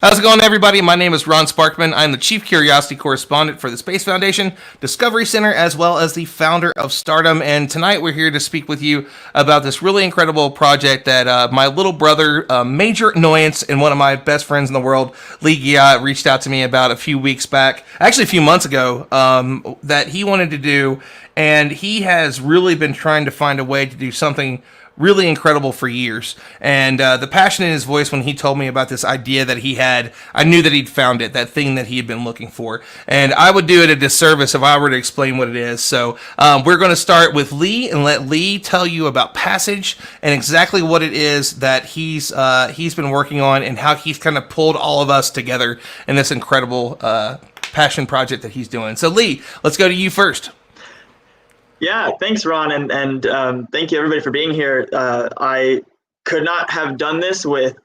How's it going, everybody? My name is Ron Sparkman. I'm the Chief Curiosity Correspondent for the Space Foundation Discovery Center, as well as the founder of Stardom. And tonight we're here to speak with you about this really incredible project that my little brother, Major Annoyance, and one of my best friends in the world, Lee Gia, reached out to me about a few weeks back, actually a few months ago, that he wanted to do. And he has really been trying to find a way to do something really incredible for years. And the passion in his voice when he told me about this idea that he had, I knew that he'd found it, that thing that he had been looking for. And I would do it a disservice if I were to explain what it is. So we're going to start with Lee and let Lee tell you about Passage and exactly what it is that he's been working on and how he's kind of pulled all of us together in this incredible passion project that he's doing. So Lee, let's go to you first. Yeah, thanks, Ron, and thank you everybody for being here. I could not have done this with,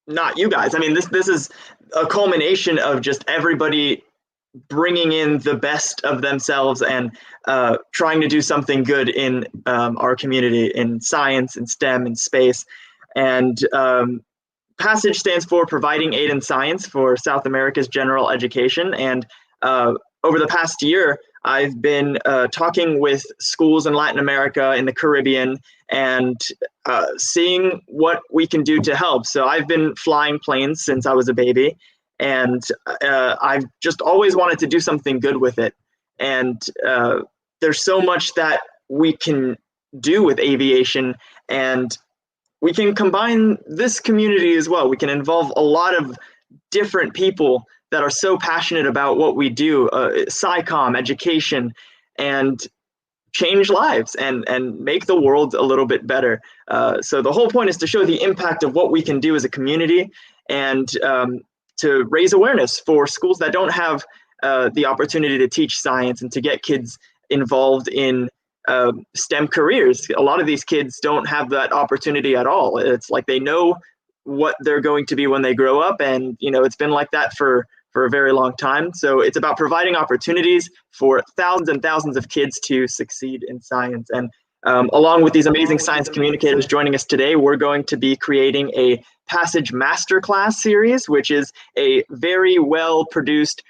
not you guys. I mean, this is a culmination of just everybody bringing in the best of themselves and trying to do something good in our community, in science, in STEM, in space. And PASSAGE stands for Providing Aid in Science for South America's General Education. And over the past year, I've been talking with schools in Latin America, in the Caribbean, and seeing what we can do to help. So I've been flying planes since I was a baby, and I've just always wanted to do something good with it. And there's so much that we can do with aviation, and we can combine this community as well. We can involve a lot of different people that are so passionate about what we do, sci-comm, education, and change lives and make the world a little bit better. So the whole point is to show the impact of what we can do as a community and to raise awareness for schools that don't have the opportunity to teach science and to get kids involved in STEM careers. A lot of these kids don't have that opportunity at all. It's like they know what they're going to be when they grow up, and it's been like that for a very long time. So it's about providing opportunities for thousands and thousands of kids to succeed in science. And along with these amazing science communicators joining us today, we're going to be creating a Passage Masterclass series, which is a very well produced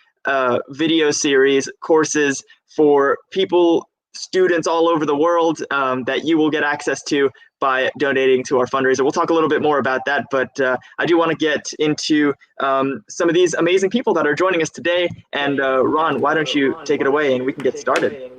video series, courses for people, students all over the world that you will get access to by donating to our fundraiser. We'll talk a little bit more about that, but I do want to get into some of these amazing people that are joining us today. And Ron, why don't you take it away and we can get started.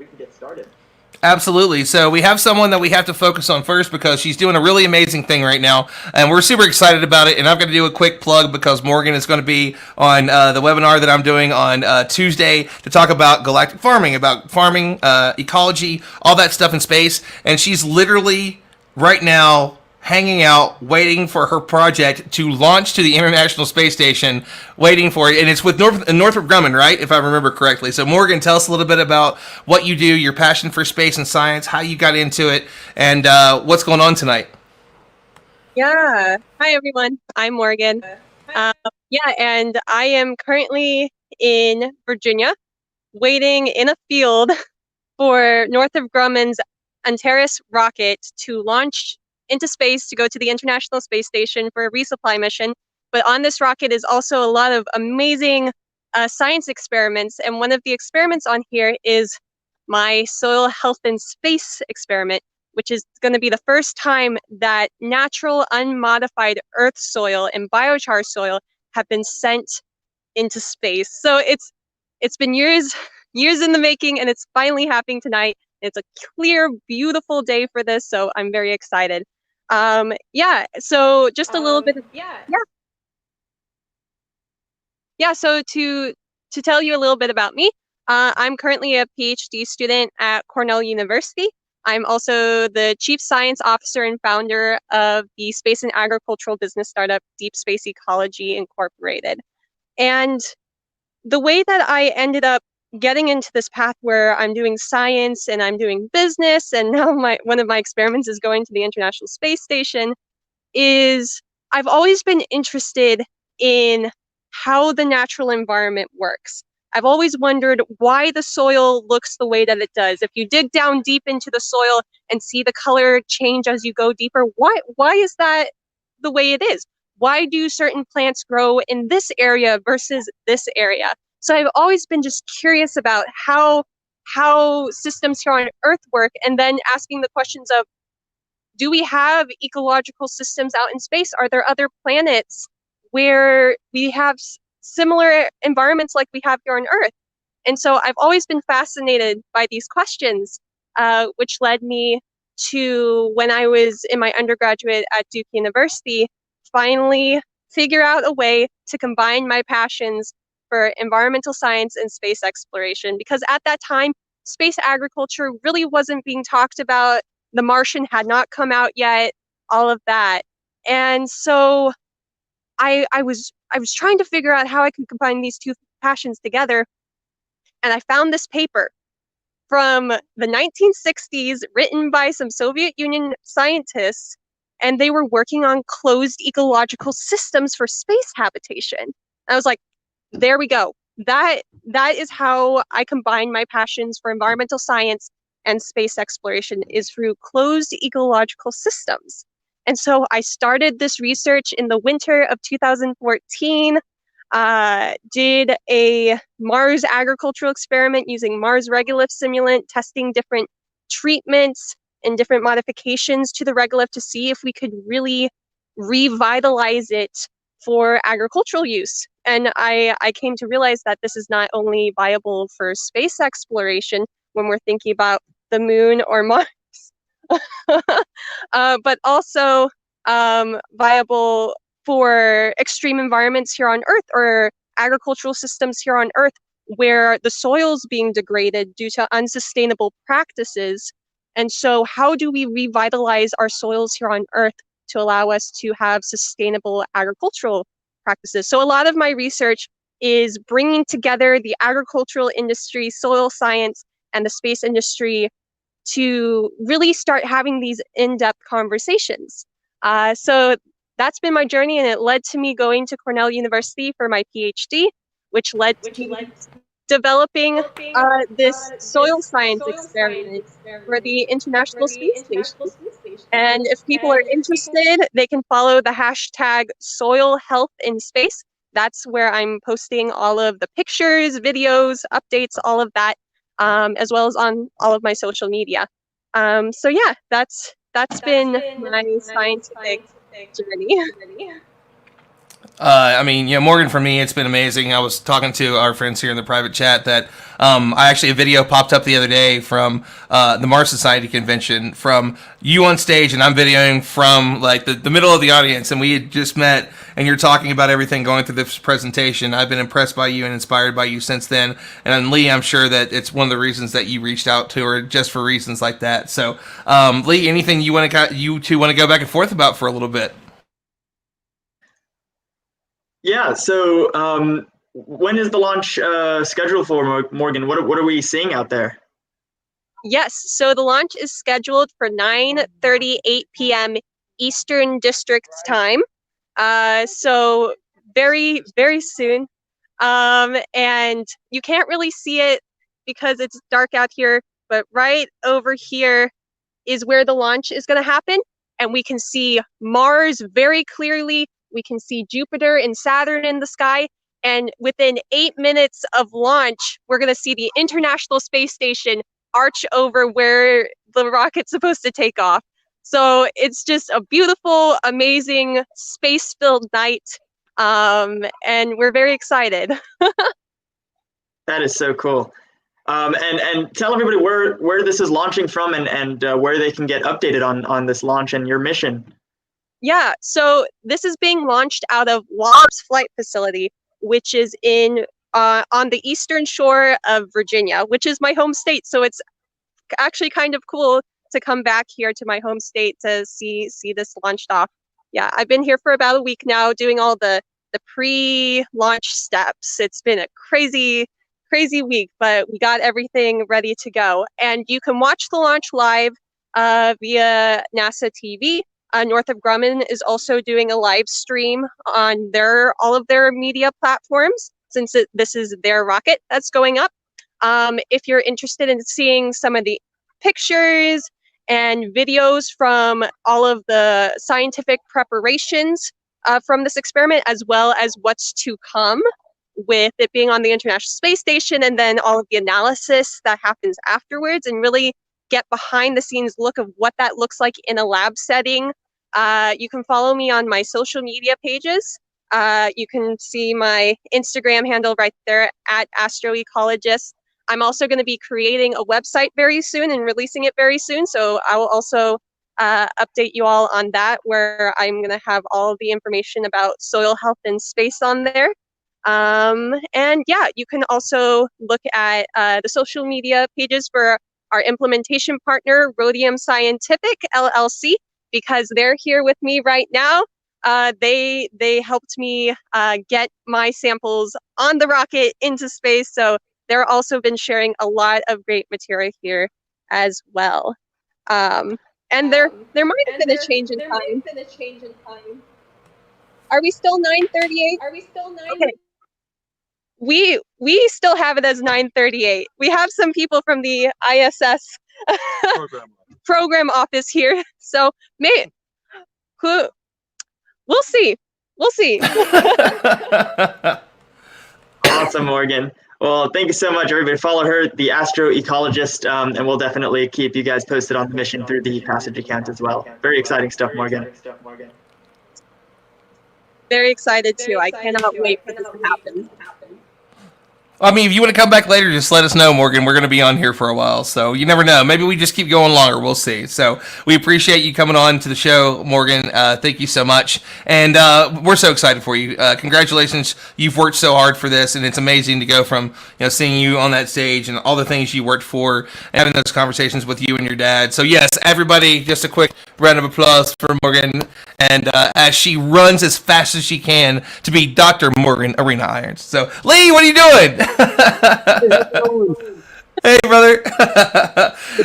Absolutely. So we have someone that we have to focus on first because she's doing a really amazing thing right now, and we're super excited about it. And I'm going to do a quick plug because Morgan is going to be on the webinar that I'm doing on Tuesday to talk about galactic farming, ecology, all that stuff in space. And she's literally right now hanging out, waiting for her project to launch to the International Space Station, waiting for it. And it's with Northrop Grumman, right? If I remember correctly. So Morgan, tell us a little bit about what you do, your passion for space and science, how you got into it, and what's going on tonight. Yeah. Hi, everyone. I'm Morgan. And I am currently in Virginia, waiting in a field for Northrop Grumman's Antares rocket to launch into space to go to the International Space Station for a resupply mission. But on this rocket is also a lot of amazing science experiments. And one of the experiments on here is my soil health in space experiment, which is going to be the first time that natural unmodified Earth soil and biochar soil have been sent into space. So it's been years in the making, and it's finally happening tonight. It's a clear, beautiful day for this, so I'm very excited. So just a little bit of, so to tell you a little bit about me, I'm currently a PhD student at Cornell University. I'm also the Chief Science Officer and founder of the space and agricultural business startup Deep Space Ecology Incorporated. And the way that I ended up getting into this path where I'm doing science and I'm doing business, and now one of my experiments is going to the International Space Station, is I've always been interested in how the natural environment works. I've always wondered why the soil looks the way that it does. If you dig down deep into the soil and see the color change as you go deeper, why is that the way it is? why do certain plants grow in this area versus this area? So I've always been just curious about how systems here on Earth work, and then asking the questions of, do we have ecological systems out in space? Are there other planets where we have similar environments like we have here on Earth? And so I've always been fascinated by these questions, which led me to, when I was in my undergraduate at Duke University, finally figure out a way to combine my passions for environmental science and space exploration. Because at that time, space agriculture really wasn't being talked about. The Martian had not come out yet, all of that. And so I was trying to figure out how I could combine these two passions together. And I found this paper from the 1960s written by some Soviet Union scientists, and they were working on closed ecological systems for space habitation. And I was like, there we go. That is how I combine my passions for environmental science and space exploration, is through closed ecological systems. And so I started this research in the winter of 2014, did a Mars agricultural experiment using Mars regolith simulant, testing different treatments and different modifications to the regolith to see if we could really revitalize it for agricultural use. And I came to realize that this is not only viable for space exploration when we're thinking about the moon or Mars, but also viable for extreme environments here on Earth, or agricultural systems here on Earth, where the soil's being degraded due to unsustainable practices. And so how do we revitalize our soils here on Earth to allow us to have sustainable agricultural practices? So a lot of my research is bringing together the agricultural industry, soil science, and the space industry to really start having these in-depth conversations. So that's been my journey, and it led to me going to Cornell University for my PhD, which led to me developing this soil science experiment for the International Space Station. And if people are interested, they can follow the hashtag soil health in space. That's where I'm posting all of the pictures, videos, updates, all of that, as well as on all of my social media. So yeah, that's been my scientific journey. I mean, Morgan, for me, it's been amazing. I was talking to our friends here in the private chat that I actually, a video popped up the other day from the Mars Society convention from you on stage, and I'm videoing from like the middle of the audience, and we had just met, and you're talking about everything going through this presentation. I've been impressed by you and inspired by you since then. And then Lee, I'm sure that it's one of the reasons that you reached out to her, just for reasons like that. So, Lee, anything you two want to go back and forth about for a little bit? Yeah, so when is the launch scheduled for, Morgan? What are we seeing out there? Yes, so the launch is scheduled for 9:38 p.m. Eastern District time. So very, very soon. And you can't really see it because it's dark out here, but right over here is where the launch is going to happen. And we can see Mars very clearly. We can see Jupiter and Saturn in the sky. And within 8 minutes of launch, we're going to see the International Space Station arch over where the rocket's supposed to take off. So it's just a beautiful, amazing, space-filled night. And we're very excited. That is so cool. And tell everybody where this is launching from, and where they can get updated on this launch and your mission. Yeah, so this is being launched out of Wallops Flight Facility, which is in on the eastern shore of Virginia, which is my home state. So it's actually kind of cool to come back here to my home state to see this launched off. Yeah, I've been here for about a week now, doing all the pre-launch steps. It's been a crazy week, but we got everything ready to go. And you can watch the launch live via NASA TV. Northrop Grumman is also doing a live stream on all of their media platforms, since this is their rocket that's going up. If you're interested in seeing some of the pictures and videos from all of the scientific preparations from this experiment, as well as what's to come with it being on the International Space Station, and then all of the analysis that happens afterwards, and really get behind the scenes look of what that looks like in a lab setting. You can follow me on my social media pages. You can see my Instagram handle right there at astroecologist. I'm also going to be creating a website very soon and releasing it very soon. So I will also update you all on that, where I'm going to have all the information about soil health and space on there. And yeah, you can also look at the social media pages for our implementation partner, Rhodium Scientific LLC, because they're here with me right now. They helped me get my samples on the rocket into space, so they're also been sharing a lot of great material here as well. And there might have been a change in time. Are we still 9:38? Okay. We still have it as 9:38. We have some people from the ISS program office here, so we'll see. Awesome, Morgan. Well, thank you so much, everybody. Follow her, the astroecologist, and we'll definitely keep you guys posted on the mission through the Passage account as well. Very exciting stuff, Morgan. Very excited too. I cannot wait for this to happen. I mean, if you want to come back later, just let us know, Morgan. We're going to be on here for a while, so you never know. Maybe we just keep going longer. We'll see. So we appreciate you coming on to the show, Morgan. Thank you so much, and we're so excited for you. Congratulations! You've worked so hard for this, and it's amazing to go from seeing you on that stage and all the things you worked for, and having those conversations with you and your dad. So yes, everybody, just a quick round of applause for Morgan, and as she runs as fast as she can to be Dr. Morgan Arena Irons. So Lee, what are you doing? Hey, brother.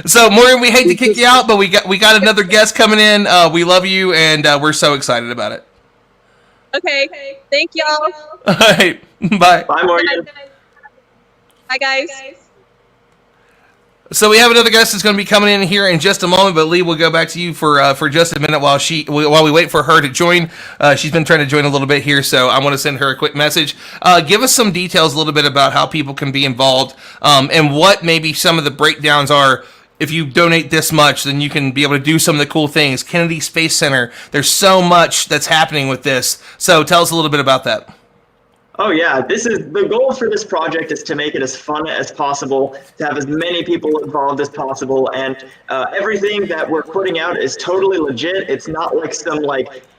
So Morgan, we hate to kick you out, but we got another guest coming in. We love you, and we're so excited about it. Okay. Thank y'all. All right. Bye. Bye, Morgan. Bye, guys. So we have another guest that's going to be coming in here in just a moment, but Lee, we'll go back to you for just a minute while we wait for her to join. She's been trying to join a little bit here, so I want to send her a quick message. Give us some details a little bit about how people can be involved, and what maybe some of the breakdowns are. If you donate this much, then you can be able to do some of the cool things. Kennedy Space Center, there's so much that's happening with this. So tell us a little bit about that. Oh yeah, this is the goal for this project, is to make it as fun as possible, to have as many people involved as possible, and everything that we're putting out is totally legit. It's not like some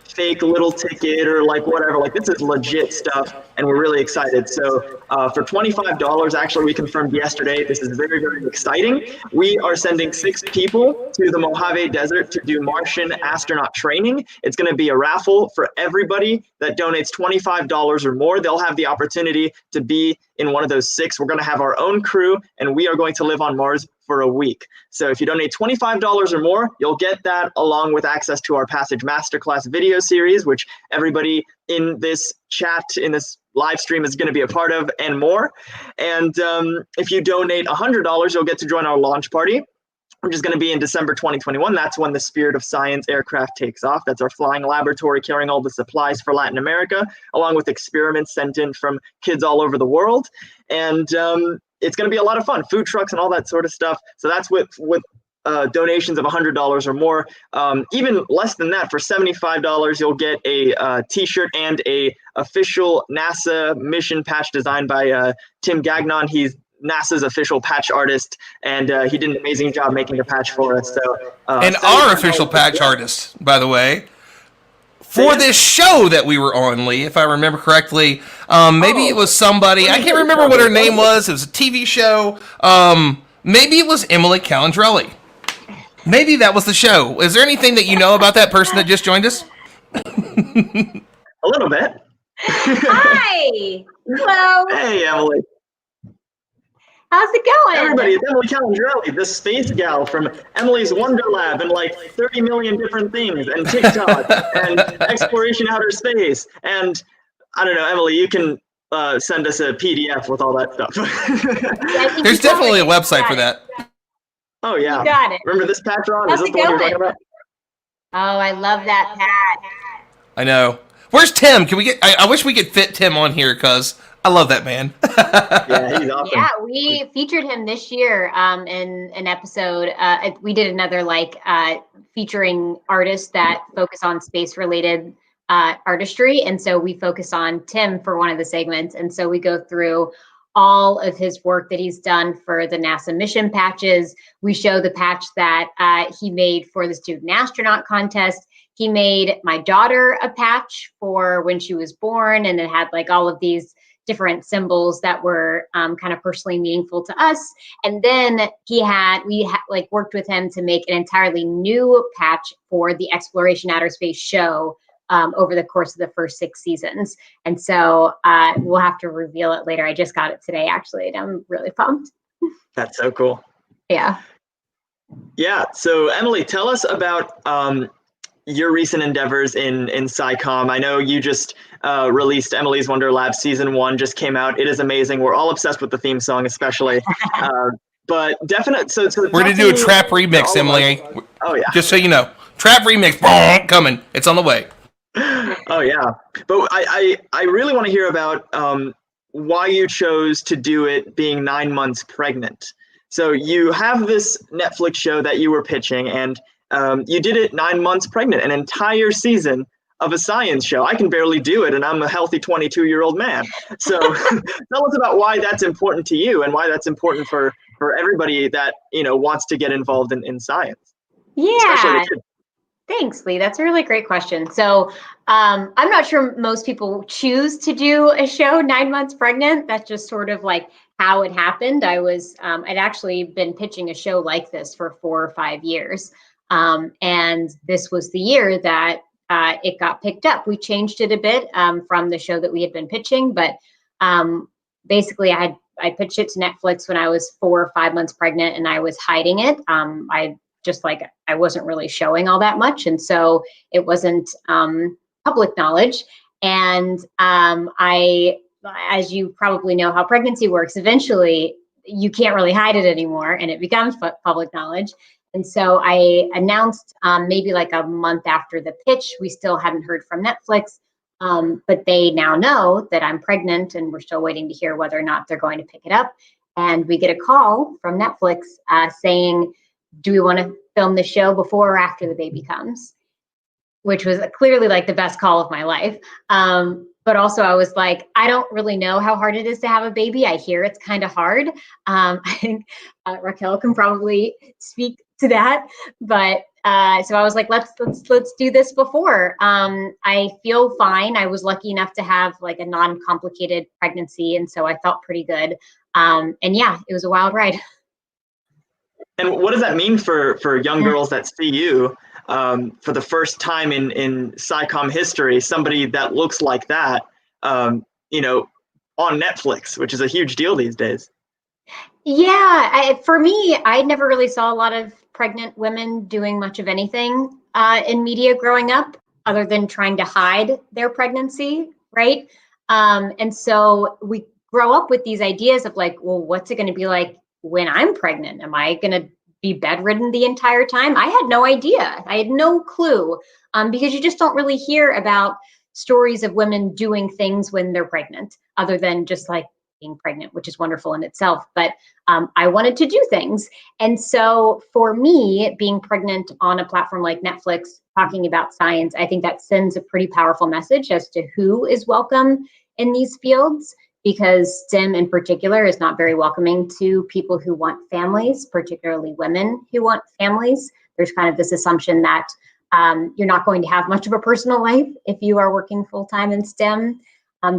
fake little ticket or whatever. This is legit stuff, and we're really excited. So for $25, actually, we confirmed yesterday, this is very, very exciting. We are sending 6 people to the Mojave Desert to do Martian astronaut training. It's going to be a raffle for everybody that donates $25 or more. They'll have the opportunity to be in one of those 6. We're going to have our own crew, and we are going to live on Mars for a week. So if you donate $25 or more, you'll get that along with access to our Passage Masterclass video series, which everybody in this chat, in this live stream, is going to be a part of, and more. And if you donate $100, you'll get to join our launch party, which is going to be in December 2021. That's when the Spirit of Science aircraft takes off. That's our flying laboratory carrying all the supplies for Latin America, along with experiments sent in from kids all over the world. And it's going to be a lot of fun, food trucks and all that sort of stuff. So that's with donations of $100 or more. Even less than that, for $75, you'll get a t-shirt and a official NASA mission patch designed by Tim Gagnon. He's NASA's official patch artist, and he did an amazing job making the patch for us. So, and our official patch artist, by the way, for this show that we were on, Lee, if I remember correctly. Maybe it was somebody, I can't remember what her name was. It was a TV show. Maybe it was Emily Calandrelli. Maybe that was the show. Is there anything that you know about that person that just joined us? A little bit. Hi. Hello. Hey, Emily. How's it going? Everybody, it's Emily Calandrelli, the space gal from Emily's Wonder Lab and 30 million different things, and TikTok, and exploration outer space. And I don't know, Emily, you can send us a PDF with all that stuff. Yeah, there's definitely a website for that. Oh, yeah. You got it. Remember this patch, Ron? How's Is this it the one you're going? talking about? Oh, I love that patch. I know. Where's Tim? Can we get? I wish we could fit Tim on here because I love that man. Yeah, he's awesome. Yeah, we featured him this year in an episode. We did another featuring artists that focus on space related artistry. And so we focus on Tim for one of the segments. And so we go through all of his work that he's done for the NASA mission patches. We show the patch that he made for the student astronaut contest. He made my daughter a patch for when she was born, and it had like all of these different symbols that were kind of personally meaningful to us. And then we worked with him to make an entirely new patch for the Exploration Outer Space show over the course of the first 6 seasons. And so we'll have to reveal it later. I just got it today, actually, and I'm really pumped. That's so cool. Yeah. Yeah. So Emily, tell us about your recent endeavors in sci-comm. I know you just released Emily's Wonder Lab Season 1, just came out. It is amazing. We're all obsessed with the theme song, especially. But definitely, so we're gonna do a trap remix, Emily. Oh yeah. Just so you know, trap remix coming. It's on the way. Oh yeah. But I really want to hear about why you chose to do it being 9 months pregnant. So you have this Netflix show that you were pitching, and you did it 9 months pregnant, an entire season of a science show. I can barely do it, and I'm a healthy 22-year-old man. So tell us about why that's important to you and why that's important for everybody that wants to get involved in science. Yeah. Thanks, Lee. That's a really great question. So I'm not sure most people choose to do a show 9 months pregnant. That's just sort of like how it happened. I'd actually been pitching a show like this for 4 or 5 years. And this was the year that it got picked up. We changed it a bit from the show that we had been pitching, but basically I pitched it to Netflix when I was 4 or 5 months pregnant, and I was hiding it. I wasn't really showing all that much, and so it wasn't public knowledge. And as you probably know how pregnancy works, eventually you can't really hide it anymore, and it becomes public knowledge. And so I announced maybe like a month after the pitch. We still hadn't heard from Netflix, but they now know that I'm pregnant, and we're still waiting to hear whether or not they're going to pick it up. And we get a call from Netflix saying, do we want to film the show before or after the baby comes? Which was clearly like the best call of my life. But also I was like, I don't really know how hard it is to have a baby. I hear it's kind of hard. I think Raquel can probably speak to that. But so I was like, let's do this before. I feel fine. I was lucky enough to have like a non-complicated pregnancy, and so I felt pretty good. And yeah, it was a wild ride. And what does that mean for young girls that see you for the first time in sci-comm history, somebody that looks like that, on Netflix, which is a huge deal these days? Yeah, for me, I never really saw a lot of pregnant women doing much of anything in media growing up, other than trying to hide their pregnancy, right? And so we grow up with these ideas of like, well, what's it going to be like when I'm pregnant? Am I going to be bedridden the entire time? I had no idea. I had no clue, because you just don't really hear about stories of women doing things when they're pregnant, other than just like being pregnant, which is wonderful in itself. But I wanted to do things. And so for me, being pregnant on a platform like Netflix, talking about science, I think that sends a pretty powerful message as to who is welcome in these fields, because STEM in particular is not very welcoming to people who want families, particularly women who want families. There's kind of this assumption that you're not going to have much of a personal life if you are working full-time in STEM.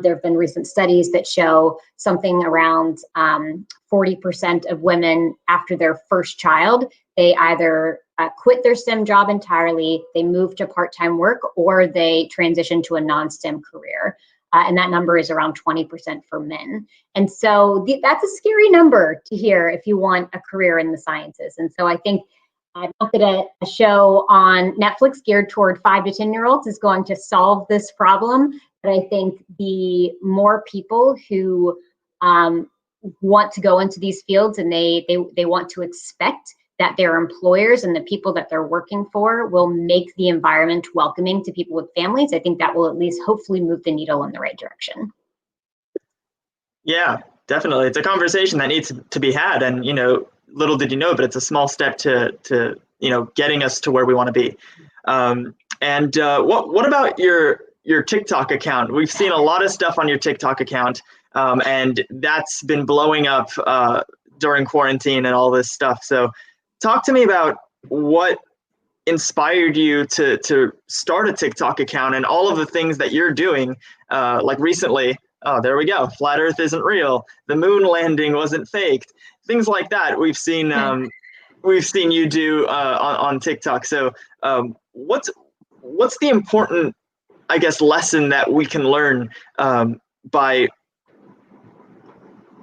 There have been recent studies that show something around 40% of women after their first child, they either quit their STEM job entirely, they move to part-time work, or they transition to a non-STEM career. And that number is around 20% for men. And so that's a scary number to hear if you want a career in the sciences. And so I think not that a show on Netflix geared toward 5 to 10-year-olds is going to solve this problem, but I think the more people who want to go into these fields and they want to expect that their employers and the people that they're working for will make the environment welcoming to people with families, I think that will at least hopefully move the needle in the right direction. Yeah, definitely. It's a conversation that needs to be had. And, little did you know, but it's a small step to getting us to where we want to be. And what about your TikTok account? We've seen a lot of stuff on your TikTok account, and that's been blowing up during quarantine and all this stuff. So talk to me about what inspired you to start a TikTok account and all of the things that you're doing, like recently. Oh, there we go. Flat Earth isn't real. The moon landing wasn't faked. Things like that. We've seen you do on TikTok. So what's the important, I guess, lesson that we can learn by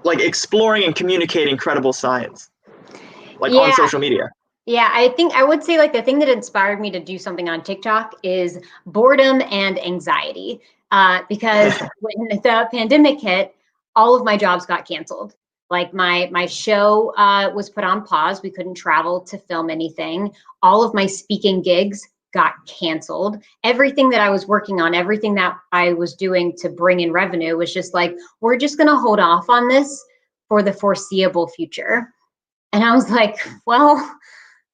like exploring and communicating credible science, like on social media? Yeah, I think I would say like the thing that inspired me to do something on TikTok is boredom and anxiety. Because when the pandemic hit, all of my jobs got canceled. Like my show was put on pause. We couldn't travel to film anything. All of my speaking gigs got canceled. Everything that I was working on, everything that I was doing to bring in revenue was just like, we're just going to hold off on this for the foreseeable future. And I was like, well,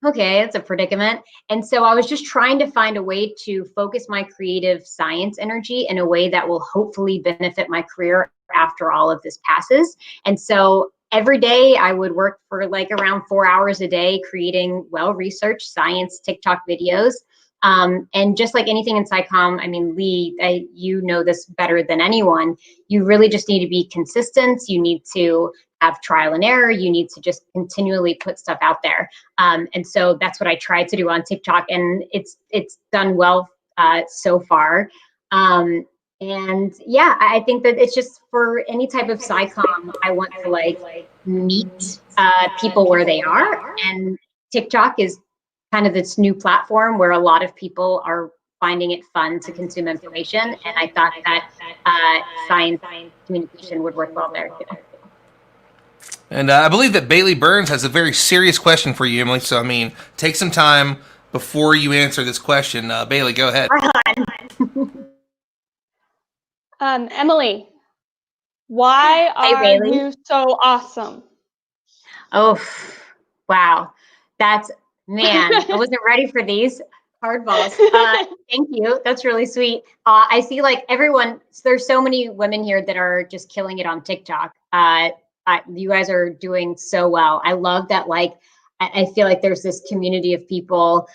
okay, it's a predicament. And so I was just trying to find a way to focus my creative science energy in a way that will hopefully benefit my career after all of this passes. And so every day I would work for like around 4 hours a day creating well-researched science TikTok videos. And just like anything in sci-comm, I mean, Lee, you know this better than anyone. You really just need to be consistent. You need to have trial and error. You need to just continually put stuff out there. And so that's what I tried to do on TikTok, and it's done well so far. And yeah, I think that it's just for any type of sci-comm, I want to like meet people where they are, and TikTok is kind of this new platform where a lot of people are finding it fun to consume information, and I thought that science communication would work well there too. And I believe that Bailey Burns has a very serious question for you, Emily. So, I mean, take some time before you answer this question. Bailey, go ahead. Emily, why are you so awesome? Oh, wow. Man, I wasn't ready for these hardballs. Thank you. That's really sweet. I see like everyone, there's so many women here that are just killing it on TikTok. You guys are doing so well. I love that. Like, I feel like there's this community of people,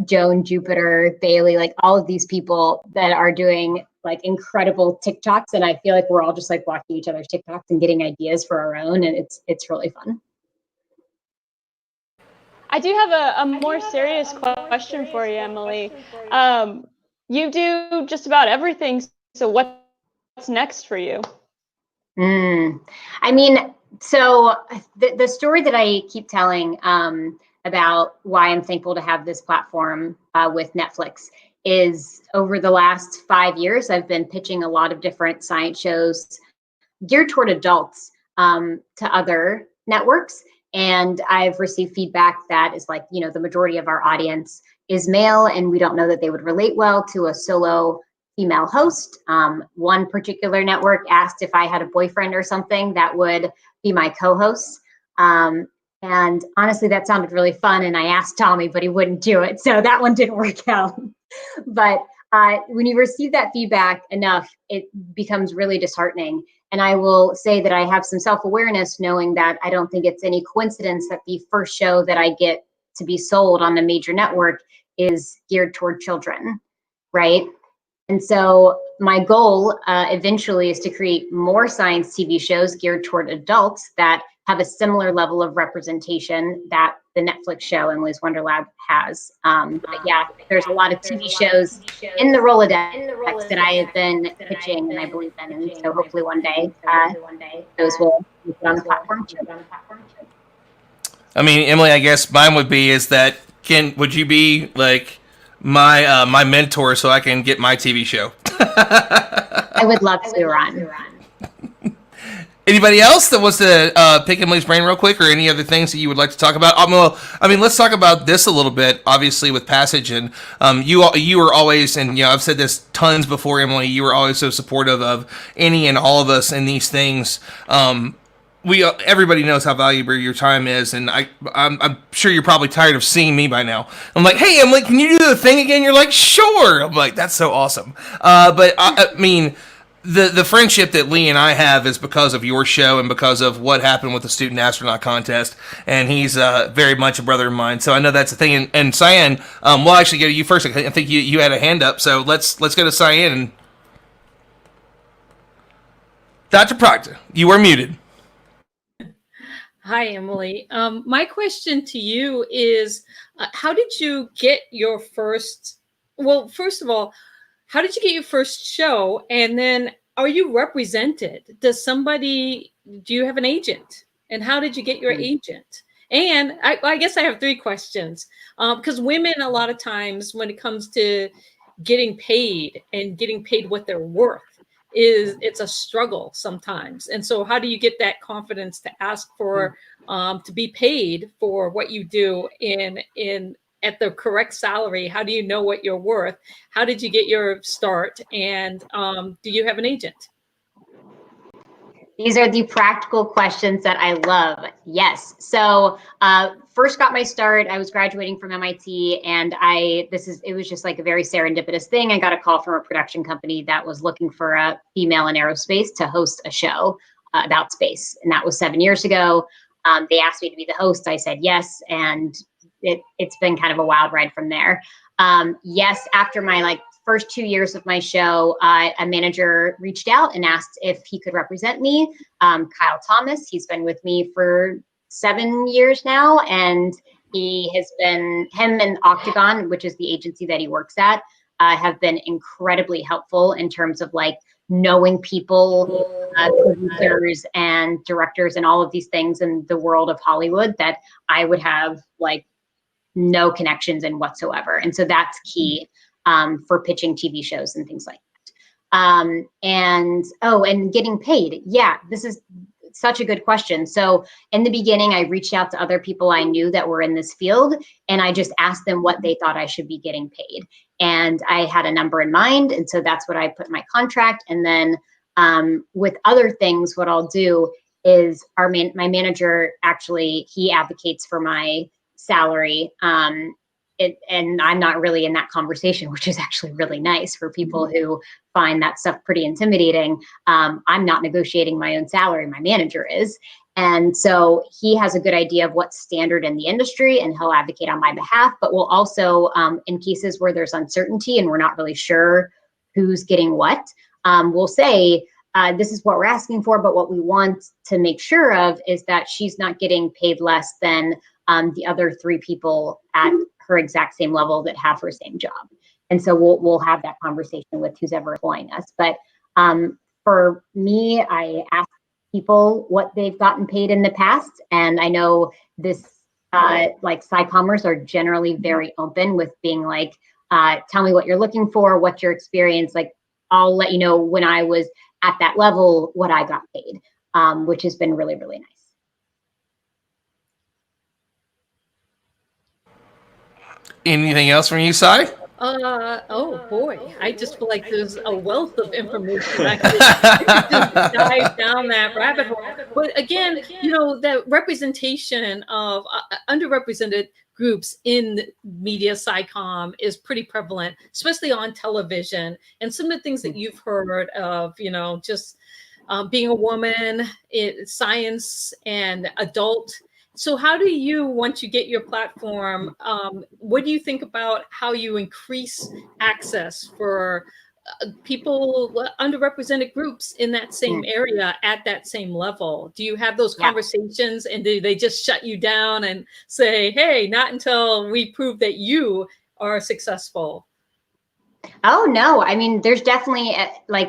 Joan, Jupiter, Bailey, like all of these people that are doing like incredible TikToks. And I feel like we're all just like watching each other's TikToks and getting ideas for our own. And it's really fun. I do have a more serious question for you, Emily. You do just about everything. So what's next for you? I mean, so the story that I keep telling about why I'm thankful to have this platform with Netflix is over the last 5 years, I've been pitching a lot of different science shows geared toward adults to other networks. And I've received feedback that is like, the majority of our audience is male, and we don't know that they would relate well to a solo female host. One particular network asked if I had a boyfriend or something that would be my co-host. And honestly, that sounded really fun. And I asked Tommy, but he wouldn't do it. So that one didn't work out. But when you receive that feedback enough, it becomes really disheartening. And I will say that I have some self-awareness knowing that I don't think it's any coincidence that the first show that I get to be sold on a major network is geared toward children, right? And so my goal eventually is to create more science TV shows geared toward adults that have a similar level of representation that the Netflix show Emily's Wonder Lab has. But yeah, there's a lot of TV shows in the Rolodex that I have been pitching and I believe in. And so hopefully one day those will be put on the platform too. I mean, Emily, I guess mine would be is that would you be like my mentor so I can get my TV show? I would love to, Ron. Anybody else that wants to pick Emily's brain real quick, or any other things that you would like to talk about? Well, I mean, let's talk about this a little bit. Obviously, with Passage, and you were always, and I've said this tons before, Emily. You were always so supportive of any and all of us in these things. Everybody knows how valuable your time is, and I'm sure you're probably tired of seeing me by now. I'm like, hey, Emily, can you do the thing again? You're like, sure. I'm like, that's so awesome. But I mean, the friendship that Lee and I have is because of your show and because of what happened with the student astronaut contest. And he's very much a brother of mine, so I know that's a thing. And Cyan, we'll actually go to you first. I think you had a hand up, so let's go to Cyan. And Dr. Proctor, you are muted. Hi, Emily. My question to you is, how did you get your first, well, first of all, how did you get your first show? And then are you represented? Do you have an agent? And how did you get your agent? And I guess I have three questions. Because women, a lot of times when it comes to getting paid and getting paid what they're worth, it's a struggle sometimes. And so how do you get that confidence to ask for to be paid for what you do at the correct salary? How do you know what you're worth? How did you get your start? And do you have an agent? These are the practical questions that I love. Yes. So first got my start. I was graduating from MIT, and it was just like a very serendipitous thing. I got a call from a production company that was looking for a female in aerospace to host a show about space. And that was 7 years ago. They asked me to be the host. I said yes. And it's been kind of a wild ride from there. Yes, after my first 2 years of my show, a manager reached out and asked if he could represent me. Kyle Thomas, he's been with me for 7 years now, and him and Octagon, which is the agency that he works at, have been incredibly helpful in terms of knowing people, producers and directors and all of these things in the world of Hollywood that I would have no connections in whatsoever. And so that's key for pitching TV shows and things like that. And getting paid. Yeah, this is such a good question. So in the beginning, I reached out to other people I knew that were in this field, and I just asked them what they thought I should be getting paid. And I had a number in mind, and so that's what I put in my contract. And then with other things, what I'll do is my manager, actually, he advocates for my salary. And I'm not really in that conversation, which is actually really nice for people who find that stuff pretty intimidating. I'm not negotiating my own salary, my manager is. And so he has a good idea of what's standard in the industry, and he'll advocate on my behalf. But we'll also, in cases where there's uncertainty and we're not really sure who's getting what, we'll say, this is what we're asking for, but what we want to make sure of is that she's not getting paid less than the other three people at her exact same level that have her same job. And so we'll have that conversation with who's ever employing us. But for me, I ask people what they've gotten paid in the past. And I know this, sci-commers are generally very open with being tell me what you're looking for, what's your experience. I'll let you know when I was at that level, what I got paid, which has been really, really nice. Anything else from you, Sai? Oh boy, I just feel like there's a wealth of information. I could just dive down that rabbit hole. But again, the representation of underrepresented groups in media, sci-comm, is pretty prevalent, especially on television. And some of the things that you've heard of, just being a woman in science and adult. So how do you, once you get your platform, what do you think about how you increase access for people, underrepresented groups in that same area at that same level? Do you have those conversations, and do they just shut you down and say, hey, not until we prove that you are successful? Oh, no. I mean, there's definitely,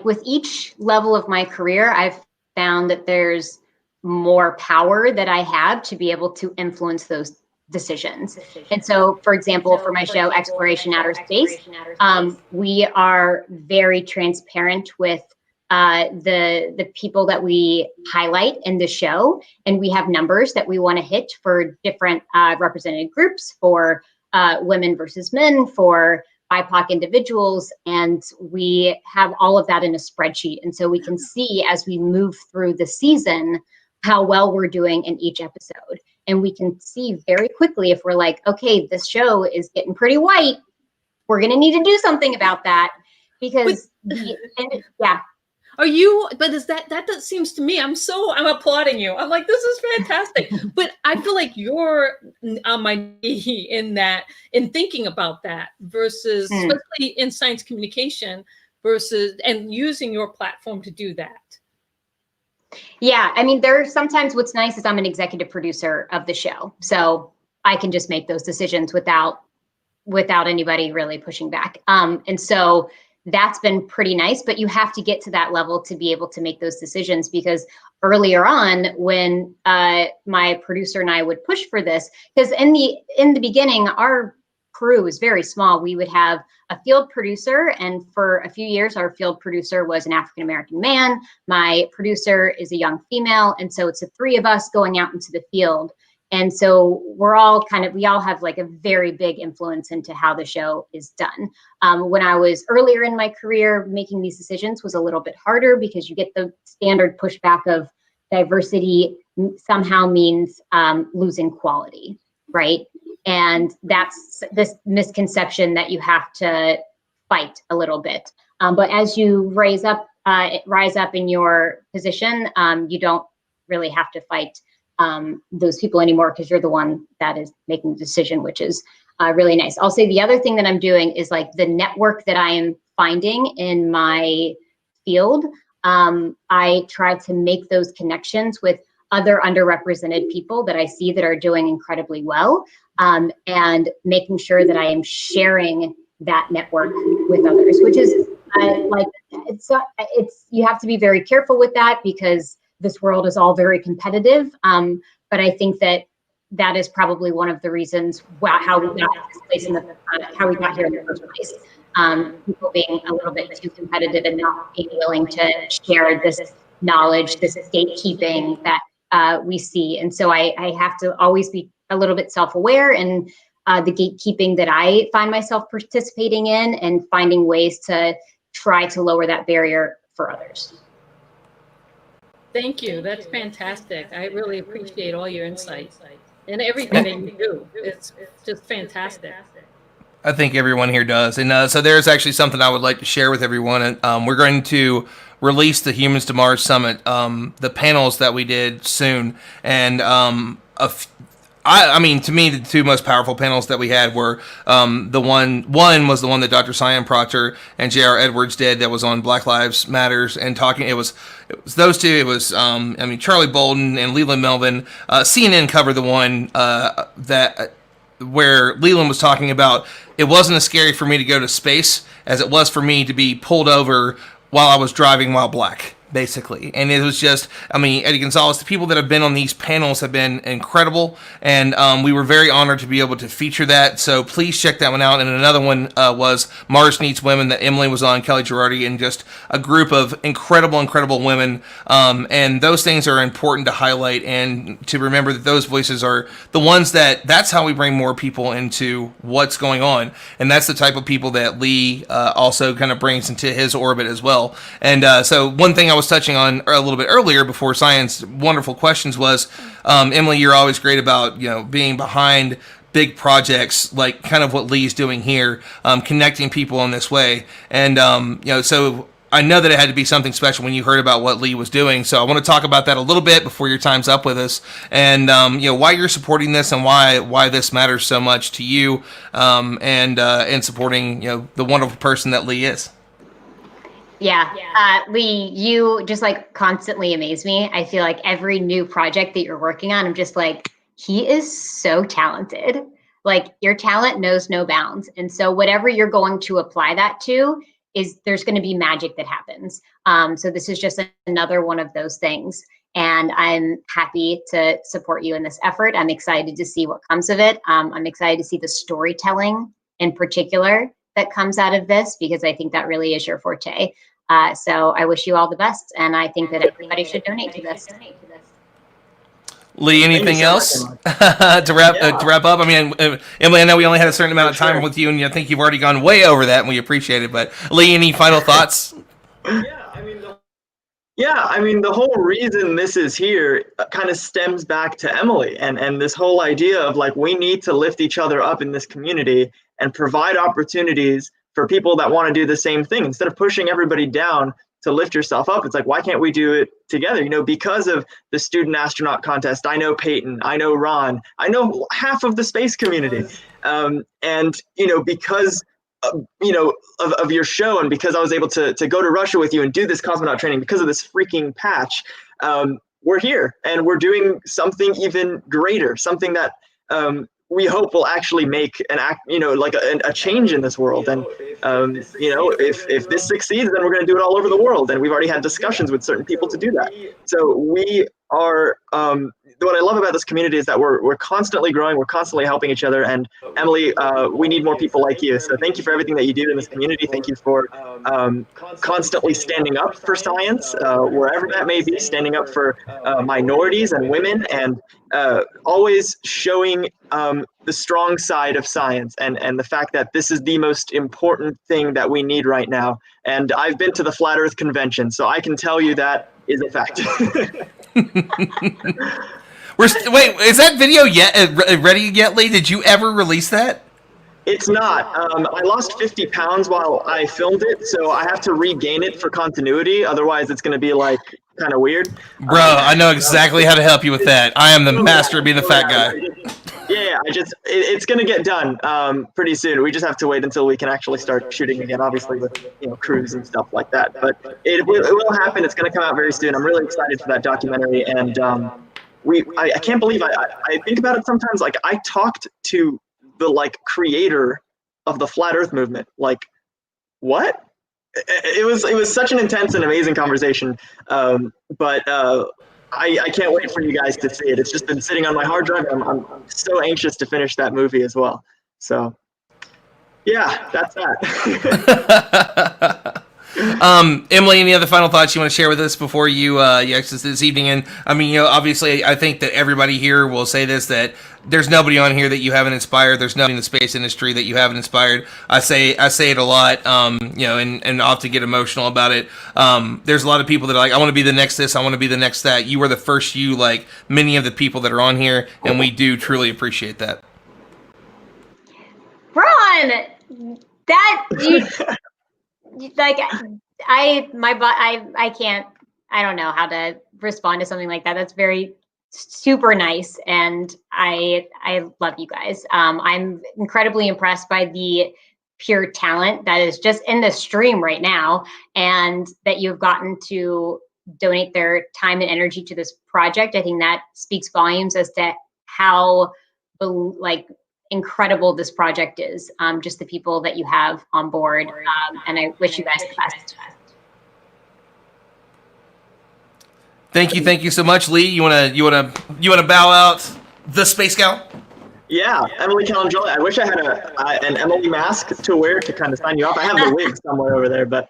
with each level of my career, I've found that there's more power that I have to be able to influence those decisions. And so, for example, for my show, Exploration Outer Space, we are very transparent with the people that we highlight in the show, and we have numbers that we want to hit for different represented groups, for women versus men, for BIPOC individuals, and we have all of that in a spreadsheet. And so we can see as we move through the season how well we're doing in each episode. And we can see very quickly if we're like, okay, this show is getting pretty white, we're going to need to do something about that, because yeah. Are you, but is that seems to me, I'm applauding you. I'm like, this is fantastic. But I feel like you're on my knee in thinking about that versus, especially in science communication and using your platform to do that. Yeah, I mean, there's sometimes what's nice is I'm an executive producer of the show. So I can just make those decisions without anybody really pushing back. And so that's been pretty nice, but you have to get to that level to be able to make those decisions, because earlier on when my producer and I would push for this, because in the beginning, our crew was very small. We would have a field producer, and for a few years, our field producer was an African-American man. My producer is a young female. And so it's the three of us going out into the field. And so we all have like a very big influence into how the show is done. When I was earlier in my career, making these decisions was a little bit harder, because you get the standard pushback of diversity somehow means losing quality, right? And that's this misconception that you have to fight a little bit. But as you rise up in your position, you don't really have to fight those people anymore, because you're the one that is making the decision, which is really nice. I'll say the other thing that I'm doing is like the network that I am finding in my field. I try to make those connections with other underrepresented people that I see that are doing incredibly well, and making sure that I am sharing that network with others, which is you have to be very careful with that, because this world is all very competitive. But I think that is probably one of the reasons how we got to this place how we got here in the first place. People being a little bit too competitive and not being willing to share this knowledge, this gatekeeping that we see. And so I have to always be a little bit self-aware in the gatekeeping that I find myself participating in, and finding ways to try to lower that barrier for others. Thank you. That's fantastic. I really appreciate all your insights and everything that you do. It's just fantastic. I think everyone here does. And so there's actually something I would like to share with everyone. We're going to release the Humans to Mars Summit, the panels that we did soon. And I mean, to me, the two most powerful panels that we had were one was the one that Dr. Cyan Proctor and J.R. Edwards did, that was on Black Lives Matters, and talking. It was those two. It was Charlie Bolden and Leland Melvin. CNN covered the one where Leland was talking about, it wasn't as scary for me to go to space as it was for me to be pulled over while I was driving while black, basically. And it was just, Eddie Gonzalez, the people that have been on these panels have been incredible, and we were very honored to be able to feature that, so please check that one out. And another one was Mars Needs Women, that Emily was on, Kelly Girardi, and just a group of incredible women, and those things are important to highlight, and to remember that those voices are the ones that's how we bring more people into what's going on, and that's the type of people that Lee also kind of brings into his orbit as well. And so one thing I was touching on a little bit earlier before Science wonderful questions was, Emily, you're always great about being behind big projects, like kind of what Lee's doing here, connecting people in this way. And so I know that it had to be something special when you heard about what Lee was doing. So I want to talk about that a little bit before your time's up with us, and why you're supporting this, and why this matters so much to you, and supporting the wonderful person that Lee is. Yeah, Lee, you just like constantly amaze me. I feel like every new project that you're working on, I'm just like, he is so talented. Like, your talent knows no bounds. And so whatever you're going to apply that to, there's going to be magic that happens. So this is just another one of those things. And I'm happy to support you in this effort. I'm excited to see what comes of it. I'm excited to see the storytelling in particular that comes out of this, because I think that really is your forte. So I wish you all the best, and I think that everybody should donate to this. Lee, anything else to wrap up? I mean, Emily, I know we only had a certain amount of time with you, and I think you've already gone way over that, and we appreciate it. But Lee, any final thoughts? Yeah, I mean, the whole reason this is here kind of stems back to Emily and this whole idea of like, we need to lift each other up in this community and provide opportunities for people that want to do the same thing. Instead of pushing everybody down to lift yourself up, it's like, why can't we do it together? You know, because of the student astronaut contest, I know Peyton, I know Ron, I know half of the space community. And, you know, because you know, of your show, and because I was able to go to Russia with you and do this cosmonaut training because of this freaking patch, we're here and we're doing something even greater, something that we hope will actually make like a change in this world. And you know, if this succeeds, then we're going to do it all over the world. And we've already had discussions with certain people to do that. So we are. What I love about this community is that we're constantly growing, we're constantly helping each other. And Emily, we need more people like you. So thank you for everything that you do in this community. Thank you for constantly standing up for science, wherever that may be, standing up for minorities and women, and always showing the strong side of science and the fact that this is the most important thing that we need right now. And I've been to the Flat Earth Convention, so I can tell you that is a fact. Wait, is that video ready yet, Lee? Did you ever release that? It's not. I lost 50 pounds while I filmed it, so I have to regain it for continuity. Otherwise, it's going to be like kind of weird. Bro, I know exactly how to help you with that. I am the master of being the fat guy. Yeah, it's going to get done pretty soon. We just have to wait until we can actually start shooting again, obviously with crews and stuff like that. But it will happen. It's going to come out very soon. I'm really excited for that documentary, and I can't believe I think about it sometimes. Like, I talked to the creator of the Flat Earth movement. Like, what? It was such an intense and amazing conversation. But I can't wait for you guys to see it. It's just been sitting on my hard drive. I'm so anxious to finish that movie as well. So yeah, that's that. Emily, any other final thoughts you want to share with us before you exit this evening? And I mean, obviously, I think that everybody here will say this, that there's nobody on here that you haven't inspired. There's nobody in the space industry that you haven't inspired. I say it a lot, and often get emotional about it. There's a lot of people that are like, I want to be the next this, I want to be the next that. You are the first you, like many of the people that are on here, and we do truly appreciate that. Ron, that you. Like I can't, I don't know how to respond to something like that. That's very super nice, and I love you guys. I'm incredibly impressed by the pure talent that is just in the stream right now, and that you've gotten to donate their time and energy to this project. I think that speaks volumes as to how incredible this project is, just the people that you have on board, and I wish you guys the best. Thank you so much, Lee. You wanna bow out the Space Gal? Yeah, Emily Calandrelli. I wish I had an Emily mask to wear to kind of sign you off. I have the wig somewhere over there, but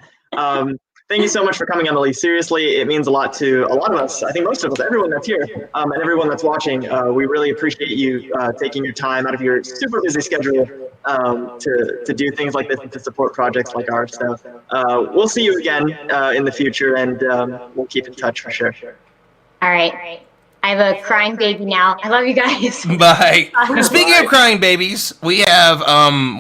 thank you so much for coming, Emily. Seriously, it means a lot to a lot of us. I think most of us, everyone that's here, and everyone that's watching. We really appreciate you taking your time out of your super busy schedule to do things like this and to support projects like ours. So we'll see you again in the future, and we'll keep in touch for sure. All right. I have a crying baby now. I love you guys. Bye. Speaking of crying babies, we have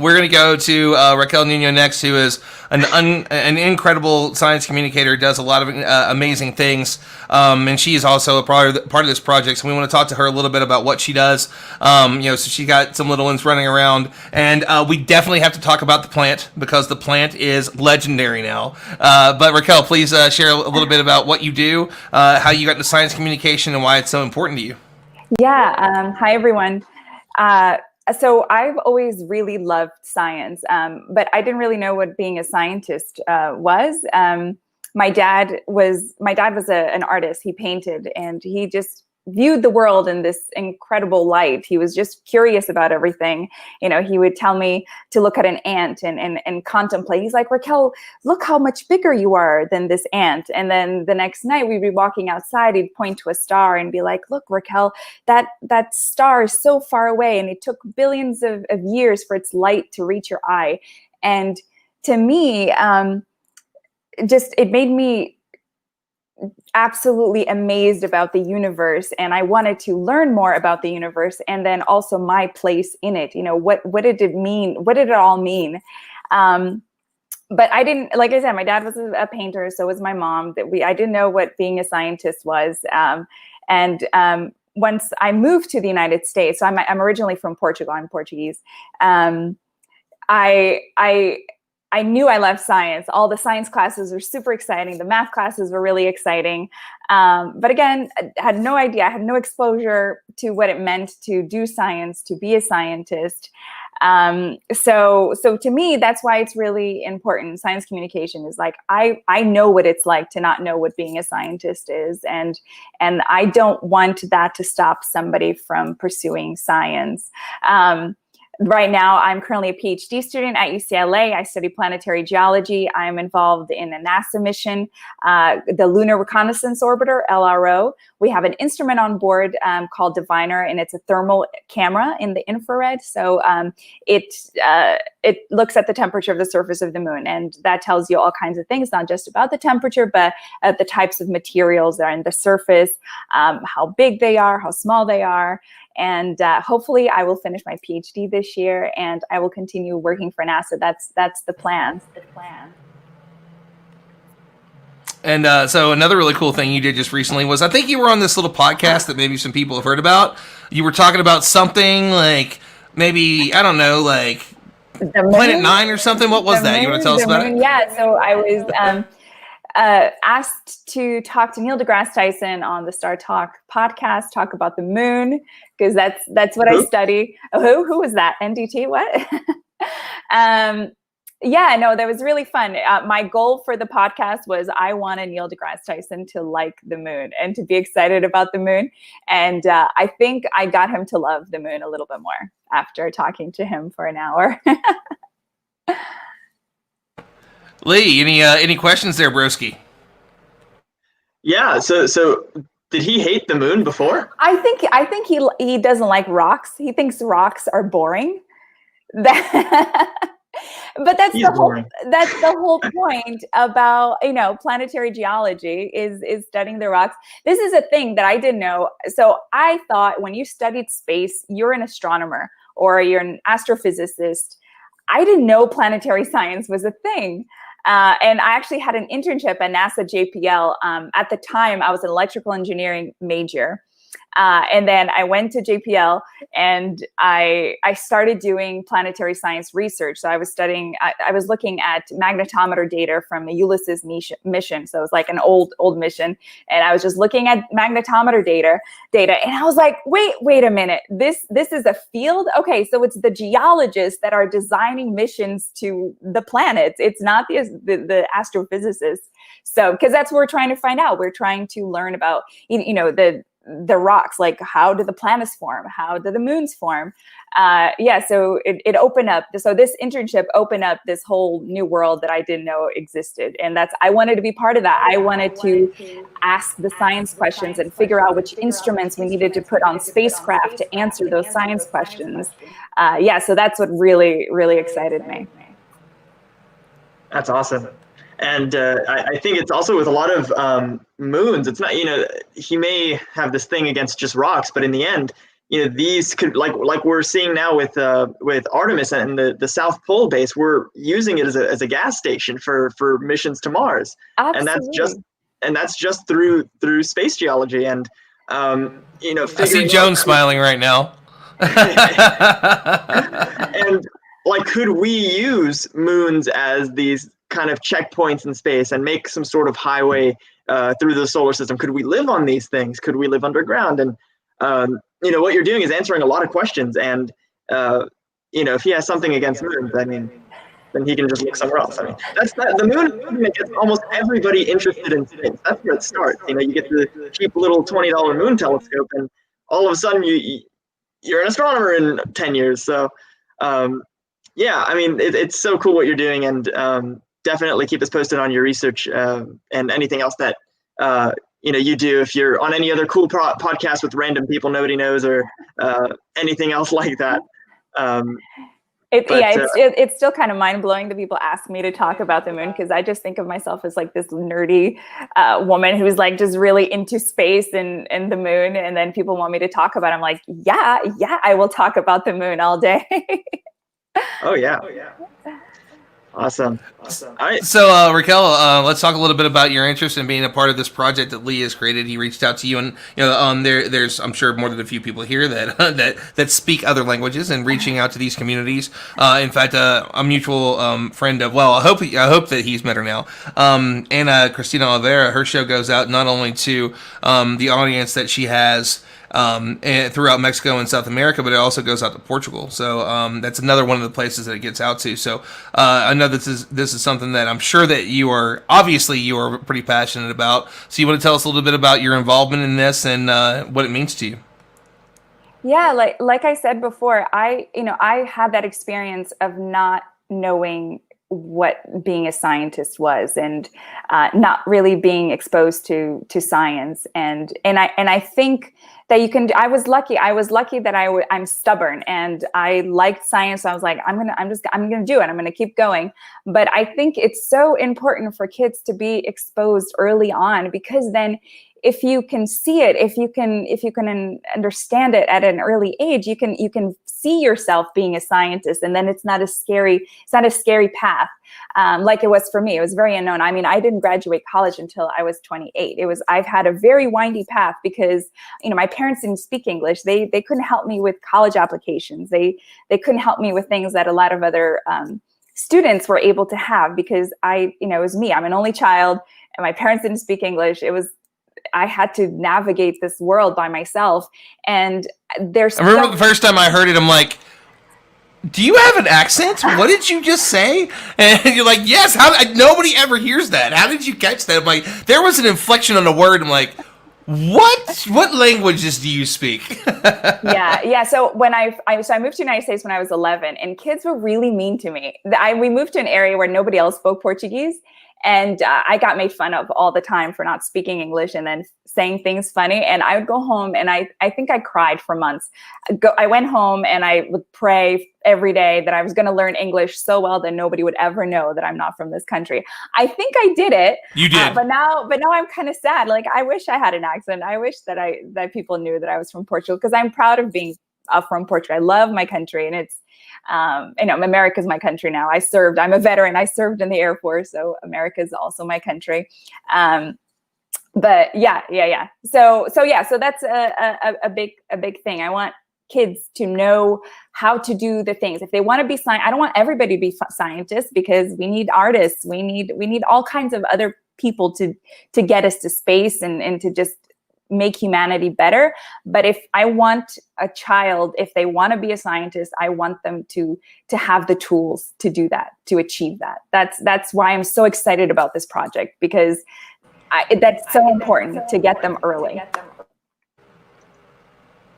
we're gonna go to Raquel Nuno next, who is an incredible science communicator, does a lot of amazing things, and she is also a part of this project. So we want to talk to her a little bit about what she does. So she got some little ones running around, and we definitely have to talk about the plant, because the plant is legendary now. But Raquel, please share a little bit about what you do, how you got into science communication, and why it's so important to you. Yeah. Hi, everyone. So I've always really loved science, but I didn't really know what being a scientist My dad was an artist. He painted, and he just viewed the world in this incredible light. He was just curious about everything. You know, he would tell me to look at an ant and contemplate. He's like, Raquel, look how much bigger you are than this ant. And then the next night we'd be walking outside, he'd point to a star and be like, look, Raquel, that star is so far away and it took billions of years for its light to reach your eye. And to me, it made me absolutely amazed about the universe, and I wanted to learn more about the universe, and then also my place in it. You know, what did it mean? What did it all mean? But I didn't, like I said, my dad was a painter, so was my mom. I didn't know what being a scientist was. Once I moved to the United States, so I'm originally from Portugal. I'm Portuguese. I knew I loved science. All the science classes were super exciting. The math classes were really exciting. But again, I had no idea. I had no exposure to what it meant to do science, to be a scientist. So to me, that's why it's really important. Science communication is like, I know what it's like to not know what being a scientist is. And I don't want that to stop somebody from pursuing science. Right now, I'm currently a PhD student at UCLA. I study planetary geology. I'm involved in a NASA mission, the Lunar Reconnaissance Orbiter, LRO. We have an instrument on board called Diviner, and it's a thermal camera in the infrared. So it looks at the temperature of the surface of the moon, and that tells you all kinds of things, not just about the temperature, but the types of materials that are in the surface, how big they are, how small they are. And hopefully I will finish my PhD this year, and I will continue working for NASA. That's the plan. And so another really cool thing you did just recently was, I think you were on this little podcast that maybe some people have heard about. You were talking about something like, maybe, I don't know, like Planet 9 or something. What was that? You want to tell us about it? Yeah, so I was asked to talk to Neil deGrasse Tyson on the Star Talk podcast, talk about the moon, because that's what I study. Oh, who was that? NDT? What? Yeah, no, that was really fun. My goal for the podcast was I wanted Neil deGrasse Tyson to like the moon and to be excited about the moon. And I think I got him to love the moon a little bit more after talking to him for an hour. Lee, any questions there, broski? Yeah. So did he hate the moon before? I think he doesn't like rocks. He thinks rocks are boring. But that's the whole point about, planetary geology is studying the rocks. This is a thing that I didn't know. So I thought when you studied space, you're an astronomer or you're an astrophysicist. I didn't know planetary science was a thing. And I actually had an internship at NASA JPL. At the time, I was an electrical engineering major. And then I went to JPL and I started doing planetary science research. So I was looking at magnetometer data from the Ulysses mission. So it was like an old mission. And I was just looking at magnetometer data. And I was like, wait a minute, this is a field? Okay, so it's the geologists that are designing missions to the planets. It's not the astrophysicists. So, because that's what we're trying to find out. We're trying to learn about, the rocks, like how do the planets form? How do the moons form? So it opened up. So this internship opened up this whole new world that I didn't know existed. And I wanted to be part of that. I wanted to ask the science questions and figure out which instruments we needed to put on spacecraft to answer those science questions. So that's what really, really excited me. That's awesome. And I think it's also with a lot of moons, it's not, he may have this thing against just rocks, but in the end, these could, like we're seeing now with Artemis and the South Pole base, we're using it as a gas station for missions to Mars. Absolutely. And that's just through space geology. And I see Joan smiling right now. And could we use moons as these kind of checkpoints in space and make some sort of highway through the solar system? Could we live on these things? Could we live underground? And what you're doing is answering a lot of questions. And if he has something against moons, I mean, then he can just look somewhere else. I mean, the moon gets almost everybody interested in space. That's where it starts. You know, you get the cheap little $20 moon telescope, and all of a sudden you're an astronomer in 10 years. So, yeah, I mean, it's so cool what you're doing, and definitely keep us posted on your research and anything else that you do. If you're on any other cool podcast with random people nobody knows, or anything else like that. It's still kind of mind-blowing that people ask me to talk about the moon, because I just think of myself as like this nerdy woman who's like just really into space and the moon, and then people want me to talk about it. I'm like, yeah, I will talk about the moon all day. Oh yeah. Awesome. All right. So, Raquel, let's talk a little bit about your interest in being a part of this project that Lee has created. He reached out to you, and there's I'm sure more than a few people here that that speak other languages, and reaching out to these communities. In fact, a mutual friend of I hope that he's met her now. Anna Cristina Oliveira, her show goes out not only to the audience that she has and throughout Mexico and South America, but it also goes out to Portugal. So that's another one of the places that it gets out to. So I know this is something that I'm sure that you are pretty passionate about. So you want to tell us a little bit about your involvement in this and what it means to you? Yeah, like I said before, I had that experience of not knowing what being a scientist was, and not really being exposed to science, and I think that you can. I was lucky that I'm stubborn, and I liked science. So I was like, I'm gonna do it. I'm gonna keep going. But I think it's so important for kids to be exposed early on, because then, if you can see it, if you can understand it at an early age, you can see yourself being a scientist, and then it's not a scary path like it was for me. It was very unknown. I mean, I didn't graduate college until I was 28. I've had a very windy path, because my parents didn't speak English. They couldn't help me with college applications. They couldn't help me with things that a lot of other students were able to have, because it was me. I'm an only child, and my parents didn't speak English. I had to navigate this world by myself. And I remember the first time I heard it, I'm like, do you have an accent? What did you just say? And you're like, yes. Nobody ever hears that. How did you catch that? I'm like, there was an inflection on the word. I'm like, what languages do you speak? Yeah. So when I moved to the United States when I was 11, and kids were really mean to me. We moved to an area where nobody else spoke Portuguese. And I got made fun of all the time for not speaking English and then saying things funny. And I would go home, and I think I cried for months. I went home and I would pray every day that I was going to learn English so well that nobody would ever know that I'm not from this country. I think I did it. You did. But now I'm kind of sad. Like, I wish I had an accent. I wish that people knew that I was from Portugal, because I'm proud of being from Portugal. I love my country, and it's America's my country now. I'm a veteran. I served in the Air Force, so America is also my country. But yeah. So that's a big thing. I want kids to know how to do the things. If they want to be I don't want everybody to be scientists, because we need artists. We need all kinds of other people to get us to space and to just make humanity better. But if I want a child, if they want to be a scientist, I want them to have the tools to do that, to achieve that. That's why I'm so excited about this project, because that's so important to get them early.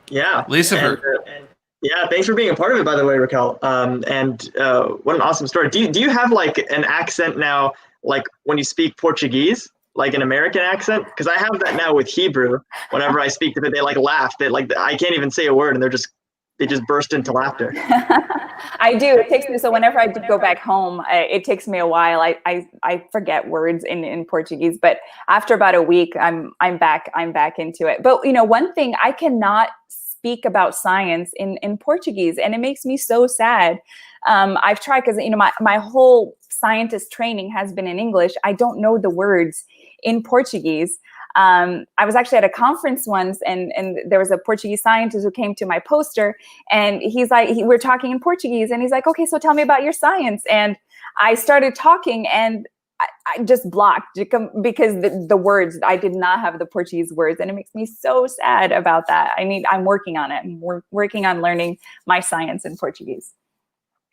Yeah, Lisa. Yeah, thanks for being a part of it, by the way, Raquel. And what an awesome story. Do you have like an accent now, like when you speak Portuguese? Like an American accent? Because I have that now with Hebrew. Whenever I speak to them, they like laugh. They like, I can't even say a word, and they just burst into laughter. I do. It takes me, so whenever I go back home, it takes me a while. I forget words in Portuguese, but after about a week, I'm back into it. But one thing, I cannot speak about science in Portuguese, and it makes me so sad. I've tried, because my whole scientist training has been in English. I don't know the words in Portuguese. I was actually at a conference once, and there was a Portuguese scientist who came to my poster, and he's like, we're talking in Portuguese, and he's like, okay, so tell me about your science. And I started talking, and I just blocked, because the words, I did not have the Portuguese words, and it makes me so sad about that. I'm working on it. We're working on learning my science in Portuguese.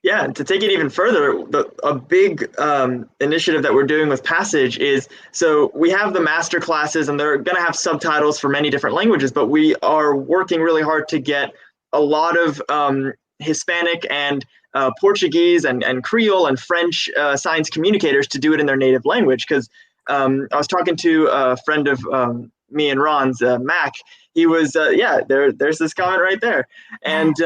Yeah, and to take it even further, a big initiative that we're doing with Passage is, so we have the master classes and they're going to have subtitles for many different languages, but we are working really hard to get a lot of Hispanic and Portuguese and Creole and French science communicators to do it in their native language. Because I was talking to a friend of me and Ron's, Mac. He was, there's this comment right there. And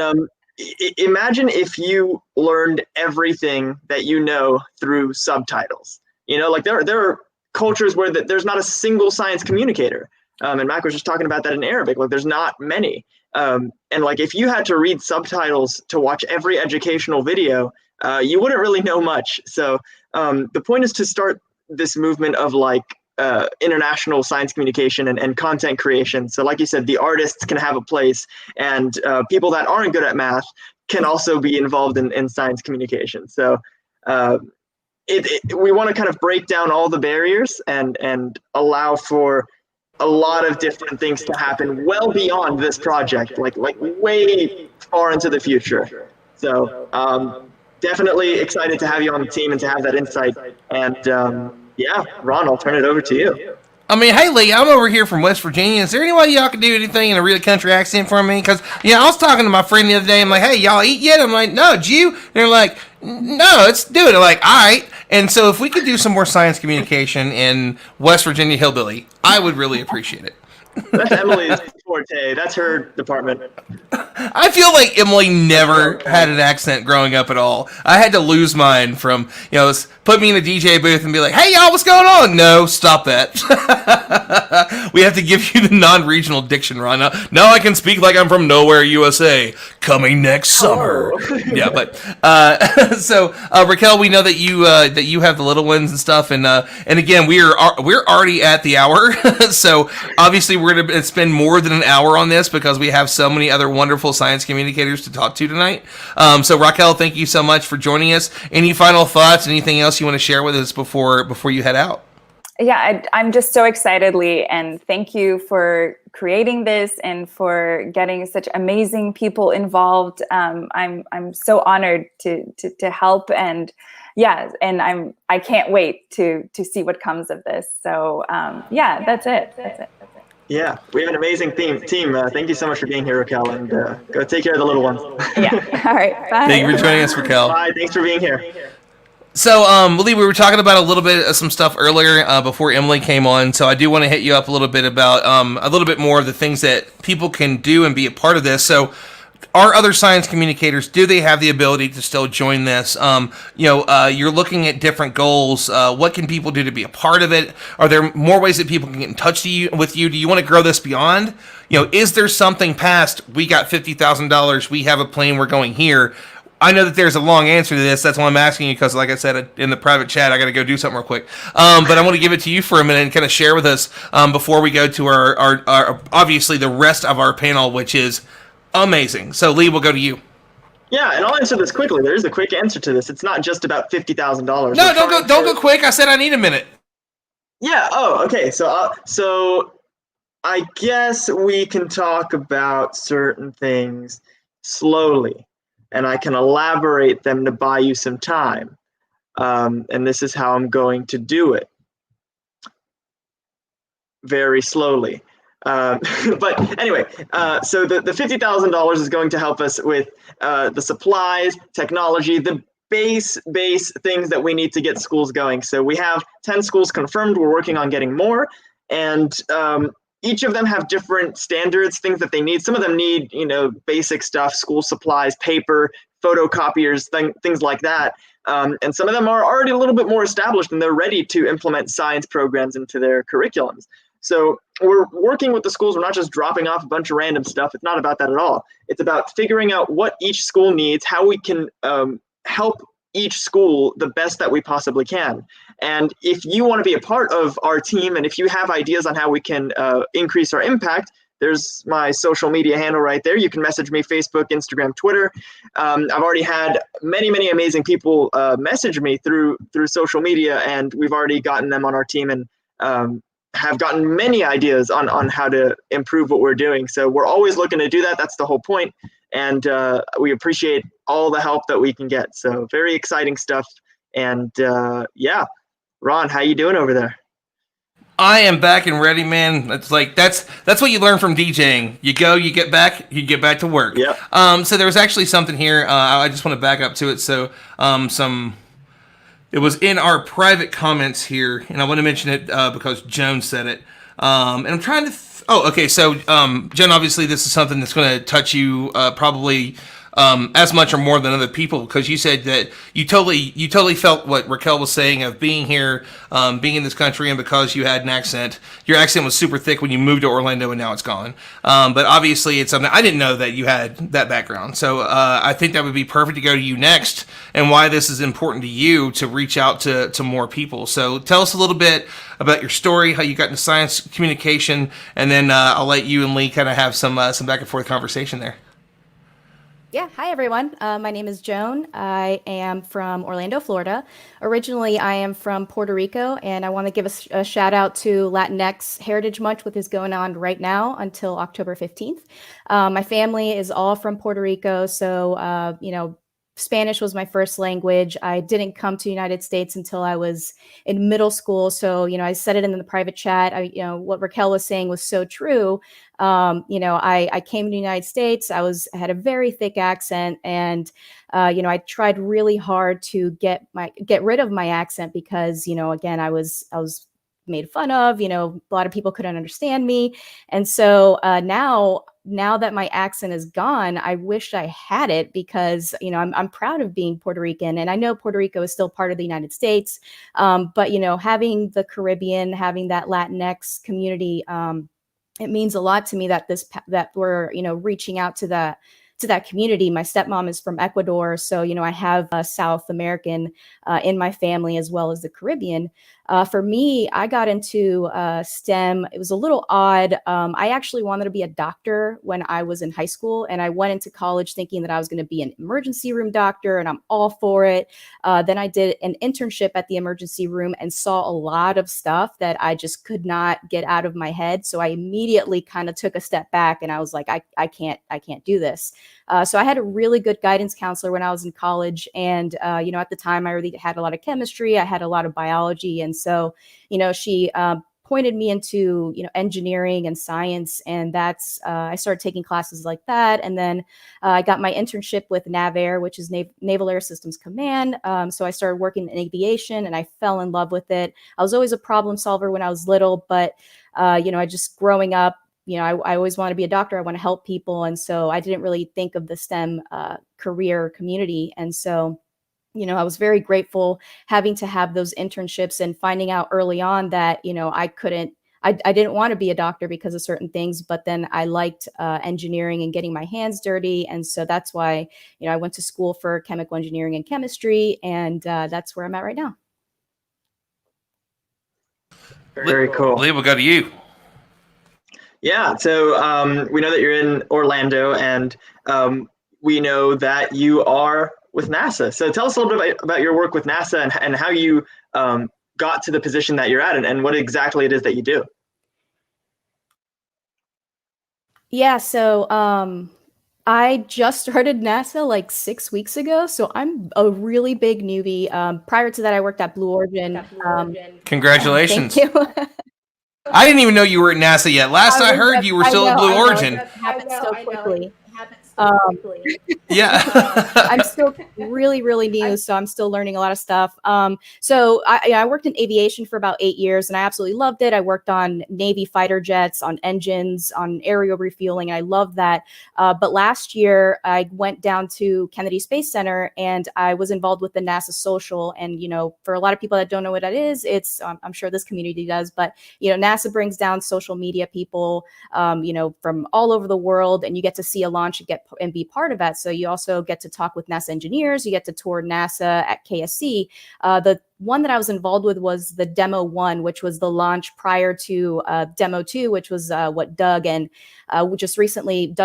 imagine if you learned everything that you know through subtitles. You know, like there are cultures where there's not a single science communicator. And Mac was just talking about that in Arabic. Like there's not many. And like if you had to read subtitles to watch every educational video, you wouldn't really know much. So the point is to start this movement of like international science communication and content creation. So like you said, the artists can have a place, and people that aren't good at math can also be involved in science communication. So we want to kind of break down all the barriers and allow for a lot of different things to happen well beyond this project, like way far into the future. So definitely excited to have you on the team and to have that insight. And yeah, Ron, I'll turn it over to you. I mean, hey, Lee, I'm over here from West Virginia. Is there any way y'all can do anything in a real country accent for me? Because, I was talking to my friend the other day. I'm like, hey, y'all eat yet? I'm like, no, did you? And they're like, no, let's do it. I'm like, all right. And so if we could do some more science communication in West Virginia Hillbilly, I would really appreciate it. That's Emily's forte. That's her department. I feel like Emily never had an accent growing up at all. I had to lose mine from, put me in a DJ booth and be like, hey, y'all, what's going on? No, stop that. We have to give you the non-regional diction, Ron. Now I can speak like I'm from nowhere, USA. Coming next summer. Yeah, but so Raquel, we know that you have the little ones and stuff, and again, we're already at the hour, so obviously we're going to spend more than an hour on this because we have so many other wonderful science communicators to talk to tonight. So Raquel, thank you so much for joining us. Any final thoughts? Anything else you want to share with us before you head out? Yeah, I'm just so excited, Lee, and thank you for creating this and for getting such amazing people involved. I'm so honored to help, and I can't wait to see what comes of this. So that's it. Yeah, we have an amazing team. Thank you so much for being here, Raquel, and go take care of the little ones. Yeah. All right. Bye. Thank you for joining us, Raquel. Bye. Thanks for being here. So, Lee, we were talking about a little bit of some stuff earlier before Emily came on. So I do want to hit you up a little bit about a little bit more of the things that people can do and be a part of this. So, are other science communicators, do they have the ability to still join this? You're looking at different goals. What can people do to be a part of it? Are there more ways that people can get in touch with you? Do you want to grow this beyond? Is there something past, we got $50,000, we have a plane, we're going here? I know that there's a long answer to this. That's why I'm asking you, because like I said in the private chat, I got to go do something real quick. But I want to give it to you for a minute and kind of share with us before we go to our obviously the rest of our panel, which is amazing. So Lee, we'll go to you. Yeah, and I'll answer this quickly. There is a quick answer to this. It's not just about $50,000. No, don't go quick. I said I need a minute. Yeah. Oh, okay. So I guess we can talk about certain things slowly, and I can elaborate them to buy you some time. And this is how I'm going to do it. Very slowly. But anyway, so the $50,000 is going to help us with the supplies, technology, the base things that we need to get schools going. So we have 10 schools confirmed. We're working on getting more, and each of them have different standards, things that they need. Some of them need, basic stuff, school supplies, paper, photocopiers, things like that. And some of them are already a little bit more established, and they're ready to implement science programs into their curriculums. So we're working with the schools. We're not just dropping off a bunch of random stuff. It's not about that at all. It's about figuring out what each school needs, how we can help each school the best that we possibly can. And if you want to be a part of our team, and if you have ideas on how we can increase our impact, there's my social media handle right there. You can message me, Facebook, Instagram, Twitter. I've already had many amazing people message me through social media, and we've already gotten them on our team, and have gotten many ideas on how to improve what we're doing. So we're always looking to do that. That's the whole point. and we appreciate all the help that we can get. So very exciting stuff. And yeah, Ron, how you doing over there? I am back and ready, man. That's what you learn from DJing. You go, you get back to work. Yep. So there was actually something here. I just want to back up to it. So it was in our private comments here, and I want to mention it because Joan said it. And I'm trying to. Okay. So Joan, obviously, this is something that's going to touch you probably. As much or more than other people, because you said that you totally felt what Raquel was saying of being here, being in this country, and because you had an accent, your accent was super thick when you moved to Orlando, and now it's gone. But obviously, it's something I didn't know that you had that background. So I think that would be perfect to go to you next, and why this is important to you to reach out to more people. So tell us a little bit about your story, how you got into science communication, and then I'll let you and Lee kind of have some back and forth conversation there. Yeah, hi everyone. My name is Joan. I am from Orlando, Florida. Originally, I am from Puerto Rico, and I want to give a shout out to Latinx Heritage Month, which is going on right now until October 15th. My family is all from Puerto Rico, so Spanish was my first language. I didn't come to the United States until I was in middle school. So, I said it in the private chat. What Raquel was saying was so true. I came to the United States. I had a very thick accent, and I tried really hard to get rid of my accent because, again, I was made fun of. A lot of people couldn't understand me, and so now that my accent is gone, I wish I had it because, I'm proud of being Puerto Rican, and I know Puerto Rico is still part of the United States. But, having the Caribbean, having that Latinx community, it means a lot to me that we're, reaching out to that community. My stepmom is from Ecuador, so I have a South American in my family as well as the Caribbean. For me, I got into STEM. It was a little odd. I actually wanted to be a doctor when I was in high school, and I went into college thinking that I was going to be an emergency room doctor, and I'm all for it. Then I did an internship at the emergency room and saw a lot of stuff that I just could not get out of my head. So I immediately kind of took a step back, and I was like, I can't do this. So I had a really good guidance counselor when I was in college. And, at the time I already had a lot of chemistry. I had a lot of biology. And so, she pointed me into, engineering and science. And that's, I started taking classes like that. And then I got my internship with NAVAIR, which is Naval Air Systems Command. So I started working in aviation, and I fell in love with it. I was always a problem solver when I was little, but, I just growing up, I always want to be a doctor. I want to help people. And so I didn't really think of the STEM career community. And so, I was very grateful having to have those internships and finding out early on that, I didn't want to be a doctor because of certain things, but then I liked engineering and getting my hands dirty. And so that's why, I went to school for chemical engineering and chemistry. And that's where I'm at right now. Very cool. Lee, we'll go to you. Yeah, so we know that you're in Orlando, and we know that you are with NASA. So tell us a little bit about your work with NASA and how you got to the position that you're at, and what exactly it is that you do. Yeah, so I just started NASA like 6 weeks ago, so I'm a really big newbie. Prior to that, I worked at Blue Origin. Congratulations. Thank you. I didn't even know you were at NASA yet. Last I heard, you were still at Blue Origin. It happened so quickly. Yeah. I'm still really, really new, so I'm still learning a lot of stuff. So I worked in aviation for about 8 years, and I absolutely loved it. I worked on Navy fighter jets, on engines, on aerial refueling, and I loved that. But last year, I went down to Kennedy Space Center, and I was involved with the NASA Social. And, for a lot of people that don't know what that is, it's, I'm sure this community does, but, NASA brings down social media people, from all over the world, and you get to see a launch and be part of that. So you also get to talk with NASA engineers. You get to tour NASA at KSC. The one that I was involved with was the Demo 1, which was the launch prior to Demo 2, which was what Doug and Bob just recently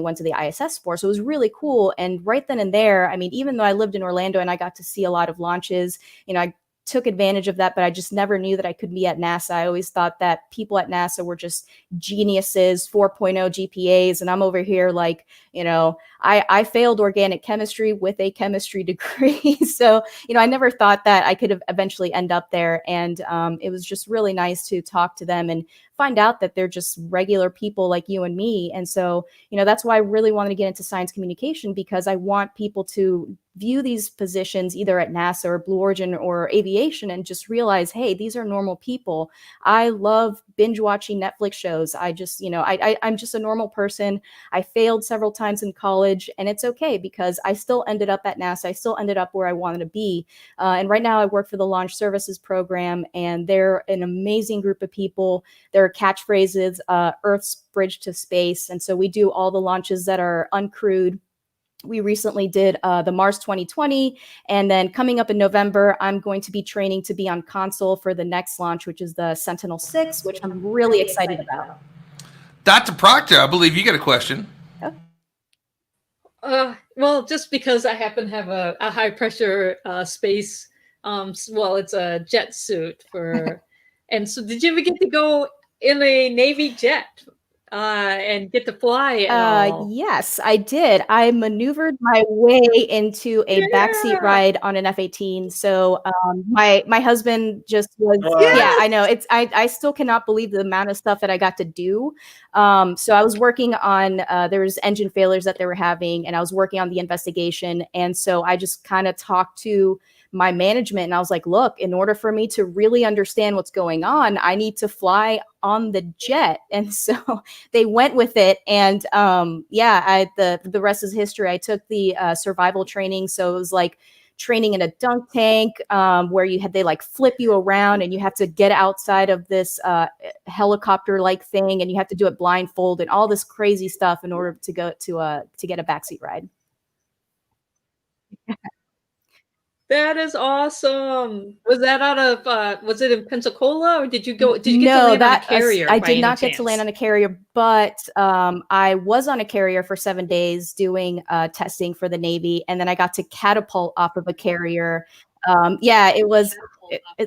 went to the ISS for. So it was really cool. And right then and there, I mean, even though I lived in Orlando and I got to see a lot of launches, I took advantage of that, but I just never knew that I could be at NASA. I always thought that people at NASA were just geniuses, 4.0 GPAs, and I'm over here like, I failed organic chemistry with a chemistry degree. So, I never thought that I could eventually end up there. And it was just really nice to talk to them and find out that they're just regular people like you and me. And so, that's why I really wanted to get into science communication, because I want people to view these positions either at NASA or Blue Origin or aviation and just realize, hey, these are normal people. I love binge watching Netflix shows. I just, I'm just a normal person. I failed several times in college, and it's okay because I still ended up at NASA. I still ended up where I wanted to be. And right now I work for the Launch Services Program, and they're an amazing group of people. Their catchphrases, Earth's bridge to space. And so we do all the launches that are uncrewed. We recently did the Mars 2020, and then coming up in November, I'm going to be training to be on console for the next launch, which is the Sentinel-6, which I'm really excited about. Dr. Proctor, I believe you got a question. Well, just because I happen to have a high pressure space, it's a jet suit and so did you ever get to go in a Navy jet? And get to fly and all? Yes, I did. I maneuvered my way into a backseat ride on an F-18. So my husband just was, I know. I still cannot believe the amount of stuff that I got to do. So I was working on, there was engine failures that they were having, and I was working on the investigation. And so I just kind of talked to my management, and I was like, look, in order for me to really understand what's going on, I need to fly on the jet. And so they went with it. And the rest is history. I took the survival training. So it was like training in a dunk tank, where they like flip you around and you have to get outside of this helicopter like thing, and you have to do it blindfold and all this crazy stuff in order to go to get a backseat ride. That is awesome. Was that out of was it in Pensacola, or did you get to land on a carrier? I did not get to land on a carrier, but I was on a carrier for 7 days doing testing for the Navy, and then I got to catapult off of a carrier. It was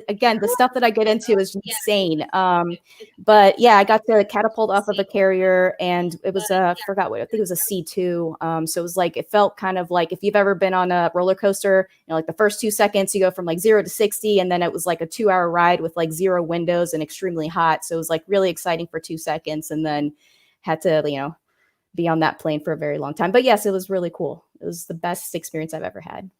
again, the stuff that I get into is insane. But yeah, I got to catapult off of a carrier, and it was I think it was a C2. So it was like, it felt kind of like if you've ever been on a roller coaster, like the first 2 seconds you go from like 0 to 60, and then it was like a 2-hour ride with like 0 windows and extremely hot. So it was like really exciting for 2 seconds, and then had to, be on that plane for a very long time. But yes, it was really cool. It was the best experience I've ever had.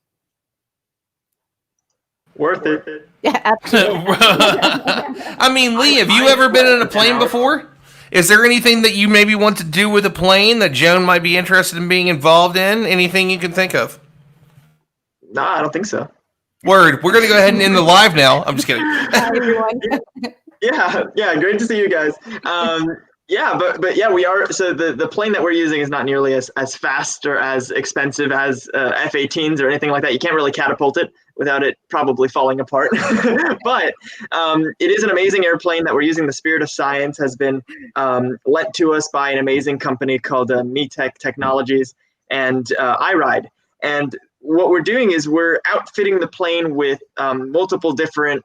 Worth it. Yeah, absolutely. I mean, Lee, have you ever been in a plane before? Is there anything that you maybe want to do with a plane that Joan might be interested in being involved in? Anything you can think of? No, I don't think so. Word. We're going to go ahead and end the live now. I'm just kidding. Hi, everyone. Yeah, great to see you guys. But yeah, we are. So the plane that we're using is not nearly as fast or as expensive as F-18s or anything like that. You can't really catapult it without it probably falling apart. But it is an amazing airplane that we're using. The Spirit of Science has been lent to us by an amazing company called METech Technologies and iRide. And what we're doing is we're outfitting the plane with multiple different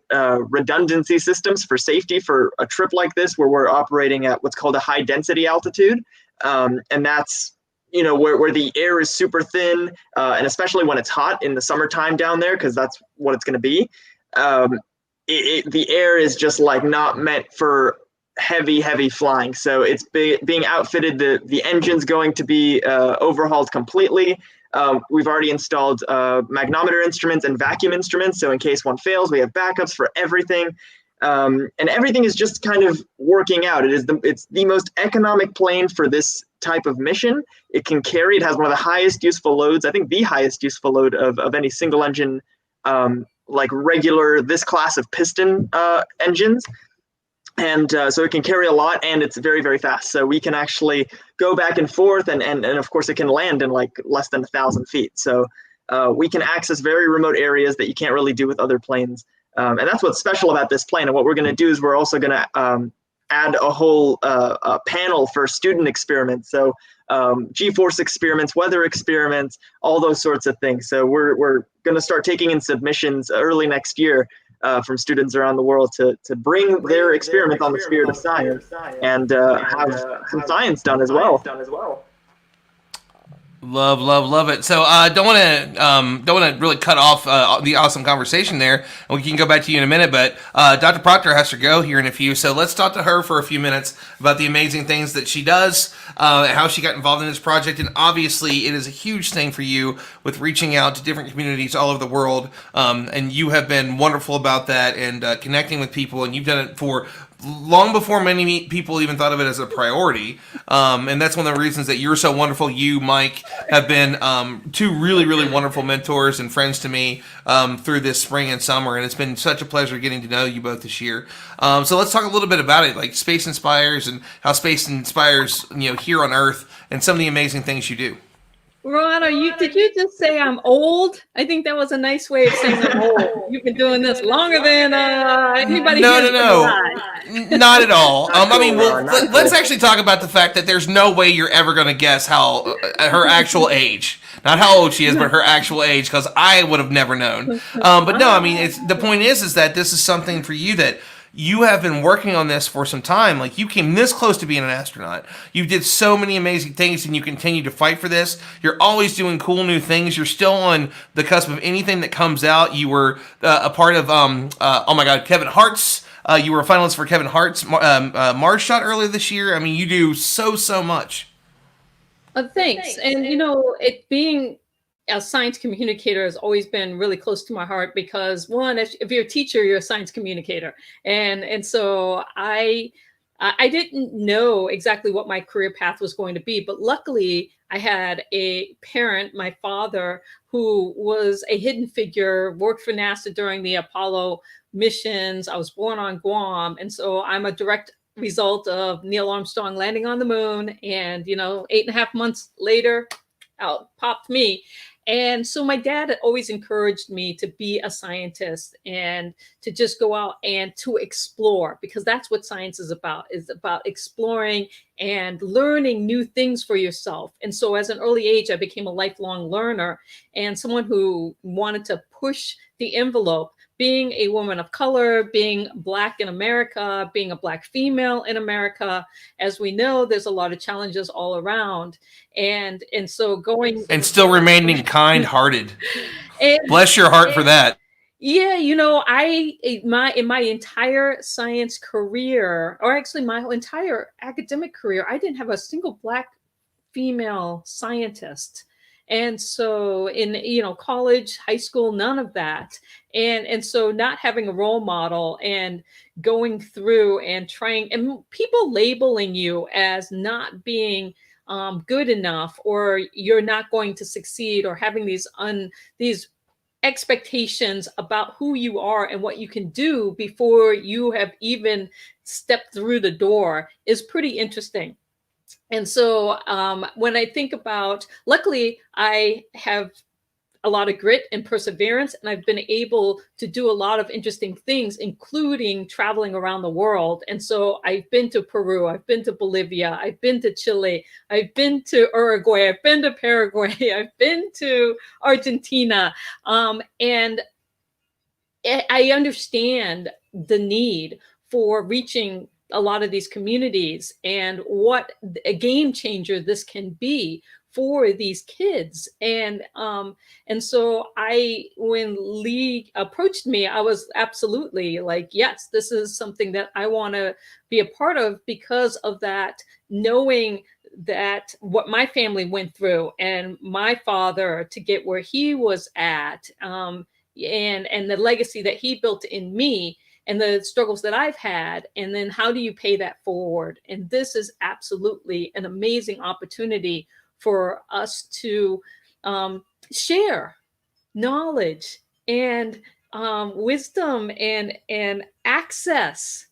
redundancy systems for safety for a trip like this, where we're operating at what's called a high density altitude. And that's, where the air is super thin, and especially when it's hot in the summertime down there, because that's what it's going to be. The air is just like not meant for heavy flying. So it's being outfitted. The engine's going to be overhauled completely. We've already installed magnometer instruments and vacuum instruments, so in case one fails, we have backups for everything. And everything is just kind of working out. It's the most economic plane for this type of mission. It has one of the highest useful loads, I think the highest useful load of any single engine, like regular, this class of piston engines. And so it can carry a lot, and it's very, very fast. So we can actually go back and forth, and of course it can land in like less than 1,000 feet. So we can access very remote areas that you can't really do with other planes. And that's what's special about this plane. And what we're going to do is we're also going to add a whole panel for student experiments. So G-force experiments, weather experiments, all those sorts of things. So we're going to start taking in submissions early next year from students around the world to bring their experiment on the spirit of science and have some science done as well. Love it. So don't want to really cut off the awesome conversation there. And we can go back to you in a minute, but Dr. Proctor has to go here in a few. So let's talk to her for a few minutes about the amazing things that she does, how she got involved in this project, and obviously it is a huge thing for you with reaching out to different communities all over the world. And you have been wonderful about that and connecting with people, and you've done it for long before many people even thought of it as a priority. And that's one of the reasons that you're so wonderful. You, Mike, have been two really, really wonderful mentors and friends to me through this spring and summer. And it's been such a pleasure getting to know you both this year. So let's talk a little bit about it, like Space Inspires and how space inspires, here on Earth and some of the amazing things you do. Ron, did you just say I'm old? I think that was a nice way of saying I'm old. You've been doing this longer than anybody here. No. Not at all. Let's actually talk about the fact that there's no way you're ever going to guess how her actual age. Not how old she is, but her actual age, because I would have never known. But no, the point is that this is something for you that you have been working on this for some time. Like, you came this close to being an astronaut. You did so many amazing things, and you continue to fight for this. You're always doing cool new things. You're still on the cusp of anything that comes out. You were a part of, Kevin Hart's. You were a finalist for Kevin Hart's Mars shot earlier this year. You do so much. Thanks. And, it being a science communicator has always been really close to my heart because, one, if you're a teacher, you're a science communicator. And so I didn't know exactly what my career path was going to be, but luckily I had a parent, my father, who was a hidden figure, worked for NASA during the Apollo missions. I was born on Guam. And so I'm a direct result of Neil Armstrong landing on the moon. And, 8.5 months later, out popped me. And so my dad had always encouraged me to be a scientist and to just go out and to explore, because that's what science is about exploring and learning new things for yourself. And so as an early age, I became a lifelong learner and someone who wanted to push the envelope. Being a woman of color, being Black in America, being a Black female in America, as we know, there's a lot of challenges all around. And so going... And still remaining kind-hearted. Bless your heart for that. Yeah, in my entire science career, or actually my entire academic career, I didn't have a single Black female scientist. And so in, college, high school, none of that. And so not having a role model and going through and trying, and people labeling you as not being good enough, or you're not going to succeed, or having these expectations about who you are and what you can do before you have even stepped through the door is pretty interesting. And so when I think about, luckily, I have a lot of grit and perseverance, and I've been able to do a lot of interesting things, including traveling around the world. And so I've been to Peru, I've been to Bolivia, I've been to Chile, I've been to Uruguay, I've been to Paraguay, I've been to Argentina. And I understand the need for reaching a lot of these communities and what a game changer this can be for these kids. And so when Lee approached me, I was absolutely like, yes, this is something that I want to be a part of, because of that, knowing that what my family went through and my father to get where he was at, and the legacy that he built in me, and the struggles that I've had, and then how do you pay that forward? And this is absolutely an amazing opportunity for us to share knowledge and wisdom and access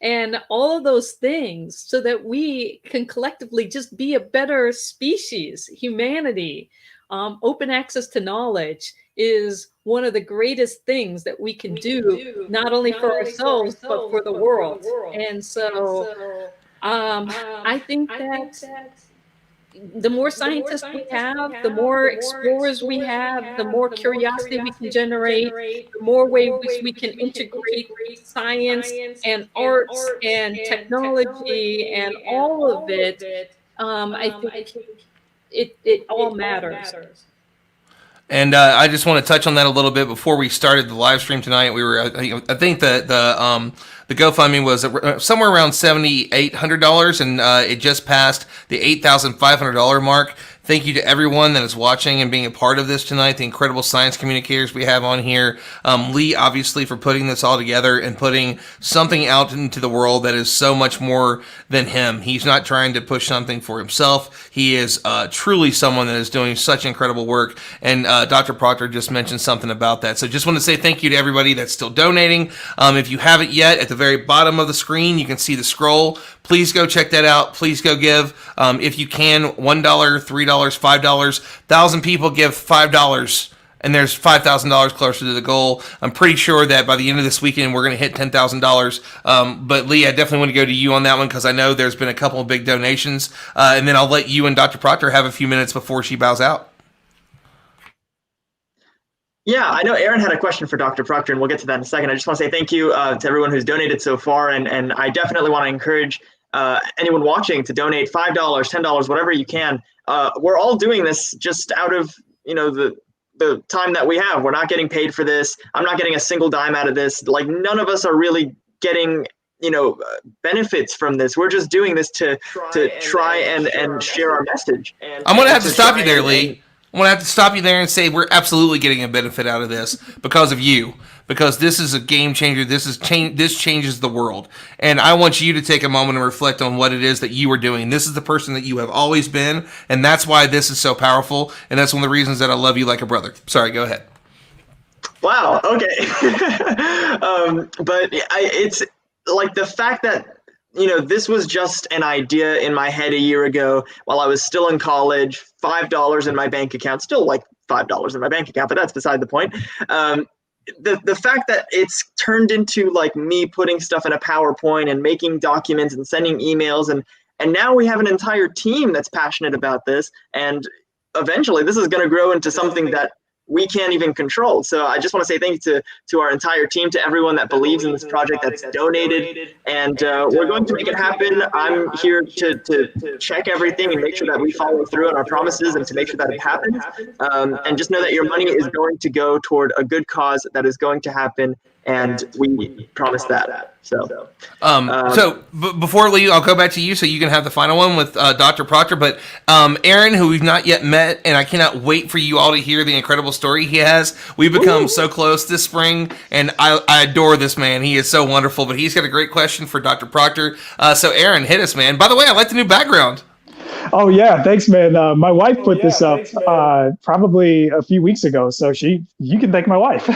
and all of those things, so that we can collectively just be a better species, humanity. Open access to knowledge is one of the greatest things that we can do, not only for ourselves, but for the world. And so I think that the more scientists we have, the more explorers we have, the more curiosity we can generate, the more ways we can integrate science and arts and technology and all of it. I think it all matters. And I just want to touch on that a little bit before we started the live stream tonight. We were, I think that the GoFundMe was somewhere around $7,800, and it just passed the $8,500 mark. Thank you to everyone that is watching and being a part of this tonight, the incredible science communicators we have on here. Lee, obviously, for putting this all together and putting something out into the world that is so much more than him. He's not trying to push something for himself. He is truly someone that is doing such incredible work. And Dr. Proctor just mentioned something about that. So just want to say thank you to everybody that's still donating. If you haven't yet, at the very bottom of the screen, you can see the scroll. Please go check that out. Please go give. If you can, $1, $3, $5. 1,000 people give $5, and there's $5,000 closer to the goal. I'm pretty sure that by the end of this weekend, we're going to hit $10,000. But Lee, I definitely want to go to you on that one because I know there's been a couple of big donations. And then I'll let you and Dr. Proctor have a few minutes before she bows out. Yeah, I know Aaron had a question for Dr. Proctor, and we'll get to that in a second. I just want to say thank you to everyone who's donated so far, and I definitely want to encourage anyone watching to donate $5, $10, whatever you can. We're all doing this just out of the time that we have. We're not getting paid for this. I'm not getting a single dime out of this. Like, none of us are really getting benefits from this. We're just doing this to try and share our message. I'm gonna have to stop you there, Lee. I'm going to have to stop you there and say we're absolutely getting a benefit out of this because of you. Because this is a game changer. This changes the world. And I want you to take a moment and reflect on what it is that you are doing. This is the person that you have always been. And that's why this is so powerful. And that's one of the reasons that I love you like a brother. Sorry, go ahead. Wow. Okay. But it's like the fact that this was just an idea in my head a year ago while I was still in college, $5 in my bank account, still like $5 in my bank account, but that's beside the point. The fact that it's turned into like me putting stuff in a PowerPoint and making documents and sending emails, and now we have an entire team that's passionate about this, and eventually this is going to grow into something that we can't even control. So I just want to say thank you to our entire team, to everyone that believes in this project, that's donated, and we're going to make it happen. I'm here to check everything and make sure that we follow through on our promises and to make sure that it happens. And just know that your money is going to go toward a good cause that is going to happen, and we promise that. So before Lee, I'll go back to you so you can have the final one with Dr. Proctor. But Aaron, who we've not yet met, and I cannot wait for you all to hear the incredible story he has. We've become so close this spring, and I adore this man. He is so wonderful. But he's got a great question for Dr. Proctor. So Aaron, hit us, man. By the way, I like the new background. Oh yeah, thanks, man. My wife put this up probably a few weeks ago, so you can thank my wife.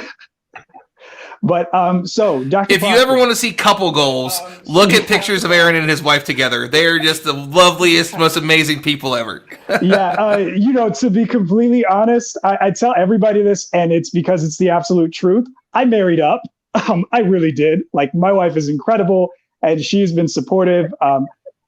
But so Dr. If you ever want to see couple goals, look at pictures of Aaron and his wife together. They are just the loveliest, most amazing people ever. Yeah, to be completely honest, I tell everybody this, and it's because it's the absolute truth. I married up. I really did. Like, my wife is incredible, and she's been supportive.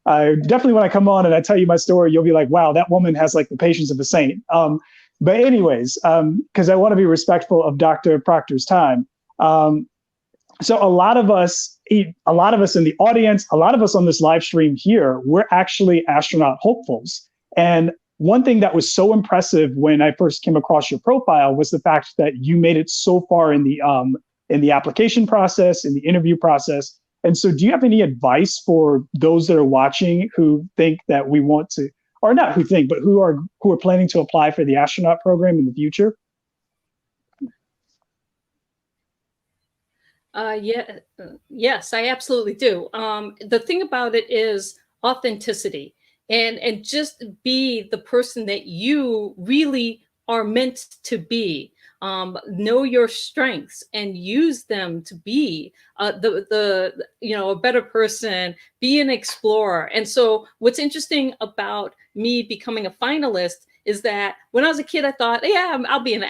I definitely, when I come on and I tell you my story, you'll be like, wow, that woman has like the patience of a saint. But anyways, because I want to be respectful of Dr. Proctor's time. So a lot of us in the audience, a lot of us on this live stream here, we're actually astronaut hopefuls. And one thing that was so impressive when I first came across your profile was the fact that you made it so far in the application process, in the interview process. And so do you have any advice for those that are watching who think that we want to, or not who think, but who are planning to apply for the astronaut program in the future? Yes, I absolutely do. The thing about it is authenticity, and just be the person that you really are meant to be. Know your strengths and use them to be a better person, be an explorer. And so what's interesting about me becoming a finalist is that when I was a kid, I thought, yeah, I'll be an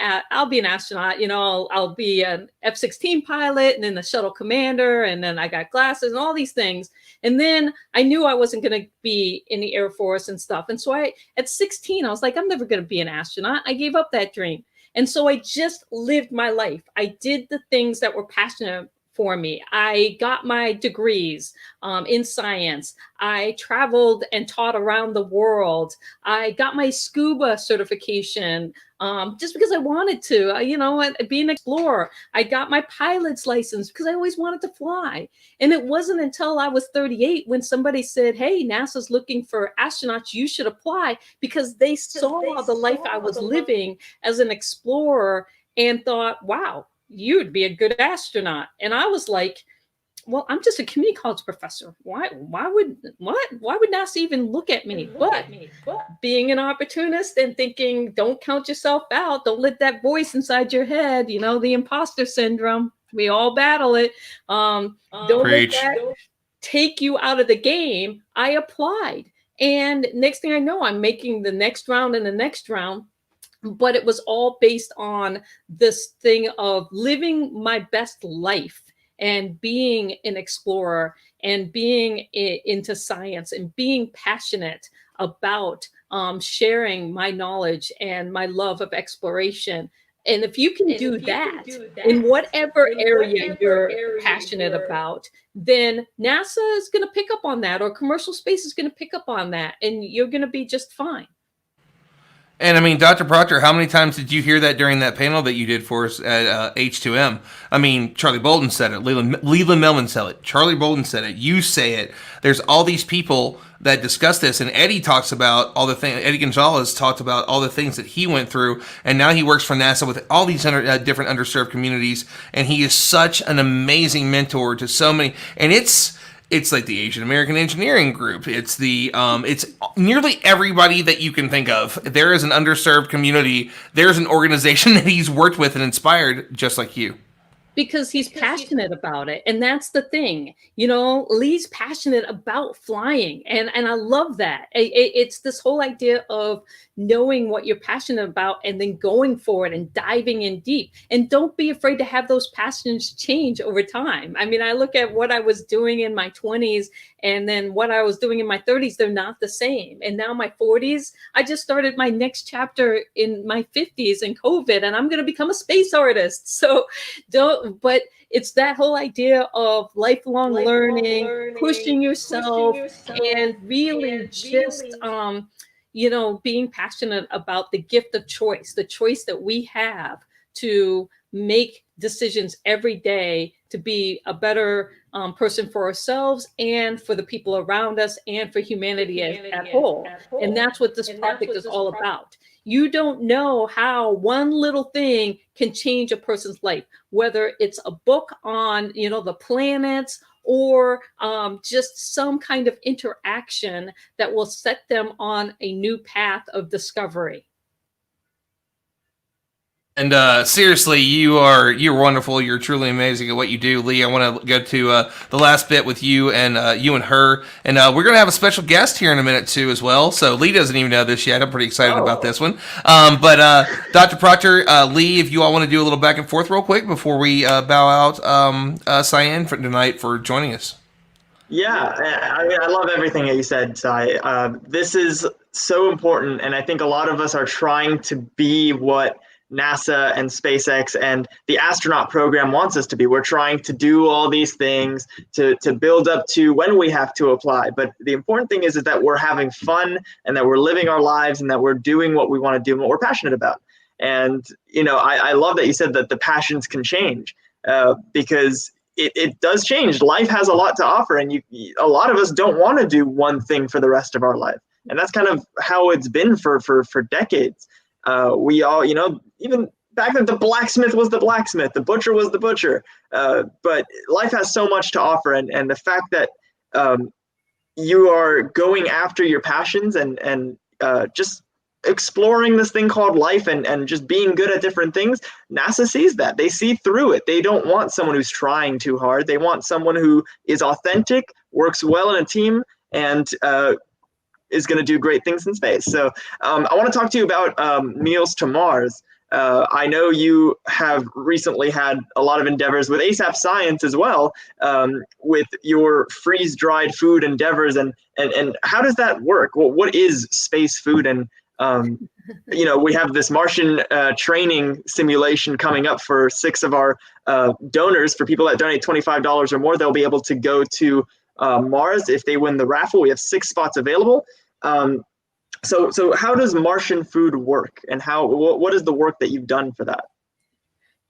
astronaut. You know, I'll be an F-16 pilot and then the shuttle commander, and then I got glasses and all these things. And then I knew I wasn't going to be in the Air Force and stuff. And so at 16, I was like, I'm never going to be an astronaut. I gave up that dream. And so I just lived my life. I did the things that were passionate for me. I got my degrees in science. I traveled and taught around the world. I got my scuba certification just because I wanted to, you know, be an explorer. I got my pilot's license because I always wanted to fly. And it wasn't until I was 38 when somebody said, hey, NASA's looking for astronauts, you should apply, because they saw the life I was living as an explorer and thought, wow, you'd be a good astronaut. And I was like, well, I'm just a community college professor. Why would NASA even look at me? But being an opportunist and thinking, don't count yourself out. Don't let that voice inside your head, you know, the imposter syndrome. We all battle it. Don't let that take you out of the game. I applied. And next thing I know, I'm making the next round and the next round. But it was all based on this thing of living my best life and being an explorer and being into science and being passionate about sharing my knowledge and my love of exploration. And if you can do that in whatever area you're passionate about, then NASA is going to pick up on that, or commercial space is going to pick up on that, and you're going to be just fine. And I mean, Dr. Proctor, how many times did you hear that during that panel that you did for us at H2M? I mean, Charlie Bolden said it. Leland Melman said it. Charlie Bolden said it. You say it. There's all these people that discuss this, and Eddie talks about all the things. Eddie Gonzalez talked about all the things that he went through, and now he works for NASA with all these different underserved communities, and he is such an amazing mentor to so many. And it's like the Asian American Engineering Group. It's it's nearly everybody that you can think of. There is an underserved community. There's an organization that he's worked with and inspired, just like you. Because he's passionate about it. And that's the thing, you know, Lee's passionate about flying. And I love that. It's this whole idea of knowing what you're passionate about and then going for it and diving in deep. And don't be afraid to have those passions change over time. I mean, I look at what I was doing in my 20s and then what I was doing in my 30s, they're not the same. And now my 40s, I just started my next chapter in my 50s in COVID, and I'm going to become a space artist. So but it's that whole idea of lifelong learning, pushing yourself, and really just, you know, being passionate about the gift of choice, the choice that we have to make decisions every day to be a better person for ourselves and for the people around us and for humanity at whole. And that's what this project is all about. You don't know how one little thing can change a person's life, whether it's a book on, you know, the planets, or just some kind of interaction that will set them on a new path of discovery. And seriously, you're wonderful. You're truly amazing at what you do, Lee. I want to go to the last bit with you and her, and we're going to have a special guest here in a minute too as well. So Lee doesn't even know this yet. I'm pretty excited about this one. But Dr. Proctor, Lee, if you all want to do a little back and forth real quick before we bow out, Cyan for tonight for joining us. Yeah, I mean, I love everything that you said, Cy. This is so important, and I think a lot of us are trying to be what NASA and SpaceX and the astronaut program wants us to be. We're trying to do all these things to build up to when we have to apply. But the important thing is that we're having fun and that we're living our lives and that we're doing what we want to do and what we're passionate about. And, you know, I love that you said that the passions can change because it does change. Life has a lot to offer, and a lot of us don't want to do one thing for the rest of our life. And that's kind of how it's been for decades. We all, you know, even back then the blacksmith was the blacksmith, the butcher was the butcher. But life has so much to offer, and the fact that you are going after your passions and just exploring this thing called life and just being good at different things, NASA sees that. They see through it. They don't want someone who's trying too hard. They want someone who is authentic, works well in a team, and is going to do great things in space. So I want to talk to you about Meals to Mars. I know you have recently had a lot of endeavors with ASAP Science as well, with your freeze-dried food endeavors, and how does that work? Well, what is space food? And we have this Martian training simulation coming up for 6 of our donors. For people that donate $25 or more, they'll be able to go to Mars if they win the raffle. We have 6 spots available. So how does Martian food work, and what is the work that you've done for that?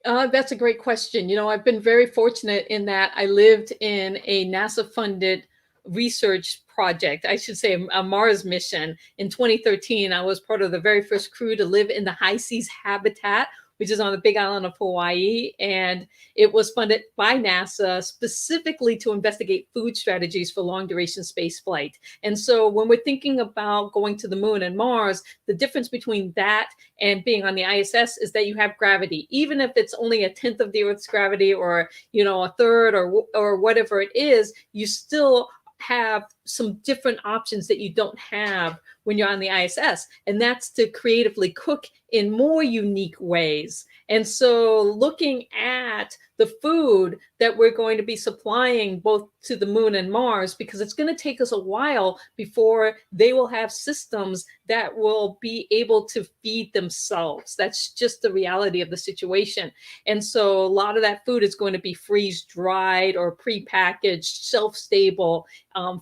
That's a great question. I've been very fortunate in that I lived in a NASA-funded research project, I should say a Mars mission. In 2013, I was part of the very first crew to live in the high seas habitat, which is on the big island of Hawaii. And it was funded by NASA specifically to investigate food strategies for long duration space flight. And so when we're thinking about going to the moon and Mars, the difference between that and being on the ISS is that you have gravity. Even if it's only 1/10 of the Earth's gravity, or, 1/3 or whatever it is, you still have some different options that you don't have when you're on the ISS, and that's to creatively cook in more unique ways. And so looking at the food that we're going to be supplying both to the moon and Mars, because it's going to take us a while before they will have systems that will be able to feed themselves. That's just the reality of the situation. And so a lot of that food is going to be freeze-dried or prepackaged, shelf-stable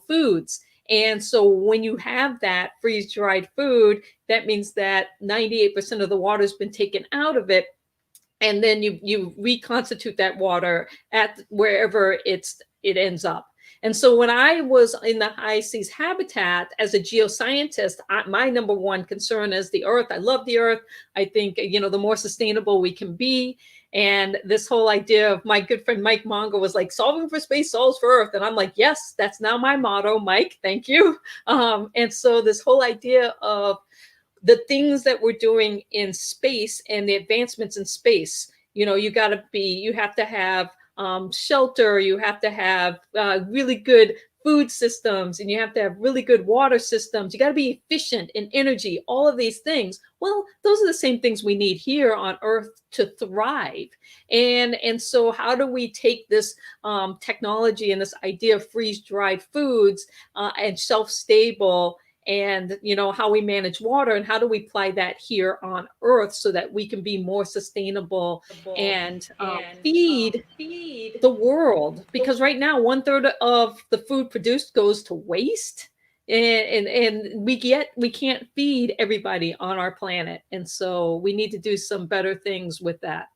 foods. And so when you have that freeze-dried food, that means that 98% of the water has been taken out of it. And then you reconstitute that water at wherever it ends up. And so when I was in the high seas habitat as a geoscientist, my number one concern is the Earth. I love the Earth. I think, the more sustainable we can be. And this whole idea of my good friend Mike Mongo was like, solving for space solves for Earth. And I'm like, yes, that's now my motto, Mike. Thank you. And so this whole idea of the things that we're doing in space and the advancements in space, you have to have shelter, you have to have really good food systems, and you have to have really good water systems. You got to be efficient in energy, all of these things. Well, those are the same things we need here on Earth to thrive. And so how do we take this technology and this idea of freeze-dried foods and shelf-stable, and how we manage water, and how do we apply that here on Earth so that we can be more sustainable and feed the world? Because right now 1/3 of the food produced goes to waste, and we can't feed everybody on our planet, and so we need to do some better things with that.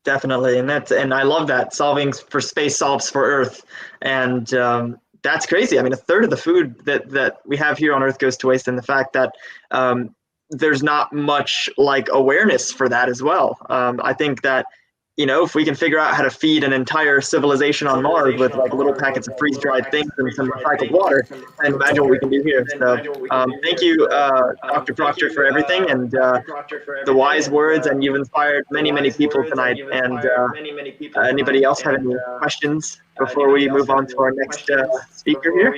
Definitely, and I love that, solving for space solves for Earth. And that's crazy. I mean, 1/3 of the food that we have here on Earth goes to waste, and the fact that there's not much awareness for that as well. I think that if we can figure out how to feed an entire civilization on Mars with little packets of freeze-dried things and some recycled water, and imagine what we can do here. So thank you, Dr. Proctor, for everything, and the wise words, and you've inspired many, many people tonight. And anybody else have any questions before we move on to our next speaker here?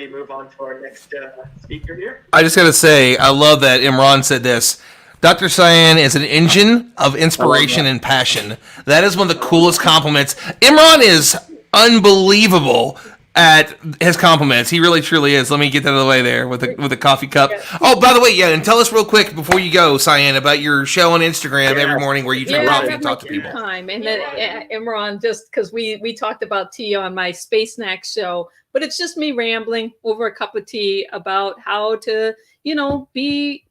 I just got to say, I love that Imran said this. Dr. Cyan is an engine of inspiration and passion. That is one of the coolest compliments. Imran is unbelievable at his compliments. He really, truly is. Let me get that out of the way there with a coffee cup. Oh, by the way, yeah, and tell us real quick before you go, Cyan, about your show on Instagram every morning where you drink coffee and talk to people. Time. And then Imran, just because we talked about tea on my Space Snack show, but it's just me rambling over a cup of tea about how to, be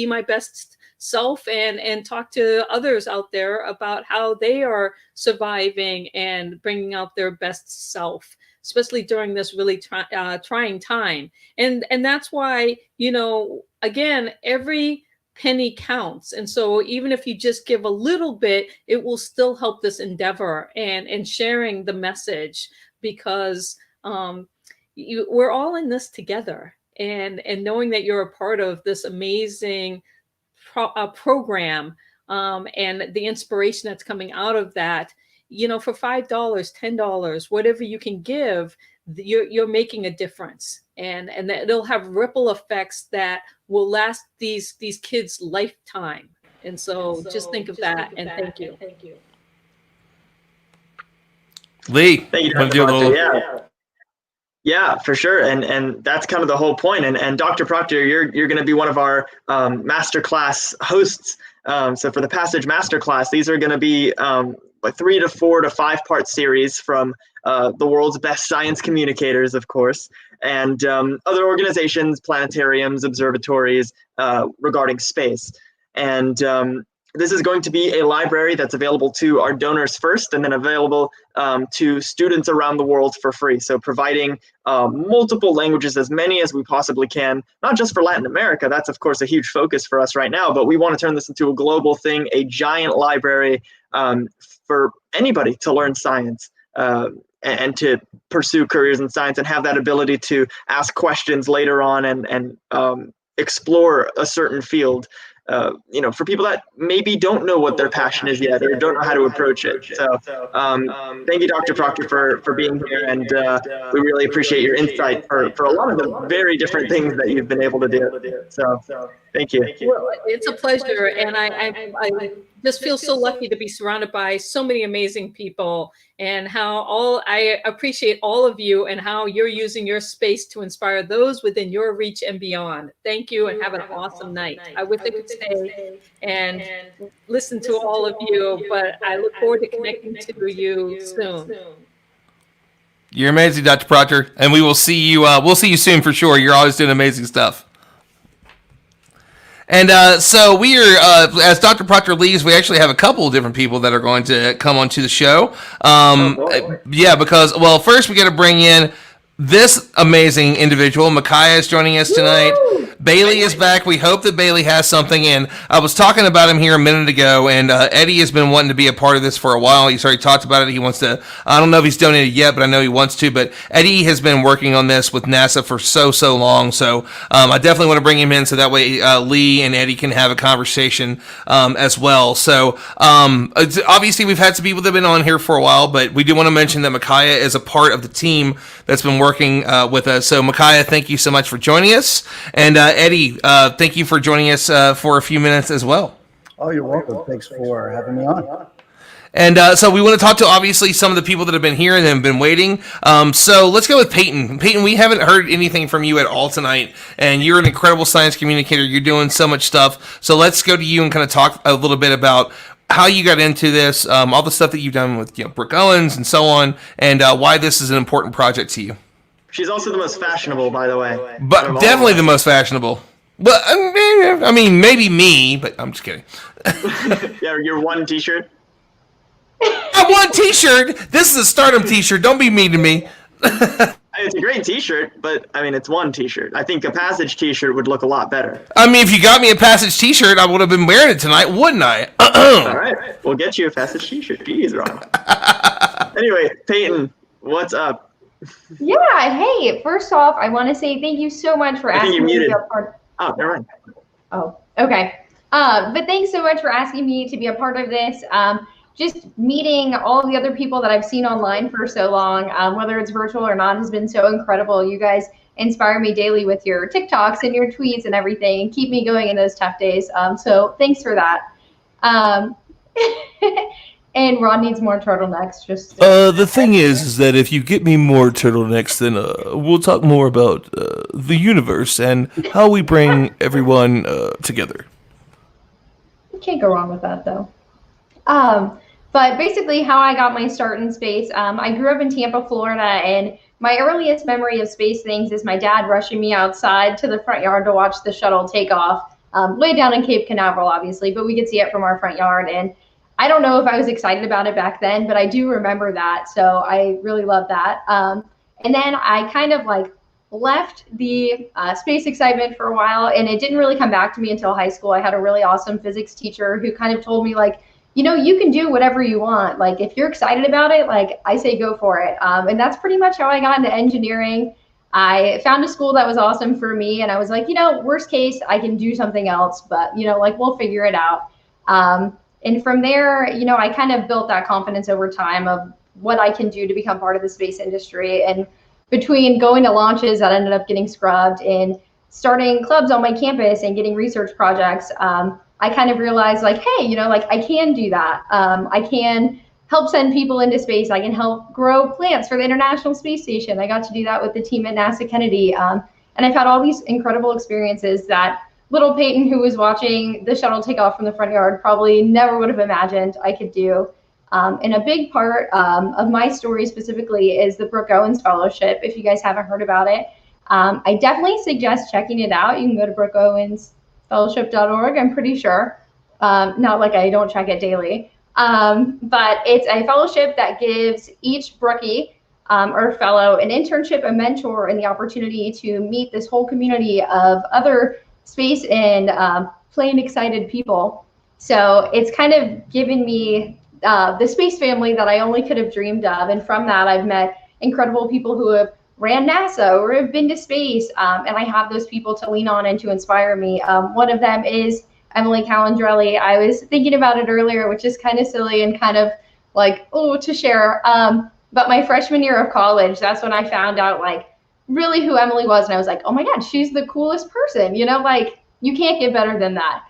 my best self, and talk to others out there about how they are surviving and bringing out their best self, especially during this really trying time. And that's why, again, every penny counts. And so even if you just give a little bit, it will still help this endeavor and sharing the message, because we're all in this together. And knowing that you're a part of this amazing program, and the inspiration that's coming out of that, for $5, $10, whatever you can give, you're making a difference. and that it'll have ripple effects that will last these kids' lifetime. And so just think of that, and thank you. Lee, Thank you, Dr. Proctor. Yeah, for sure. And that's kind of the whole point. And Dr. Proctor, you're going to be one of our masterclass hosts. So for the Passage Masterclass, these are going to be a 3 to 4 to 5 part series from the world's best science communicators, of course, and other organizations, planetariums, observatories regarding space. And this is going to be a library that's available to our donors first, and then available to students around the world for free. So providing multiple languages, as many as we possibly can, not just for Latin America. That's, of course, a huge focus for us right now, but we want to turn this into a global thing, a giant library for anybody to learn science and to pursue careers in science and have that ability to ask questions later on and explore a certain field. For people that maybe don't know what their passion is yet or don't know how to approach it. So thank you, Dr. Proctor, for being here, and we really appreciate your insight for a lot of the very different things that you've been able to do. So thank you. Well, it's a pleasure, and I just feel so lucky to be surrounded by so many amazing people, and I appreciate all of you and how you're using your space to inspire those within your reach and beyond. Thank you, and have an awesome night. I wish I could stay and listen to all of you, but I look forward to connecting to you soon. You're amazing, Dr. Proctor, and we will see you. We'll see you soon for sure. You're always doing amazing stuff. And so we are, as Dr. Proctor leaves, we actually have a couple of different people that are going to come onto the show. Yeah, because, well, first we got to bring in this amazing individual. Micaiah is joining us tonight. Woo! Bailey is back. We hope that Bailey has something. And I was talking about him here a minute ago, and Eddie has been wanting to be a part of this for a while. He's already talked about it. He wants to, I don't know if he's donated yet, but I know he wants to. But Eddie has been working on this with NASA for so long. So I definitely want to bring him in so that way Lee and Eddie can have a conversation as well. So obviously we've had some people that have been on here for a while, but we do want to mention that Micaiah is a part of the team that's been working with us. So Micaiah, thank you so much for joining us. And Eddie, thank you for joining us for a few minutes as well. Oh, you're welcome. Thanks for having me on. And so we want to talk to, obviously, some of the people that have been here and have been waiting. So let's go with Peyton. Peyton, we haven't heard anything from you at all tonight, and you're an incredible science communicator. You're doing so much stuff. So let's go to you and kind of talk a little bit about how you got into this, all the stuff that you've done with Brooke Owens and so on, and why this is an important project to you. She's also the most fashionable, by the way. But definitely the most fashionable. But I mean, maybe me, but I'm just kidding. Yeah, your one T-shirt. One T-shirt. This is a Stardom T-shirt. Don't be mean to me. It's a great T-shirt, but I mean, it's one T-shirt. I think a Passage T-shirt would look a lot better. I mean, if you got me a Passage T-shirt, I would have been wearing it tonight, wouldn't I? All right, we'll get you a Passage T-shirt. Jeez, Ron. Anyway, Peyton, what's up? Yeah, hey, first off, I want to say thank you so much for asking me to be a part. Oh, never mind. Oh, okay. But thanks so much for asking me to be a part of this. Just meeting all the other people that I've seen online for so long, whether it's virtual or not, has been so incredible. You guys inspire me daily with your TikToks and your tweets and everything, and keep me going in those tough days. So thanks for that. And Ron needs more turtleneckes. The thing is that if you get me more turtlenecks, then we'll talk more about the universe and how we bring everyone together. You can't go wrong with that, though. But basically, how I got my start in space, I grew up in Tampa, Florida, and my earliest memory of space things is my dad rushing me outside to the front yard to watch the shuttle take off, way down in Cape Canaveral, obviously, but we could see it from our front yard. And I don't know if I was excited about it back then, but I do remember that. So I really love that. And then I kind of like left the space excitement for a while, and it didn't really come back to me until high school. I had a really awesome physics teacher who kind of told me, like, you know, you can do whatever you want. Like, if you're excited about it, like, I say go for it. And that's pretty much how I got into engineering. I found a school that was awesome for me, and I was like, you know, worst case, I can do something else, but, you know, like, we'll figure it out. And from there, you know, I kind of built that confidence over time of what I can do to become part of the space industry. And between going to launches that ended up getting scrubbed and starting clubs on my campus and getting research projects, I kind of realized like, hey, you know, like I can do that. I can help send people into space. I can help grow plants for the International Space Station. I got to do that with the team at NASA Kennedy. And I've had all these incredible experiences that little Peyton, who was watching the shuttle take off from the front yard, probably never would have imagined I could do. And a big part of my story specifically is the Brooke Owens Fellowship. If you guys haven't heard about it, I definitely suggest checking it out. You can go to brookeowensfellowship.org, I'm pretty sure. Not like I don't check it daily. But it's a fellowship that gives each Brookie or fellow an internship, a mentor, and the opportunity to meet this whole community of other space and plane excited people. So it's kind of given me the space family that I only could have dreamed of. And from that, I've met incredible people who have ran NASA or have been to space. And I have those people to lean on and to inspire me. One of them is Emily Calandrelli. I was thinking about it earlier, which is kind of silly and kind of like, oh, to share. But my freshman year of college, that's when I found out like really who Emily was. And I was like, oh my God, she's the coolest person. You know, like you can't get better than that.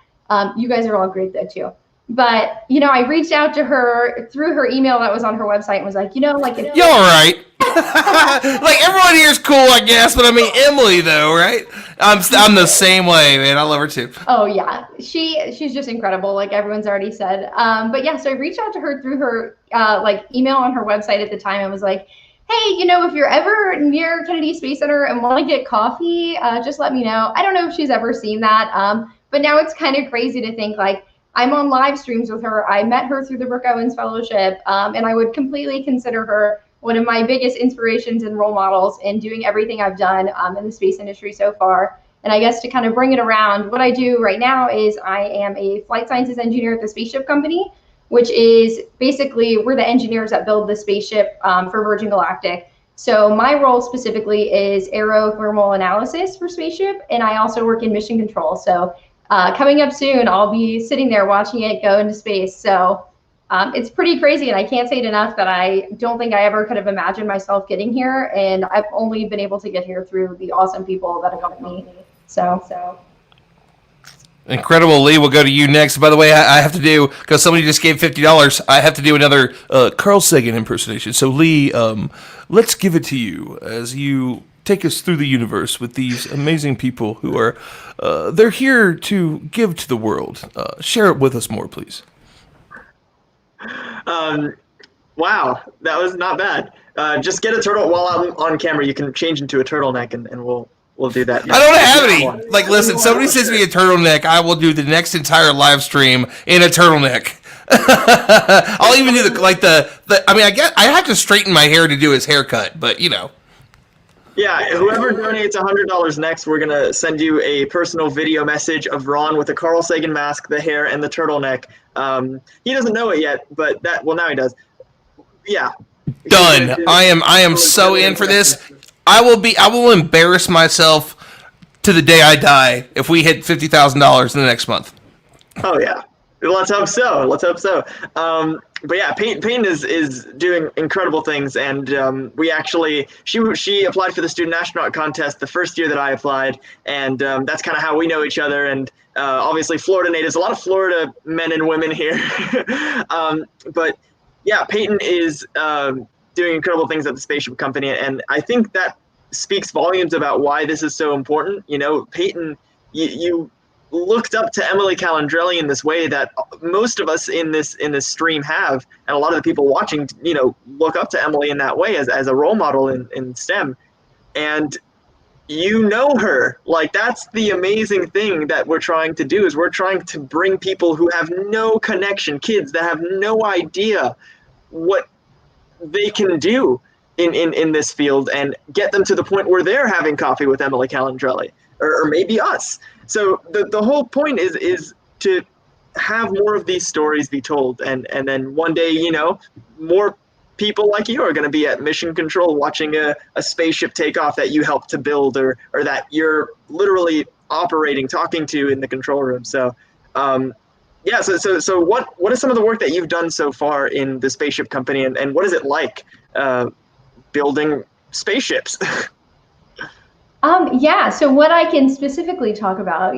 You guys are all great though too. But, you know, I reached out to her through her email that was on her website and was like, you know, like, you're all right. Like everyone here is cool, I guess, but I mean Emily though, right? I'm the same way, man. I love her too. Oh yeah, she's just incredible, like everyone's already said. But yeah, so I reached out to her through her like email on her website at the time and was like, hey, you know, if you're ever near Kennedy Space Center and want to get coffee, just let me know. I don't know if she's ever seen that, but now it's kind of crazy to think like I'm on live streams with her. I met her through the Brooke Owens Fellowship, and I would completely consider her one of my biggest inspirations and role models in doing everything I've done in the space industry so far. And I guess to kind of bring it around, what I do right now is I am a flight sciences engineer at the spaceship company, which is basically we're the engineers that build the spaceship for Virgin Galactic. So my role specifically is aerothermal analysis for spaceship, and I also work in mission control. So coming up soon, I'll be sitting there watching it go into space. So it's pretty crazy, and I can't say it enough that I don't think I ever could have imagined myself getting here, and I've only been able to get here through the awesome people that have helped me. So. Incredible. Lee, we'll go to you next. By the way, I have to do, because somebody just gave $50, I have to do another Carl Sagan impersonation. So Lee, let's give it to you as you take us through the universe with these amazing people who are, they're here to give to the world. Share it with us more, please. Wow, that was not bad. Just get a turtle while I'm on camera. You can change into a turtleneck, and we'll do that. I don't have any. Like, listen, somebody sends me a turtleneck, I will do the next entire live stream in a turtleneck. I'll even do the I mean, I have to straighten my hair to do his haircut, but you know. Yeah, whoever donates $100 next, we're gonna send you a personal video message of Ron with the Carl Sagan mask, the hair, and the turtleneck. He doesn't know it yet, but now he does. Yeah. Done. I am so in for this. I will embarrass myself to the day I die if we hit $50,000 in the next month. Oh yeah. Let's hope so. But yeah, Peyton is doing incredible things, and we actually she applied for the student astronaut contest the first year that I applied, and that's kind of how we know each other. And obviously, Florida natives, a lot of Florida men and women here. But yeah, Peyton is doing incredible things at the spaceship company, and I think that speaks volumes about why this is so important. You know, Peyton, you looked up to Emily Calandrelli in this way that most of us in this stream have, and a lot of the people watching, you know, look up to Emily in that way as a role model in STEM. And you know her. Like, that's the amazing thing that we're trying to do, is we're trying to bring people who have no connection, kids that have no idea what they can do in this field, and get them to the point where they're having coffee with Emily Calandrelli, or maybe us. So the whole point is to have more of these stories be told, and then one day, you know, more people like you are going to be at mission control watching a spaceship take off that you helped to build, or that you're literally operating, talking to in the control room. So yeah, so what is some of the work that you've done so far in the spaceship company, and what is it like building spaceships. Yeah, so what I can specifically talk about,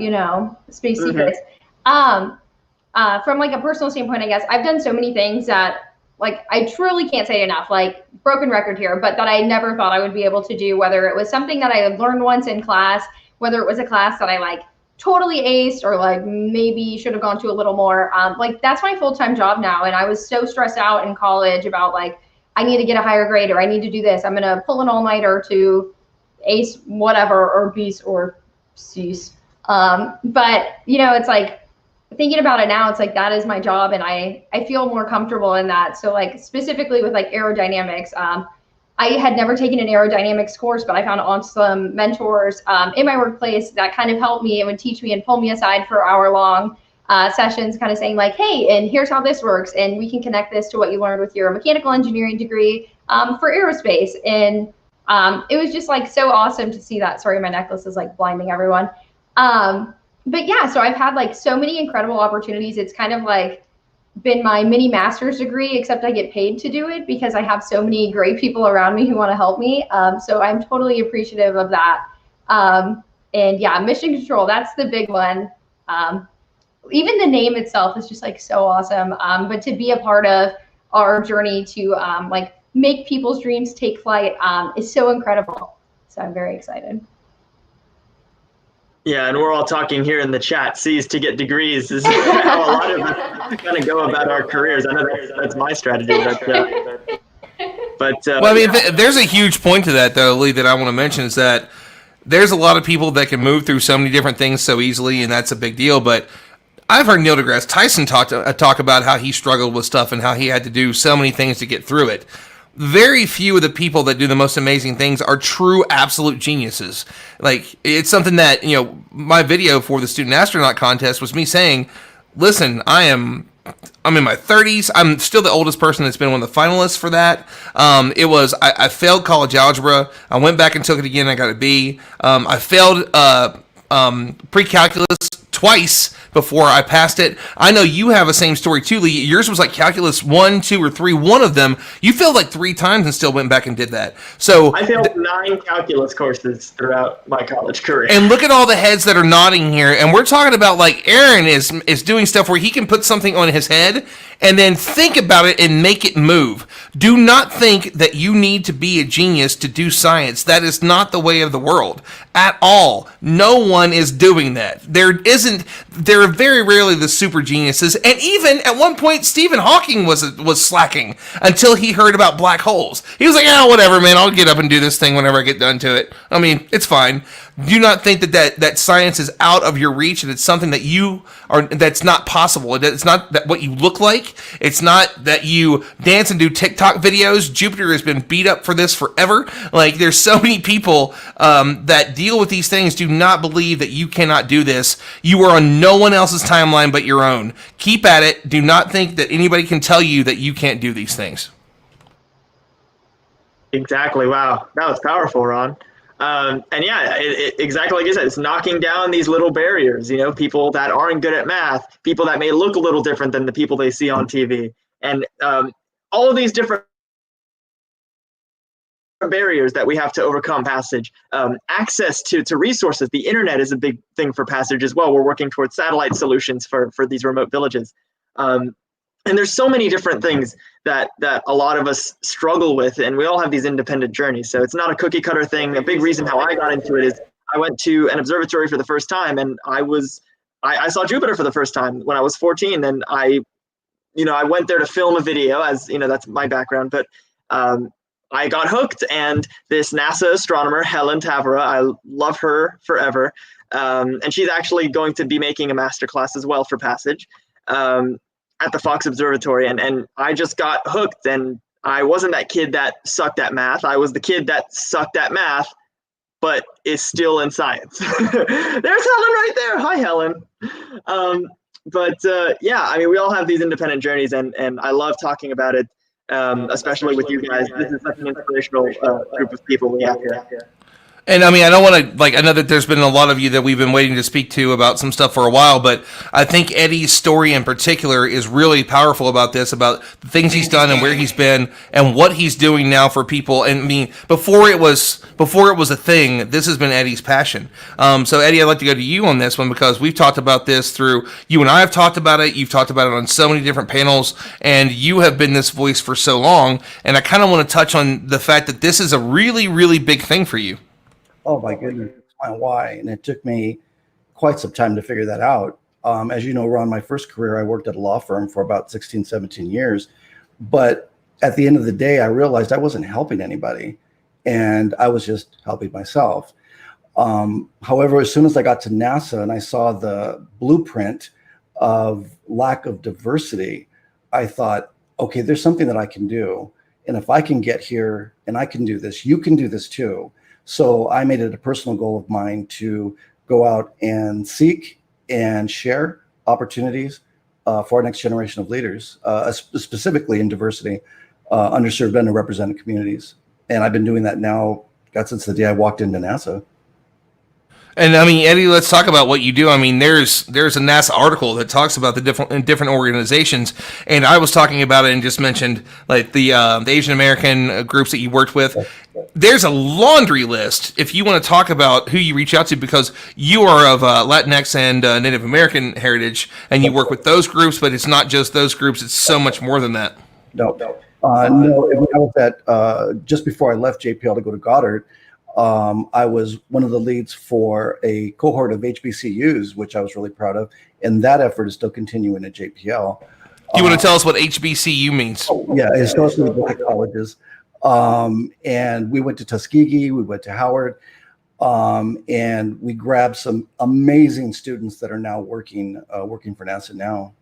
space secrets. From like a personal standpoint, I guess I've done so many things that like I truly can't say enough, like broken record here, but that I never thought I would be able to do, whether it was something that I had learned once in class, whether it was a class that I like totally aced or like maybe should have gone to a little more. Like that's my full-time job now. And I was so stressed out in college about like, I need to get a higher grade or I need to do this. I'm going to pull an all-nighter to ace whatever or B's or C's. But it's like thinking about it now, it's like that is my job and I feel more comfortable in that. So like specifically with like aerodynamics, I had never taken an aerodynamics course, but I found awesome mentors in my workplace that kind of helped me and would teach me and pull me aside for hour-long sessions, kind of saying like, hey, and here's how this works. And we can connect this to what you learned with your mechanical engineering degree for aerospace. And it was just like so awesome to see that. Sorry, my necklace is like blinding everyone. But yeah, so I've had like so many incredible opportunities. It's kind of like been my mini master's degree, except I get paid to do it because I have so many great people around me who want to help me. So I'm totally appreciative of that. And yeah, mission control, that's the big one. Even the name itself is just like so awesome. But to be a part of our journey to like make people's dreams take flight is so incredible. So I'm very excited. Yeah, and we're all talking here in the chat. C's to get degrees is how a lot of us kind of go about our careers. I know that's my strategy, but well, I mean, there's a huge point to that, though, Lee, that I want to mention is that there's a lot of people that can move through so many different things so easily, and that's a big deal. But I've heard Neil deGrasse Tyson talk about how he struggled with stuff and how he had to do so many things to get through it. Very few of the people that do the most amazing things are true absolute geniuses. Like, it's something that, my video for the student astronaut contest was me saying, listen, I'm in my 30s. I'm still the oldest person that's been one of the finalists for that. I failed college algebra. I went back and took it again. I got a B. I failed pre-calculus twice before I passed it. I know you have the same story too, Lee. Yours was like calculus 1, 2, or 3. One of them, you failed like 3 times and still went back and did that. So I failed 9 calculus courses throughout my college career. And look at all the heads that are nodding here. And we're talking about like Aaron is doing stuff where he can put something on his head and then think about it and make it move. Do not think that you need to be a genius to do science. That is not the way of the world at all. No one is doing that. There are very rarely the super geniuses. And even at one point, Stephen Hawking was slacking until he heard about black holes. He was like, whatever, man, I'll get up and do this thing whenever I get done to it. I mean, it's fine. Do not think that science is out of your reach and it's something that that's not possible. It's not that what you look like. It's not that you dance and do TikTok videos. Jupiter has been beat up for this forever. Like, there's so many people that deal with these things. Do not believe that you cannot do this. You are on no one else's timeline but your own. Keep at it. Do not think that anybody can tell you that you can't do these things. Exactly. Wow. That was powerful, Ron. And yeah, exactly like you said, it's knocking down these little barriers, people that aren't good at math, people that may look a little different than the people they see on TV. And all of these different barriers that we have to overcome Passage. Access to resources. The internet is a big thing for Passage as well. We're working towards satellite solutions for these remote villages. And there's so many different things that a lot of us struggle with, and we all have these independent journeys. So it's not a cookie cutter thing. A big reason how I got into it is I went to an observatory for the first time, and I saw Jupiter for the first time when I was 14, and I went there to film a video, as that's my background, but I got hooked, and this NASA astronomer, Helen Tavera, I love her forever, and she's actually going to be making a masterclass as well for Passage. At the Fox Observatory, and I just got hooked, and I wasn't that kid that sucked at math. I was the kid that sucked at math, but is still in science. There's Helen right there. Hi, Helen. Yeah, I mean, we all have these independent journeys, and I love talking about it, especially with you guys. This is such an inspirational group of people we have here. And I mean, I don't want to, like, I know that there's been a lot of you that we've been waiting to speak to about some stuff for a while, but I think Eddie's story in particular is really powerful about this, about the things he's done and where he's been and what he's doing now for people. And I mean, before it was a thing, this has been Eddie's passion. So Eddie, I'd like to go to you on this one, because we've talked about this through, you and I have talked about it. You've talked about it on so many different panels, and you have been this voice for so long. And I kind of want to touch on the fact that this is a really, really big thing for you. Oh my goodness, my why. And it took me quite some time to figure that out. As you know, Ron, my first career, I worked at a law firm for about 16, 17 years. But at the end of the day, I realized I wasn't helping anybody, and I was just helping myself. However, as soon as I got to NASA and I saw the blueprint of lack of diversity, I thought, okay, there's something that I can do. And if I can get here and I can do this, you can do this too. So I made it a personal goal of mine to go out and seek and share opportunities for our next generation of leaders, specifically in diversity, underserved, underrepresented communities. And I've been doing that now, since the day I walked into NASA. And I mean, Eddie, let's talk about what you do. I mean, there's a NASA article that talks about the different organizations, and I was talking about it and just mentioned like the Asian American groups that you worked with. There's a laundry list if you want to talk about who you reach out to, because you are of Latinx and Native American heritage, and you work with those groups. But it's not just those groups; it's so much more than that. No. When I was at just before I left JPL to go to Goddard, I was one of the leads for a cohort of HBCUs, which I was really proud of, and that effort is still continuing at JPL. Do you want to tell us what HBCU means? Yeah, historically Black colleges. And we went to Tuskegee, we went to Howard, and we grabbed some amazing students that are now working for NASA now.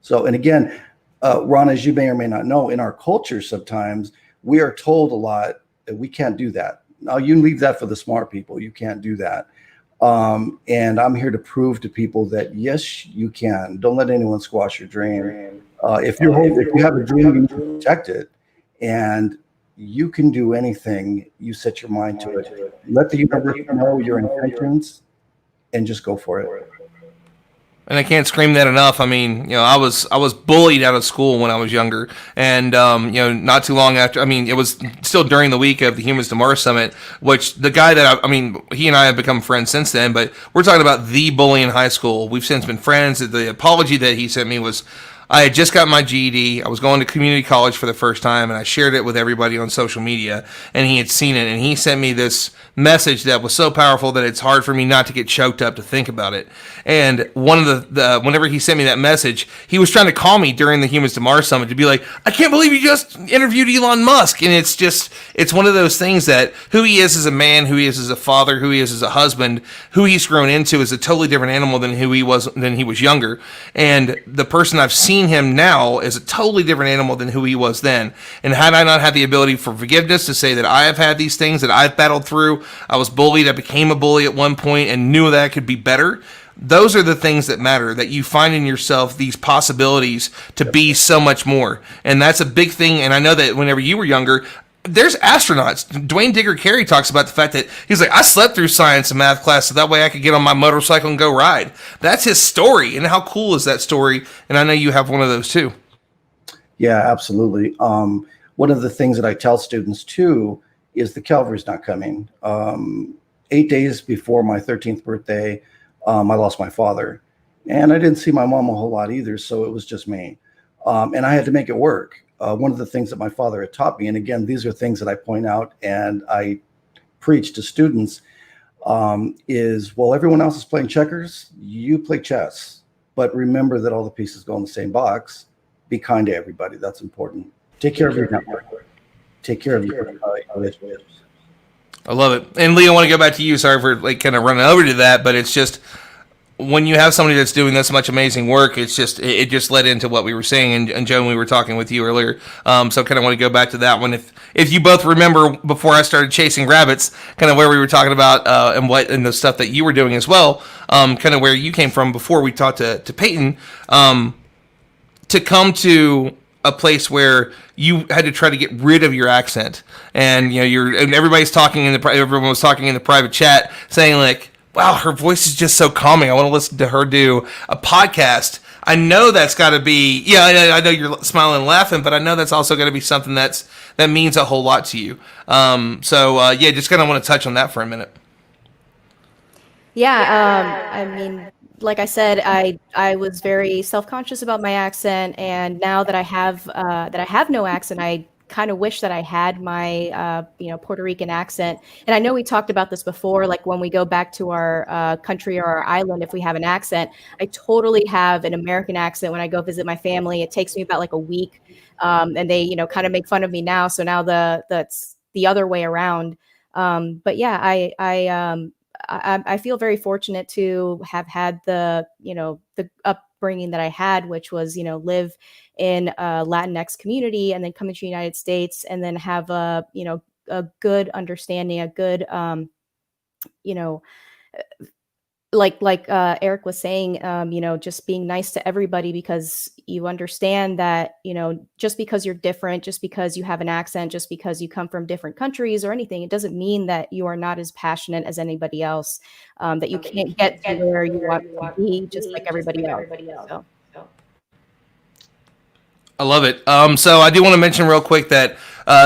So, and again, Ron, as you may or may not know, in our culture, sometimes we are told a lot that we can't do that. Now, you leave that for the smart people. You can't do that. And I'm here to prove to people that, yes, you can. Don't let anyone squash your dream. If you have a dream, you need to protect it. And you can do anything you set your mind to it. Let the universe know your intentions and just go for it. And I can't scream that enough. I mean, I was bullied out of school when I was younger, and not too long after. I mean, it was still during the week of the Humans to Mars Summit, which the guy that he and I have become friends since then. But we're talking about the bully in high school. We've since been friends. The apology that he sent me was, I had just got my GED. I was going to community college for the first time, and I shared it with everybody on social media, and he had seen it, and he sent me this message that was so powerful that it's hard for me not to get choked up to think about it. And one of the whenever he sent me that message, he was trying to call me during the Humans to Mars Summit to be like, I can't believe you just interviewed Elon Musk. And it's one of those things that who he is as a man, who he is as a father, who he is as a husband, who he's grown into is a totally different animal than who he was younger. And the person I've seen him now is a totally different animal than who he was then. And had I not had the ability for forgiveness to say that I have had these things that I've battled through, I was bullied, I became a bully at one point and knew that I could be better. Those are the things that matter, that you find in yourself these possibilities to be so much more. And that's a big thing. And I know that whenever you were younger, there's astronauts. Dwayne Digger Carey talks about the fact that he's like, I slept through science and math class so that way I could get on my motorcycle and go ride. That's his story. And how cool is that story? And I know you have one of those too. Yeah, absolutely. One of the things that I tell students too is the Calvary's not coming. 8 days before my 13th birthday, I lost my father, and I didn't see my mom a whole lot either. So it was just me. And I had to make it work. One of the things that my father had taught me, and again, these are things that I point out and I preach to students, is, well, everyone else is playing checkers, you play chess, but remember that all the pieces go in the same box. Be kind to everybody. That's important. Take care of your network. Take care of your relationships. I love it. And Lee, I want to go back to you. Sorry for kind of running over to that, but it's just when you have somebody that's doing this much amazing work, it just led into what we were saying. And Joan, we were talking with you earlier, so kind of want to go back to that one. If you both remember before I started chasing rabbits, kind of where we were talking about and the stuff that you were doing as well, kind of where you came from before we talked to Peyton, to come to a place where you had to try to get rid of your accent, and and everybody's talking everyone was talking in the private chat saying like, wow, her voice is just so calming. I want to listen to her do a podcast. I know that's got to be, I know you're smiling and laughing, but I know that's also going to be something that means a whole lot to you. Just kind of want to touch on that for a minute. Yeah, I mean, like I said, I was very self-conscious about my accent, and now that I have no accent, I kind of wish that I had my Puerto Rican accent. And I know we talked about this before, like when we go back to our country or our island, if we have an accent, I totally have an American accent when I go visit my family. It takes me about like a week, and they kind of make fun of me now. So now that's the other way around. But yeah, I feel very fortunate to have had the upbringing that I had, which was, live in a Latinx community and then come to the United States and then have a good understanding, a good, like Eric was saying, just being nice to everybody, because you understand that, just because you're different, just because you have an accent, just because you come from different countries or anything, it doesn't mean that you are not as passionate as anybody else, that you can't get to where you want to be just like everybody else. So. I love it. So I do want to mention real quick that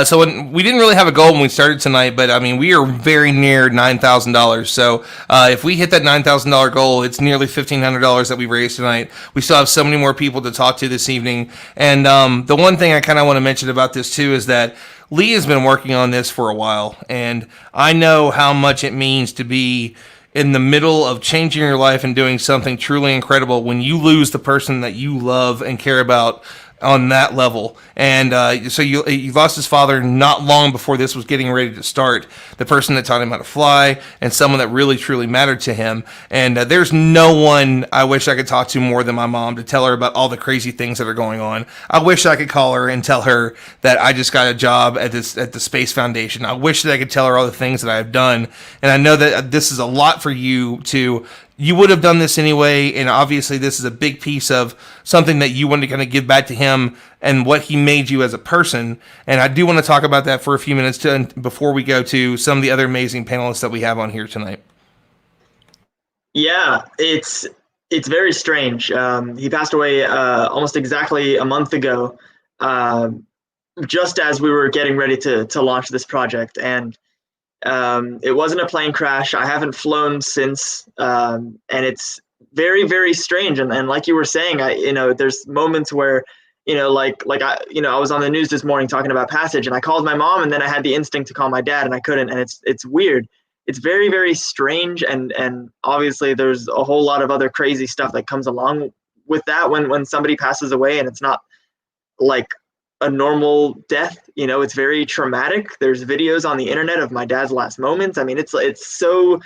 so when we didn't really have a goal when we started tonight, but I mean we are very near $9,000. So if we hit that $9,000 goal, it's nearly $1,500 that we raised tonight. We still have so many more people to talk to this evening. And the one thing I kind of want to mention about this too is that Lee has been working on this for a while, and I know how much it means to be in the middle of changing your life and doing something truly incredible when you lose the person that you love and care about on that level. And so you lost his father not long before this was getting ready to start, the person that taught him how to fly and someone that really truly mattered to him. And there's no one I wish I could talk to more than my mom to tell her about all the crazy things that are going on. I wish I could call her and tell her that I just got a job at the Space Foundation. I wish that I could tell her all the things that I've done. And I know that this is a lot for you to. You would have done this anyway, and obviously this is a big piece of something that you want to kind of give back to him and what he made you as a person. And I do want to talk about that for a few minutes before we go to some of the other amazing panelists that we have on here tonight. Yeah, it's very strange. He passed away almost exactly a month ago, just as we were getting ready to launch this project. And it wasn't a plane crash. I haven't flown since, and it's very, very strange. And like you were saying, there's moments where, I was on the news this morning talking about Passage, and I called my mom, and then I had the instinct to call my dad, and I couldn't. And it's weird. It's very, very strange. And obviously there's a whole lot of other crazy stuff that comes along with that when somebody passes away, and it's not like a normal death. It's very traumatic. There's videos on the internet of my dad's last moments. I mean, it's so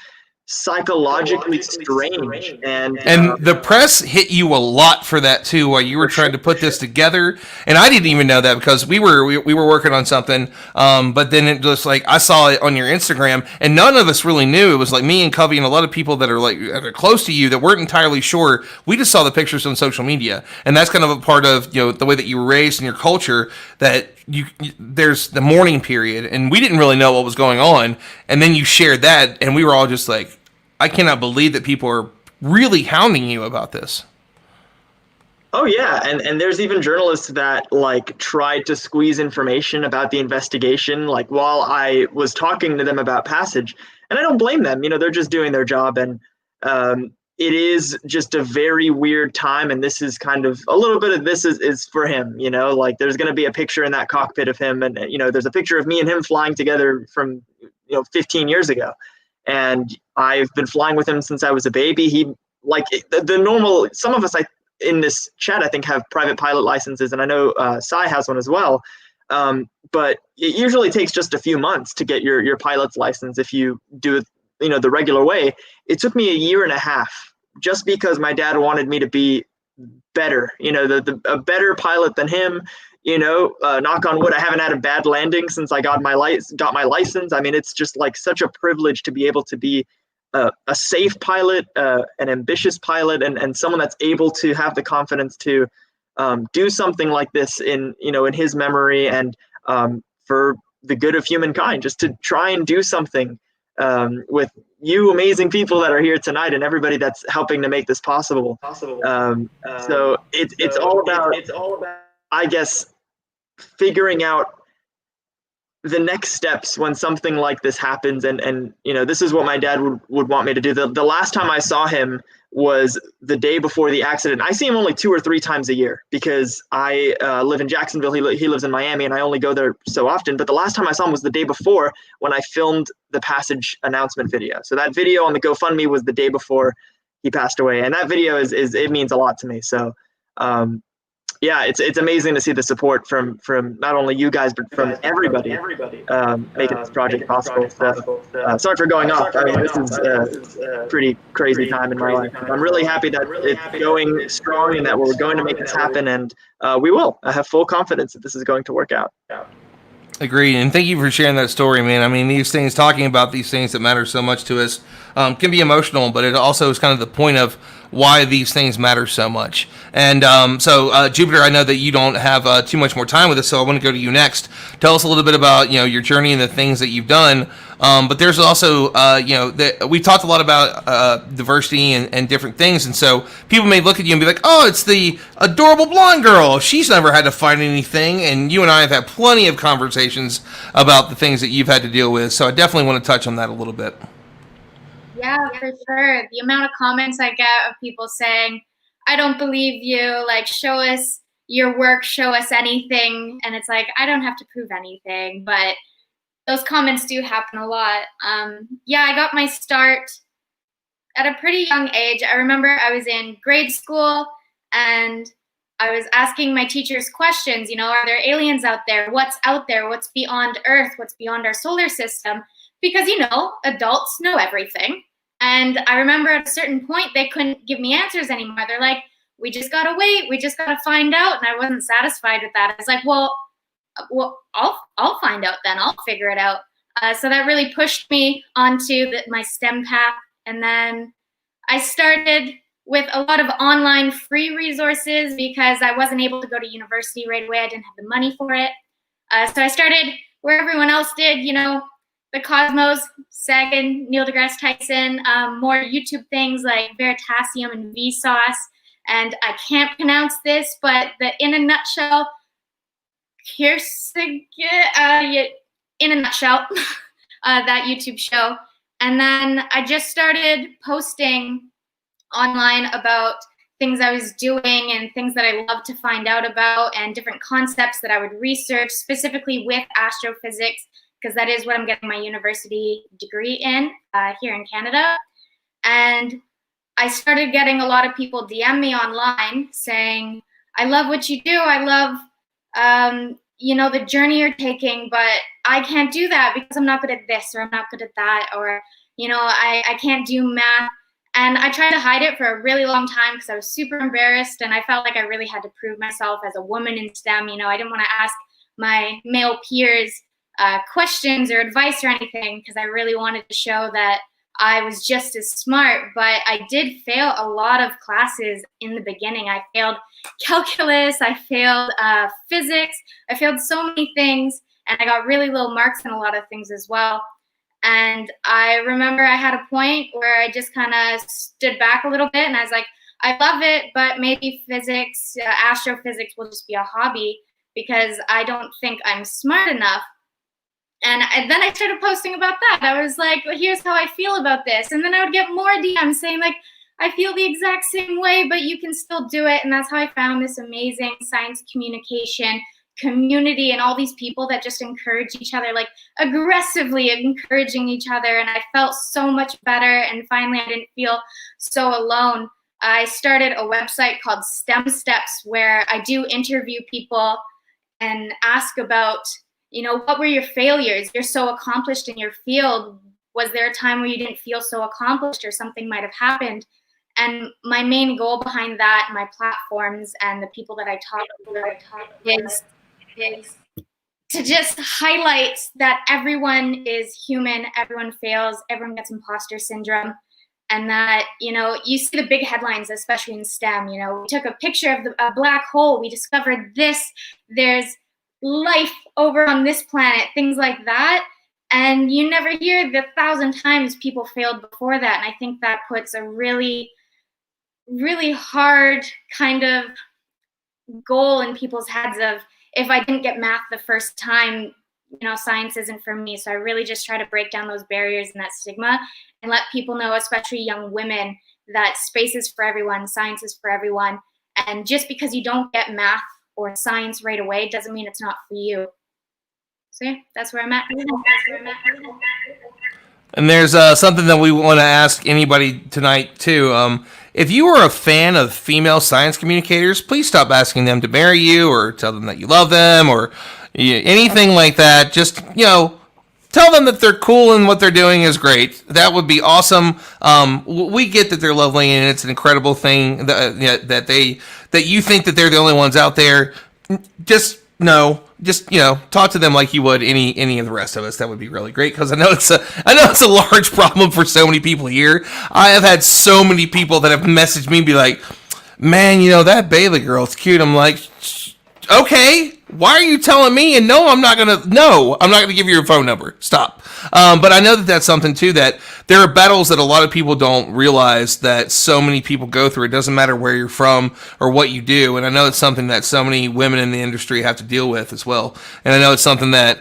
psychologically strange. And the press hit you a lot for that too, while you were trying to put this together. And I didn't even know that because we were working on something. But then it just like I saw it on your Instagram, and none of us really knew. It was like me and Covey and a lot of people that are close to you that weren't entirely sure. We just saw the pictures on social media, and that's kind of a part of the way that you were raised and your culture, that there's the mourning period, and we didn't really know what was going on. And then you shared that, and we were all just like, I cannot believe that people are really hounding you about this. Oh yeah, and there's even journalists that like tried to squeeze information about the investigation, like while I was talking to them about Passage, and I don't blame them. They're just doing their job, and it is just a very weird time. And this is kind of a little bit of this is for him. Like there's going to be a picture in that cockpit of him, and there's a picture of me and him flying together from 15 years ago. And I've been flying with him since I was a baby. He like the normal. Some of us in this chat I think have private pilot licenses, and I know Sai has one as well. But it usually takes just a few months to get your pilot's license if you do it the regular way. It took me a year and a half just because my dad wanted me to be better. A better pilot than him. Knock on wood, I haven't had a bad landing since I got my license. I mean, it's just like such a privilege to be able to be a safe pilot, an ambitious pilot, and someone that's able to have the confidence to do something like this in his memory, and for the good of humankind, just to try and do something with you amazing people that are here tonight and everybody that's helping to make this possible. So it's all about, I guess, figuring out the next steps when something like this happens. And this is what my dad would want me to do. The last time I saw him was the day before the accident. I see him only 2 or 3 times a year because I live in Jacksonville. He lives in Miami, and I only go there so often. But the last time I saw him was the day before, when I filmed the passage announcement video. So that video on the GoFundMe was the day before he passed away. And that video it means a lot to me. So yeah, it's amazing to see the support from not only you guys, but from everybody making this project possible. So, sorry for going off. I mean, this is a pretty crazy time in my life. I'm really happy that it's going strong and that we're going to make this happen, and we will. I have full confidence that this is going to work out. Agreed, and thank you for sharing that story, man. I mean, these things, talking about these things that matter so much to us, can be emotional, but it also is kind of the point of why these things matter so much. And so, Jupiter, I know that you don't have too much more time with us, so I want to go to you next. Tell us a little bit about your journey and the things that you've done. But there's also we talked a lot about diversity and different things, and so people may look at you and be like, "Oh, it's the adorable blonde girl. She's never had to fight anything." And you and I have had plenty of conversations about the things that you've had to deal with. So I definitely want to touch on that a little bit. Yeah, for sure. The amount of comments I get of people saying, "I don't believe you, like, show us your work, show us anything." And it's like, I don't have to prove anything, but those comments do happen a lot. Yeah, I got my start at a pretty young age. I remember I was in grade school and I was asking my teachers questions, are there aliens out there? What's out there? What's beyond Earth? What's beyond our solar system? Because, adults know everything. And I remember at a certain point, they couldn't give me answers anymore. They're like, "We just gotta wait. We just gotta find out." And I wasn't satisfied with that. I was like, well, I'll find out then. I'll figure it out. So that really pushed me onto my STEM path. And then I started with a lot of online free resources because I wasn't able to go to university right away. I didn't have the money for it. So I started where everyone else did, the Cosmos, Sagan, Neil deGrasse Tyson, more YouTube things like Veritasium and Vsauce. And I can't pronounce this, but in a nutshell, in a nutshell, that YouTube show. And then I just started posting online about things I was doing and things that I love to find out about and different concepts that I would research, specifically with astrophysics, because that is what I'm getting my university degree in here in Canada. And I started getting a lot of people DM me online saying, "I love what you do. I love the journey you're taking, but I can't do that because I'm not good at this, or I'm not good at that, or, I can't do math." And I tried to hide it for a really long time because I was super embarrassed, and I felt like I really had to prove myself as a woman in STEM. I didn't want to ask my male peers questions or advice or anything because I really wanted to show that I was just as smart. But I did fail a lot of classes in the beginning. I failed calculus, I failed physics, I failed so many things, and I got really low marks in a lot of things as well. And I remember I had a point where I just kind of stood back a little bit and I was like, I love it, but maybe physics, astrophysics will just be a hobby because I don't think I'm smart enough. And then I started posting about that. I was like, well, here's how I feel about this. And then I would get more DMs saying like, I feel the exact same way, but you can still do it. And that's how I found this amazing science communication community and all these people that just encourage each other, like aggressively encouraging each other. And I felt so much better. And finally, I didn't feel so alone. I started a website called STEM Steps where I do interview people and ask about, what were your failures? You're so accomplished in your field. Was there a time where you didn't feel so accomplished or something might have happened? And my main goal behind that, my platforms and the people that I talk to is to just highlight that everyone is human, everyone fails, everyone gets imposter syndrome. and that, you see the big headlines, especially in STEM. We took a picture of a black hole, we discovered this, there's life over on this planet, things like that. And you never hear the 1,000 times people failed before that. And I think that puts a really, really hard kind of goal in people's heads of, if I didn't get math the first time, science isn't for me. So I really just try to break down those barriers and that stigma and let people know, especially young women, that space is for everyone, science is for everyone. And just because you don't get math or science right away doesn't mean it's not for you. So yeah, that's where I'm at. And there's something that we want to ask anybody tonight, too. If you are a fan of female science communicators, please stop asking them to marry you or tell them that you love them or anything like that. Just, tell them that they're cool and what they're doing is great. That would be awesome. We get that they're lovely and it's an incredible thing that you think that they're the only ones out there. Just talk to them like you would any of the rest of us. That would be really great, because I know it's a large problem for so many people here. I have had so many people that have messaged me and be like, man, that Bailey girl, it's cute. I'm like, okay, why are you telling me? And no, I'm not gonna give you your phone number. Stop. But I know that that's something too, that there are battles that a lot of people don't realize that so many people go through. It doesn't matter where you're from or what you do. And I know it's something that so many women in the industry have to deal with as well. And I know it's something that,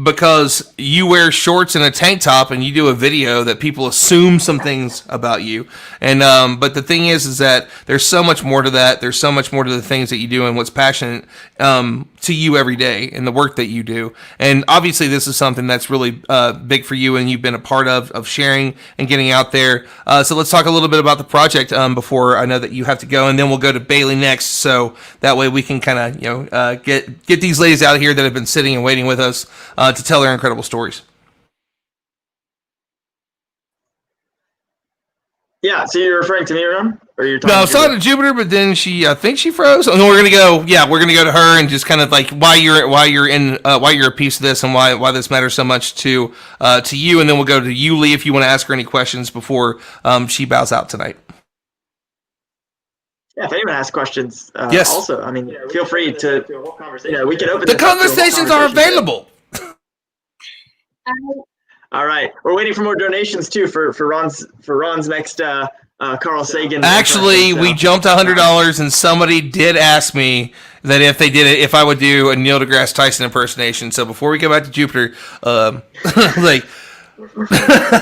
because you wear shorts and a tank top and you do a video, that people assume some things about you. And but the thing is that there's so much more to that. There's so much more to the things that you do and what's passionate to you every day and the work that you do. And obviously this is something that's really big for you and you've been a part of sharing and getting out there. So let's talk a little bit about the project before I know that you have to go, and then we'll go to Bailey next. So that way we can kind of get these ladies out here that have been sitting and waiting with us to tell their incredible stories. Yeah, so you're referring to me, Ron? Or you're talking No, I saw to Jupiter, but then I think she froze. And then we're gonna go to her and just kind of like why you're a piece of this and why this matters so much to you, and then we'll go to you, Lee, if you want to ask her any questions before she bows out tonight. Yeah, if anyone has questions, yes. Also, feel free to. We can open. The conversations are available. All right, we're waiting for more donations too for Ron's next Carl Sagan. Actually, we jumped $100, and somebody did ask me that if I would do a Neil deGrasse Tyson impersonation. So before we go back to Jupiter, I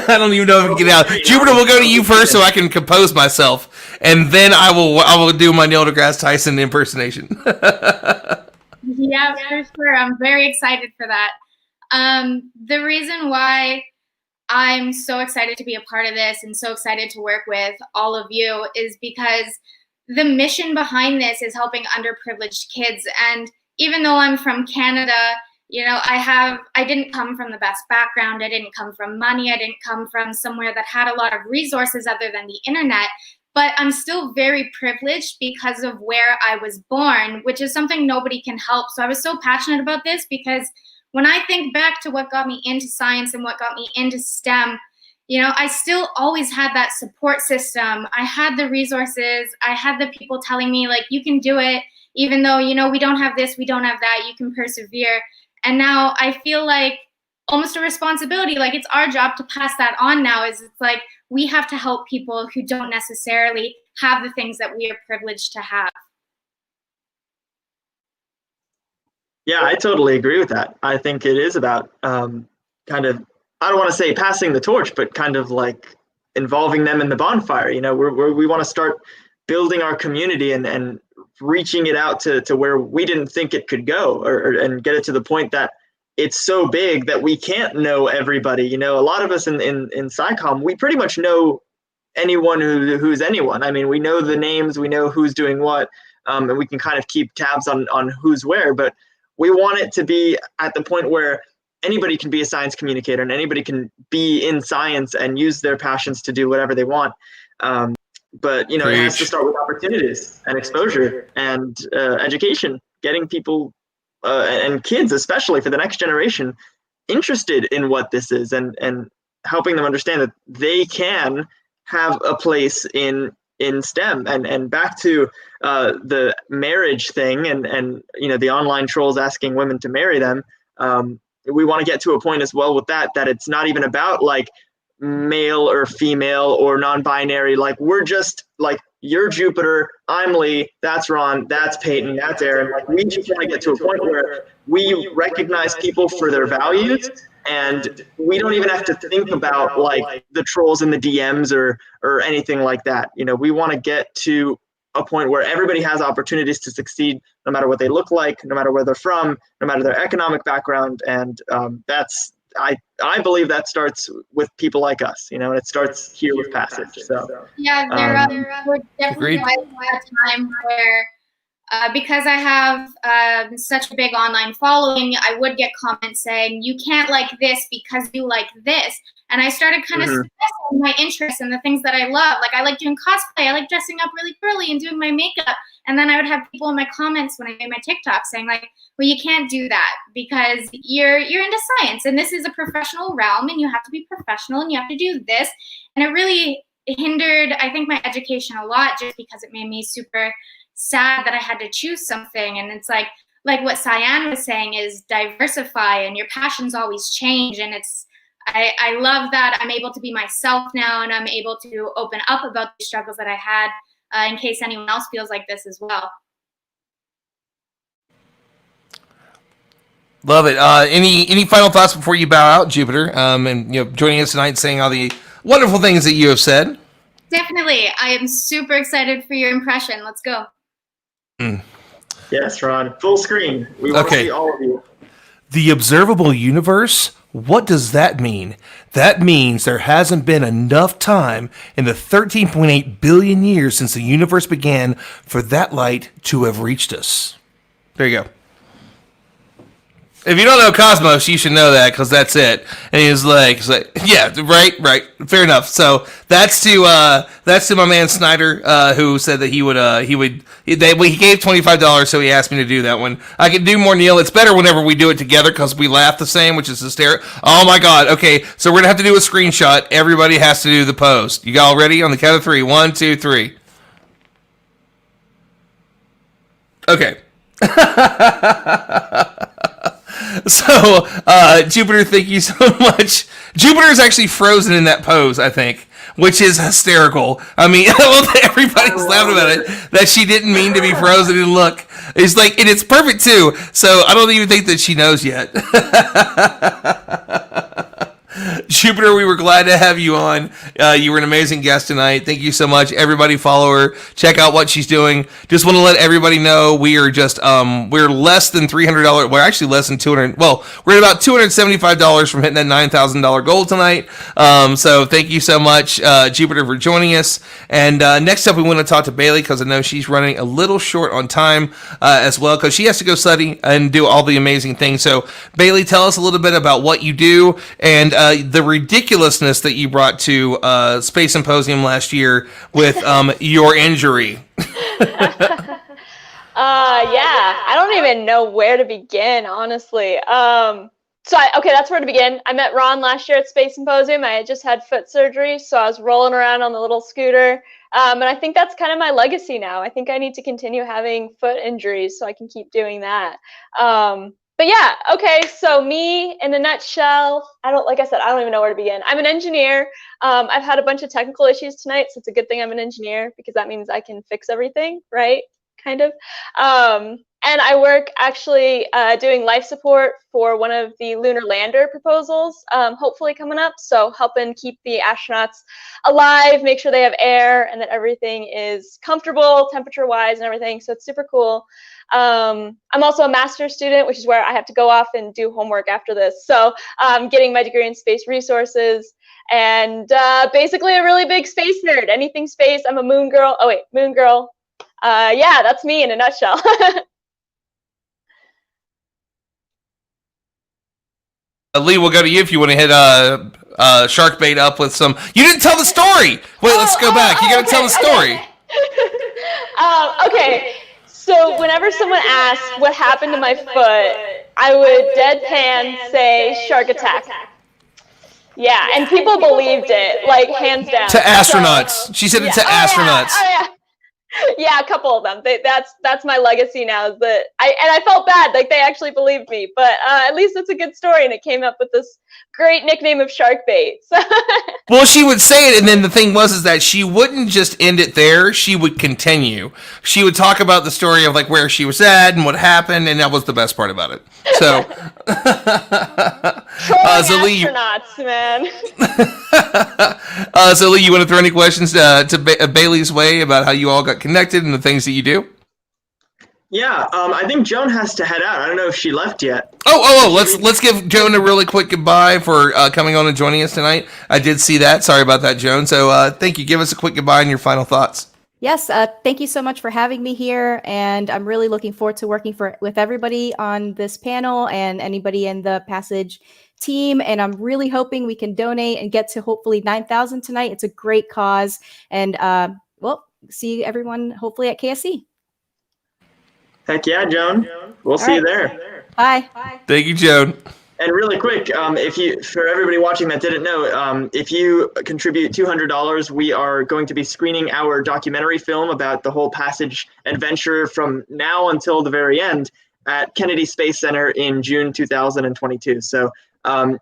don't even know if we can get out. Jupiter, we'll go to you first so I can compose myself, and then I will do my Neil deGrasse Tyson impersonation. Yeah, for sure. I'm very excited for that. The reason why I'm so excited to be a part of this and so excited to work with all of you is because the mission behind this is helping underprivileged kids. And even though I'm from Canada, I didn't come from the best background. I didn't come from money. I didn't come from somewhere that had a lot of resources other than the internet. But I'm still very privileged because of where I was born, which is something nobody can help. So I was so passionate about this because when I think back to what got me into science and what got me into STEM, I still always had that support system. I had the resources. I had the people telling me, like, you can do it, even though, we don't have this, we don't have that, you can persevere. And now I feel like almost a responsibility, like it's our job to pass that on now. It's like we have to help people who don't necessarily have the things that we are privileged to have. Yeah, I totally agree with that. I think it is about kind of, I don't want to say passing the torch, but kind of like involving them in the bonfire. We want to start building our community and reaching it out to where we didn't think it could go, and get it to the point that it's so big that we can't know everybody. A lot of us in sci-comm, we pretty much know anyone who's anyone. We know the names, we know who's doing what, and we can kind of keep tabs on who's where, but we want it to be at the point where anybody can be a science communicator and anybody can be in science and use their passions to do whatever they want. But it has to start with opportunities and exposure and education, getting people and kids, especially for the next generation, interested in what this is and helping them understand that they can have a place in STEM. And back to the marriage thing, and the online trolls asking women to marry them. We want to get to a point as well with that it's not even about like male or female or non-binary. Like, we're just like, you're Jupiter, I'm Lee, that's Ron, that's Peyton, that's Aaron. Like, we just want to get to a point where we recognize people for their values, and we don't even have to think about like the trolls in the DMs or anything like that. We want to get to a point where everybody has opportunities to succeed, no matter what they look like, no matter where they're from, no matter their economic background. And I believe that starts with people like us, and it starts here with Passage. So yeah, there were definitely a time where because I have such a big online following, I would get comments saying, you can't like this because you like this. And I started kind of suppressing my interests and the things that I love. Like, I like doing cosplay. I like dressing up really girly and doing my makeup. And then I would have people in my comments when I made my TikTok saying like, well, you can't do that because you're into science and this is a professional realm and you have to be professional and you have to do this. And it really hindered, I think, my education a lot, just because it made me super sad that I had to choose something. And it's like what Cyan was saying is diversify, and your passions always change. And I love that I'm able to be myself now, and I'm able to open up about the struggles that I had, in case anyone else feels like this as well. Love it. Any final thoughts before you bow out, Jupiter? And joining us tonight, and saying all the wonderful things that you have said. Definitely, I am super excited for your impression. Let's go. Yes, Ron. Full screen. We want to see all of you. The observable universe? What does that mean? That means there hasn't been enough time in the 13.8 billion years since the universe began for that light to have reached us. There you go. If you don't know Cosmos, you should know that, because that's it. And he was like, yeah, right, fair enough. So that's to my man Snyder, who said that he gave $25, so he asked me to do that one. I can do more, Neil. It's better whenever we do it together because we laugh the same, which is hysterical. Oh my God. Okay, so we're gonna have to do a screenshot. Everybody has to do the pose. You all ready? On the count of 3. 1, 2, 3. Okay. So, Jupiter, thank you so much. Jupiter is actually frozen in that pose, I think, which is hysterical. I mean, everybody's laughing about it, that she didn't mean to be frozen, and look. It's like, and it's perfect too, so I don't even think that she knows yet. Jupiter, we were glad to have you on. You were an amazing guest tonight. Thank you so much. Everybody follow her. Check out what she's doing. Just want to let everybody know we are just, we're less than $300. We're actually less than $200. Well, we're at about $275 from hitting that $9,000 goal tonight. So thank you so much, Jupiter, for joining us. And next up, we want to talk to Bailey, because I know she's running a little short on time as well, because she has to go study and do all the amazing things. So Bailey, tell us a little bit about what you do and the ridiculousness that you brought to Space Symposium last year with your injury. Yeah, I don't even know where to begin, honestly. Okay, that's where to begin. I met Ron last year at Space Symposium. I had just had foot surgery, so I was rolling around on the little scooter. And I think that's kind of my legacy now. I think I need to continue having foot injuries so I can keep doing that. But yeah, okay, so me in a nutshell, like I said, I don't even know where to begin. I'm an engineer. I've had a bunch of technical issues tonight, so it's a good thing I'm an engineer, because that means I can fix everything, right? Kind of. And I work actually doing life support for one of the lunar lander proposals, hopefully coming up. So helping keep the astronauts alive, make sure they have air, and that everything is comfortable temperature-wise and everything. So it's super cool. I'm also a master's student, which is where I have to go off and do homework after this. So I'm getting my degree in space resources, and basically a really big space nerd. Anything space. I'm a moon girl. Oh wait, moon girl. Yeah, that's me in a nutshell. Lee, we'll go to you if you want to hit shark bait up with some. You didn't tell the story. Wait, let's go back. You got to tell the story. Okay. So whenever someone asks what happened to my foot, I would deadpan say shark attack. Yeah, and people believed it, like hands down. To astronauts. She said it to astronauts. Oh yeah. Yeah, a couple of them. That's my legacy now. Is that I felt bad, like they actually believed me, but at least it's a good story, and it came up with this great nickname of shark bait. Well, she would say it, and then the thing was is that she wouldn't just end it there. She would continue. She would talk about the story of like where she was at and what happened, and that was the best part about it. So, astronauts, man. So Lee, you want to throw any questions to Bailey's way about how you all got connected and the things that you do? Yeah, I think Joan has to head out. I don't know if she left yet. Oh! Let's give Joan a really quick goodbye for coming on and joining us tonight. I did see that. Sorry about that, Joan. So thank you. Give us a quick goodbye and your final thoughts. Yes, thank you so much for having me here, and I'm really looking forward to working with everybody on this panel and anybody in the Passage team, and I'm really hoping we can donate and get to hopefully 9,000 tonight. It's a great cause, and well, see everyone hopefully at KSC. Heck yeah, Joan. We'll see you there. Bye. Thank you, Joan. And really quick, for everybody watching that didn't know, if you contribute $200, we are going to be screening our documentary film about the whole Passage adventure from now until the very end at Kennedy Space Center in June 2022. So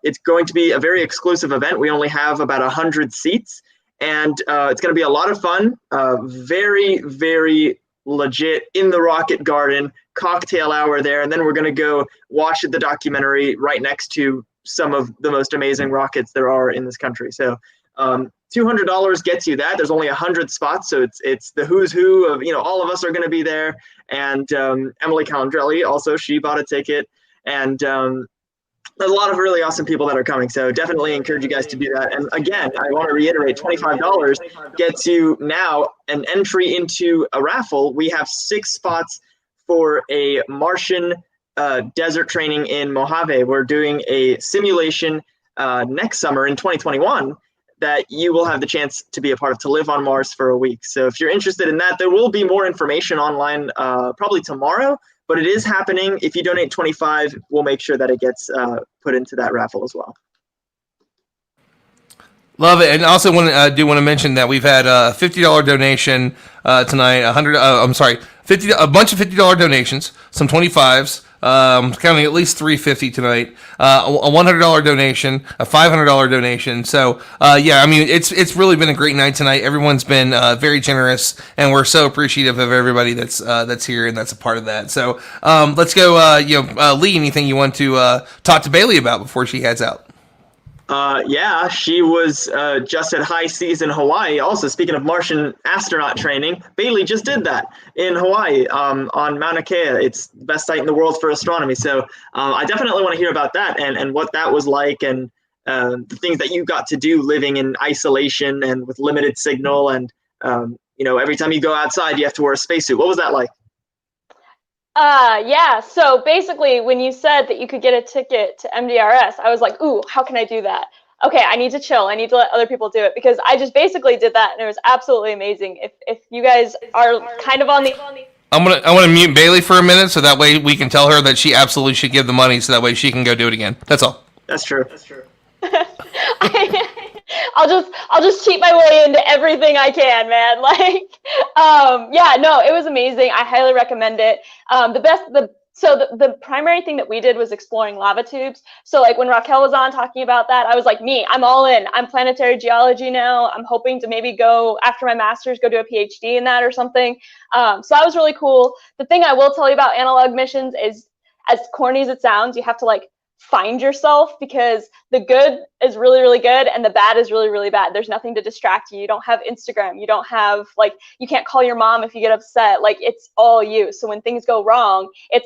it's going to be a very exclusive event. We only have about 100 seats, and it's going to be a lot of fun. Very, very legit in the Rocket Garden, cocktail hour there, and then we're going to go watch the documentary right next to some of the most amazing rockets there are in this country. So $200 gets you that. There's only 100 spots, so it's the who's who of, all of us are going to be there. And Emily Calandrelli also, she bought a ticket, and there's a lot of really awesome people that are coming, so definitely encourage you guys to do that. And again, I want to reiterate, $25 gets you now an entry into a raffle. We have 6 spots for a Martian desert training in Mojave. We're doing a simulation next summer in 2021 that you will have the chance to be a part of, to live on Mars for a week. So if you're interested in that, there will be more information online probably tomorrow. But it is happening. If you donate $25, we'll make sure that it gets put into that raffle as well. Love it, and also do want to mention that we've had a $50 donation tonight. A bunch of $50 donations, some 25s, counting at least 350 tonight. A $100 donation, a $500 donation. So yeah, I mean it's really been a great night tonight. Everyone's been very generous, and we're so appreciative of everybody that's here and that's a part of that. So let's go. Lee, anything you want to talk to Bailey about before she heads out? Yeah, she was just at high seas in Hawaii. Also, speaking of Martian astronaut training, Bailey just did that in Hawaii on Mauna Kea. It's the best site in the world for astronomy. So I definitely want to hear about that and what that was like, and the things that you got to do living in isolation and with limited signal. And, every time you go outside, you have to wear a spacesuit. What was that like? Yeah, so basically when you said that you could get a ticket to MDRS, I was like, ooh, how can I do that? Okay, I need to chill. I need to let other people do it, because I just basically did that and it was absolutely amazing. If you guys are kind of on the... I want to mute Bailey for a minute so that way we can tell her that she absolutely should give the money so that way she can go do it again. That's all. That's true. I'll just cheat my way into everything I can, man. Yeah, no, it was amazing. I highly recommend it. The primary thing that we did was exploring lava tubes. So like when Raquel was on talking about that, I was like, I'm all in. I'm planetary geology now. I'm hoping to maybe go after my master's, go do a PhD in that or something. So that was really cool. The thing I will tell you about analog missions is, as corny as it sounds, you have to find yourself, because the good is really, really good and the bad is really, really bad. There's nothing to distract you. You don't have Instagram. You don't have you can't call your mom if you get upset. It's all you. So when things go wrong, it's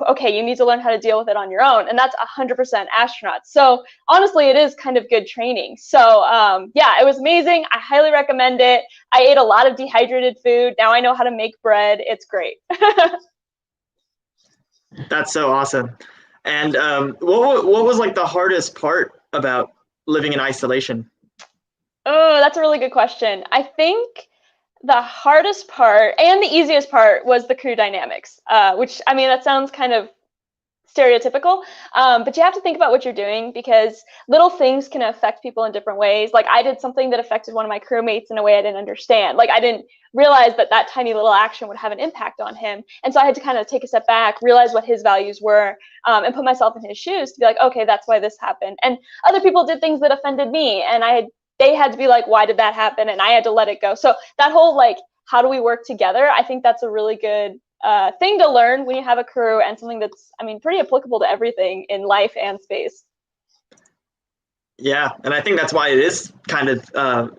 okay, you need to learn how to deal with it on your own. And that's 100% astronauts. So honestly, it is kind of good training. So yeah, it was amazing. I highly recommend it. I ate a lot of dehydrated food. Now I know how to make bread. It's great. That's so awesome. And what was the hardest part about living in isolation? Oh, that's a really good question. I think the hardest part and the easiest part was the crew dynamics, which, I mean, that sounds kind of stereotypical. But you have to think about what you're doing, because little things can affect people in different ways. Like I did something that affected one of my crewmates in a way I didn't understand. Like I didn't realize that tiny little action would have an impact on him. And so I had to kind of take a step back, realize what his values were, and put myself in his shoes to be like, okay, that's why this happened. And other people did things that offended me, and they had to be like, why did that happen? And I had to let it go. So that whole like, how do we work together? I think that's a really good thing to learn when you have a crew, and something that's, I mean, pretty applicable to everything in life and space. Yeah, and I think that's why it is kind of,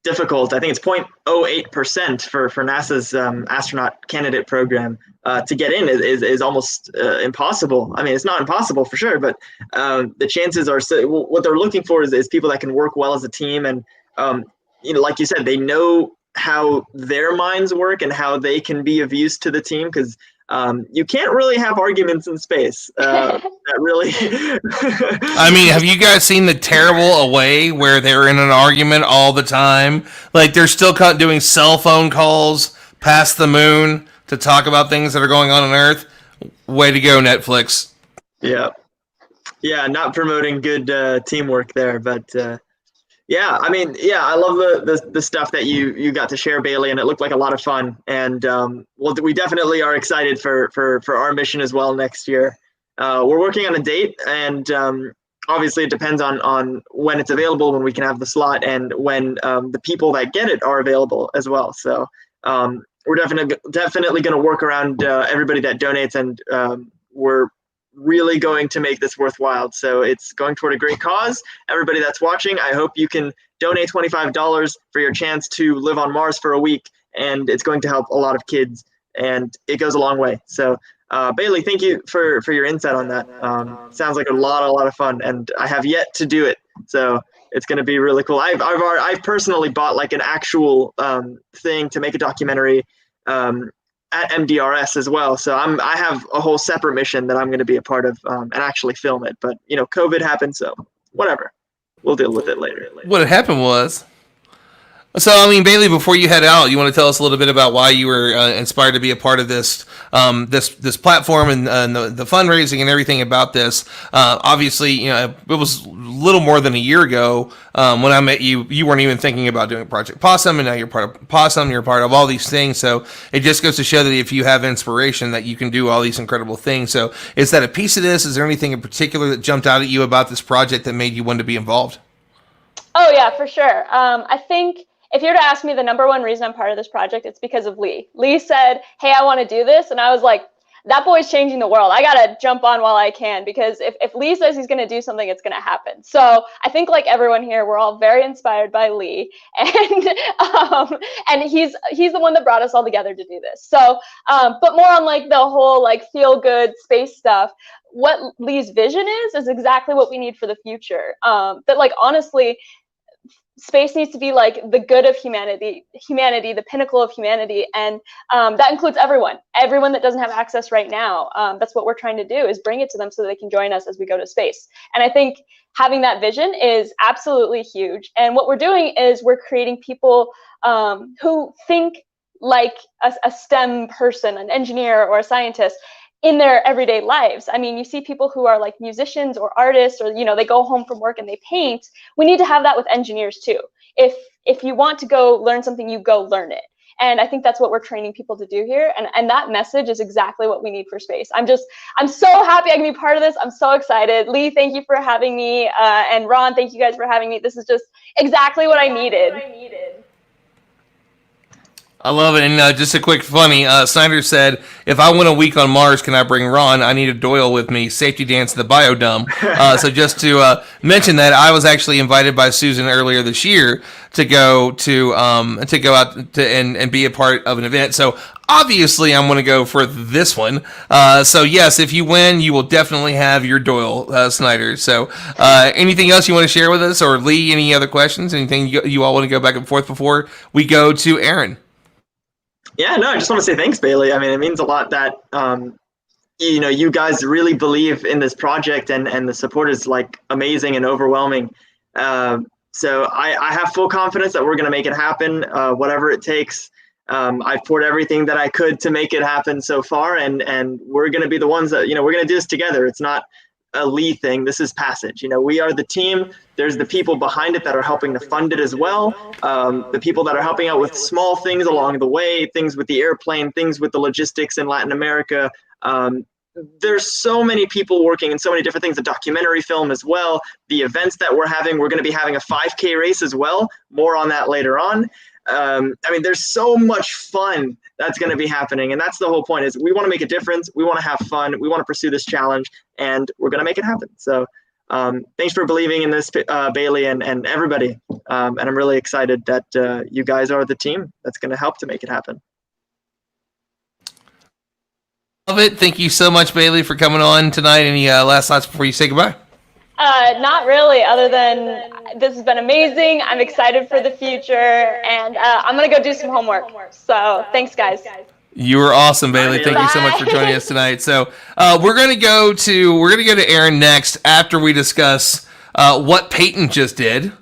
difficult. I think it's 0.08% for NASA's astronaut candidate program to get in is almost impossible. I mean, it's not impossible for sure, but the chances are, what they're looking for is people that can work well as a team. And, like you said, they know how their minds work and how they can be of use to the team, because you can't really have arguments in space. That really. I mean, have you guys seen the terrible Away where they're in an argument all the time? Like they're still doing cell phone calls past the moon to talk about things that are going on Earth. Way to go, Netflix. Yeah, not promoting good teamwork there, but. Yeah, I mean, I love the stuff that you got to share, Bailey, and it looked like a lot of fun. And we definitely are excited for our mission as well next year. We're working on a date, and obviously it depends on when it's available, when we can have the slot, and when the people that get it are available as well. So we're definitely going to work around everybody that donates, and we're really going to make this worthwhile. So it's going toward a great cause. Everybody that's watching, I hope you can donate $25 for your chance to live on Mars for a week, and it's going to help a lot of kids, and it goes a long way. So Bailey, thank you for your insight on that. Sounds like a lot of fun, and I have yet to do it, so it's going to be really cool. I've personally bought like an actual thing to make a documentary at MDRS as well. So I have a whole separate mission that I'm going to be a part of and actually film it. But COVID happened, so whatever. We'll deal with it later. What had happened was. So, I mean, Bailey, before you head out, you want to tell us a little bit about why you were inspired to be a part of this this platform and the fundraising and everything about this. Obviously, it was a little more than a year ago when I met you. You weren't even thinking about doing Project Possum, and now you're part of Possum. You're part of all these things. So it just goes to show that if you have inspiration, that you can do all these incredible things. So is that a piece of this? Is there anything in particular that jumped out at you about this project that made you want to be involved? Oh, yeah, for sure. I think if you were to ask me the number one reason I'm part of this project, it's because of Lee. Lee said, hey, I want to do this. And I was like, that boy's changing the world. I got to jump on while I can, because if Lee says he's going to do something, it's going to happen. So I think like everyone here, we're all very inspired by Lee. And he's the one that brought us all together to do this. So, but more on like the whole like feel good space stuff. What Lee's vision is exactly what we need for the future. That like, honestly, space needs to be like the good of humanity, the pinnacle of humanity. And that includes everyone that doesn't have access right now. That's what we're trying to do, is bring it to them so that they can join us as we go to space. And I think having that vision is absolutely huge. And what we're doing is we're creating people who think like a STEM person, an engineer or a scientist, in their everyday lives. I mean, you see people who are like musicians or artists, or, they go home from work and they paint. We need to have that with engineers too. If you want to go learn something, you go learn it. And I think that's what we're training people to do here. And that message is exactly what we need for space. I'm so happy I can be part of this. I'm so excited. Lee, thank you for having me. And Ron, thank you guys for having me. This is just exactly what I needed. I love it. And just a quick funny, Snyder said, if I went a week on Mars, can I bring Ron? I need a Doyle with me. Safety dance to the biodome. So just to mention that, I was actually invited by Susan earlier this year to go out and be a part of an event. So obviously I'm going to go for this one. So yes, if you win, you will definitely have your Doyle, Snyder. So anything else you want to share with us, or Lee, any other questions? Anything you all want to go back and forth before we go to Aaron? Yeah, no, I just want to say thanks, Bailey. I mean, it means a lot that, you guys really believe in this project, and the support is like amazing and overwhelming. So I have full confidence that we're going to make it happen, whatever it takes. I've poured everything that I could to make it happen so far, and we're going to be the ones that, we're going to do this together. It's not a Lee thing. This is Passage. We are the team. There's the people behind it that are helping to fund it as well. The people that are helping out with small things along the way, things with the airplane, things with the logistics in Latin America. There's so many people working in so many different things, a documentary film as well, the events that we're going to be having a 5K race as well, more on that later on. There's so much fun that's going to be happening, and that's the whole point. Is we want to make a difference, we want to have fun, we want to pursue this challenge, and we're going to make it happen. So thanks for believing in this, Bailey and everybody, and I'm really excited that you guys are the team that's going to help to make it happen. Love it. Thank you so much, Bailey, for coming on tonight. Any last thoughts before you say goodbye? Not really, other than this has been amazing. I'm excited for the future, and I'm going to go do some homework. So thanks, guys. You were awesome, Bailey. Thank you so much for joining us tonight. So we're gonna go to Aaron next after we discuss what Peyton just did.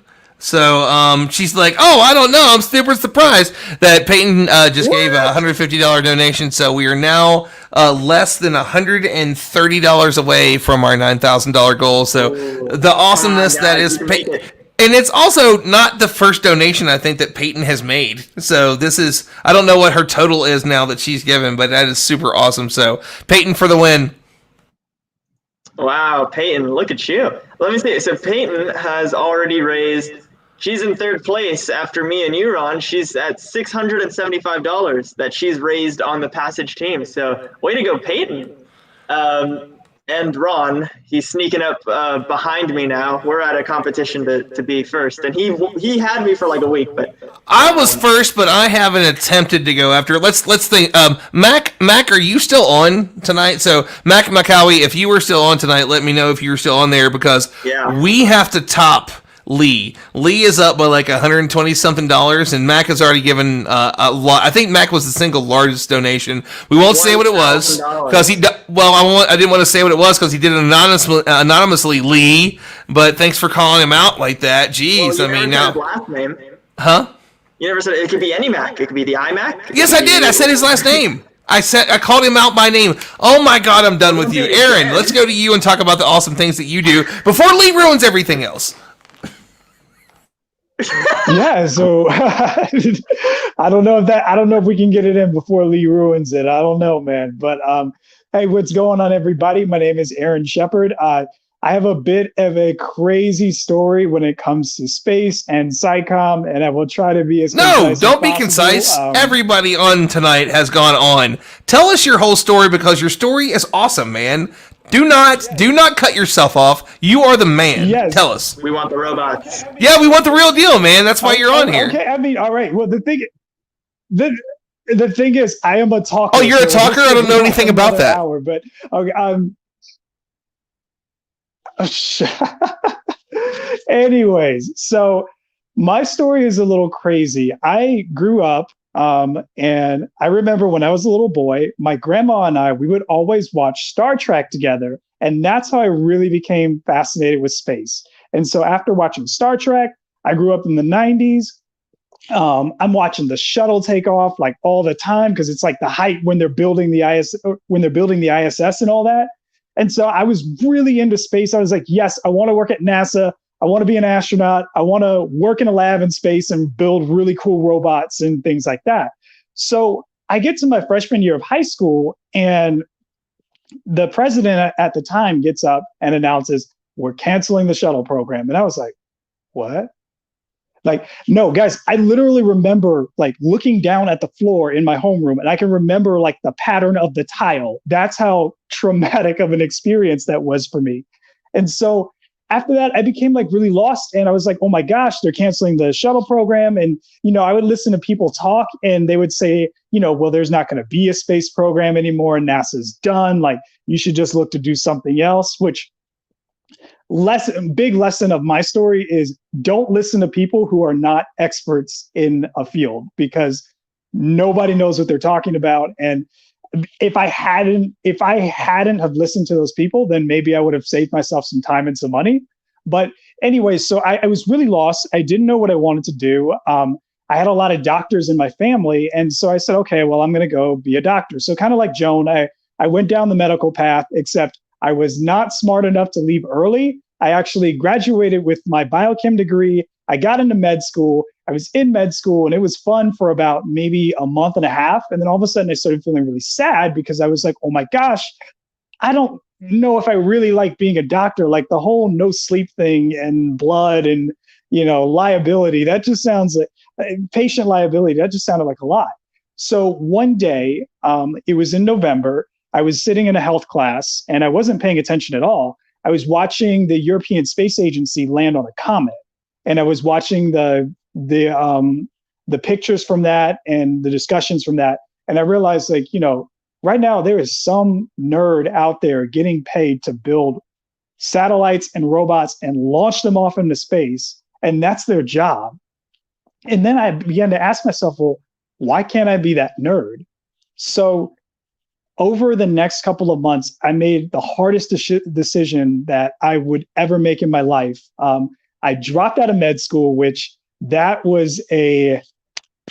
So she's like, oh, I don't know. I'm super surprised that Peyton just gave a $150 donation. So we are now less than $130 away from our $9,000 goal. So the awesomeness that is Peyton. And it's also not the first donation I think that Peyton has made. So this is, I don't know what her total is now that she's given, but that is super awesome. So Peyton for the win. Wow, Peyton, look at you. Let me see. So Peyton has already raised, she's in third place after me and you, Ron. She's at $675 that she's raised on the Passage team. So way to go, Peyton. And Ron, he's sneaking up behind me now. We're at a competition to be first, and he had me for like a week, but I was first, but I haven't attempted to go after it. Let's think. Mac, are you still on tonight? So Mac Macawi, if you were still on tonight, let me know if you were still on there because we have to top Lee. Lee is up by like $120 something, and Mac has already given a lot. I think Mac was the single largest donation. We won't say what it was because he. Well, I didn't want to say what it was because he did it anonymously, Lee. But thanks for calling him out like that. Jeez, well, I mean now. His last name. Huh? You never said it could be any Mac. It could be the iMac. Yes, I did. I said his last name. I called him out by name. Oh my God, I'm done with you, Aaron. Let's go to you and talk about the awesome things that you do before Lee ruins everything else. Yeah, so I don't know if we can get it in before Lee ruins it. I don't know, man. But hey, what's going on, everybody? My name is Aaron Shepard. I have a bit of a crazy story when it comes to space and sci-comm, and I will try to be as concise don't as be concise. possible. Everybody on tonight has gone on. Tell us your whole story because your story is awesome, man. Do not cut yourself off. You are the man. Yes. Tell us. We want the robots. Yeah, we want the real deal, man. That's why you're on here. Okay, I mean, all right. Well, the thing is, I am a talker. Oh, you're a talker? I don't know anything about that. Hour, but okay. Anyways, so my story is a little crazy. I grew up. And I remember when I was a little boy, my grandma and we would always watch Star Trek together. And that's how I really became fascinated with space. And so after watching Star Trek, I grew up in the 90s. I'm watching the shuttle take off like all the time because it's like the height when they're building the ISS and all that. And so I was really into space. I was like, yes, I want to work at NASA. I want to be an astronaut. I want to work in a lab in space and build really cool robots and things like that. So I get to my freshman year of high school, and the president at the time gets up and announces, we're canceling the shuttle program. And I was like, what? Like, no, guys, I literally remember like looking down at the floor in my homeroom, and I can remember like the pattern of the tile. That's how traumatic of an experience that was for me. And so after that, I became like really lost, and I was like, oh my gosh, they're canceling the shuttle program. And, I would listen to people talk, and they would say, well, there's not going to be a space program anymore, and NASA's done. Like, you should just look to do something else, which big lesson of my story is don't listen to people who are not experts in a field, because nobody knows what they're talking about. And if I hadn't have listened to those people, then maybe I would have saved myself some time and some money. But anyway, so I was really lost. I didn't know what I wanted to do. I had a lot of doctors in my family. And so I said, okay, well, I'm going to go be a doctor. So kind of like Joan, I went down the medical path, except I was not smart enough to leave early. I actually graduated with my biochem degree. I got into med school. I was in med school and it was fun for about maybe a month and a half. And then all of a sudden I started feeling really sad because I was like, oh my gosh, I don't know if I really like being a doctor. Like the whole no sleep thing and blood and, liability, that just sounds like patient liability. That just sounded like a lot. So one day, it was in November, I was sitting in a health class and I wasn't paying attention at all. I was watching the European Space Agency land on a comet, and I was watching the pictures from that and the discussions from that. And I realized, like, right now there is some nerd out there getting paid to build satellites and robots and launch them off into space, and that's their job. And then I began to ask myself, well, why can't I be that nerd? So over the next couple of months, I made the hardest decision that I would ever make in my life. I dropped out of med school, which that was a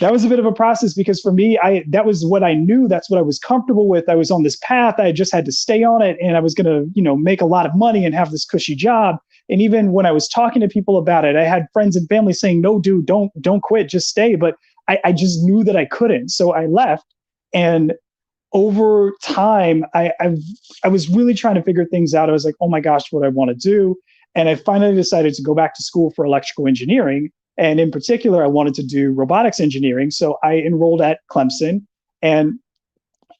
bit of a process, because for me, that was what I knew. That's what I was comfortable with. I was on this path. I just had to stay on it, and I was going to, make a lot of money and have this cushy job. And even when I was talking to people about it, I had friends and family saying, "No, dude, don't quit, just stay." But I just knew that I couldn't, so I left. And over time, I was really trying to figure things out. I was like, oh my gosh, what I want to do. And I finally decided to go back to school for electrical engineering. And in particular, I wanted to do robotics engineering. So I enrolled at Clemson, and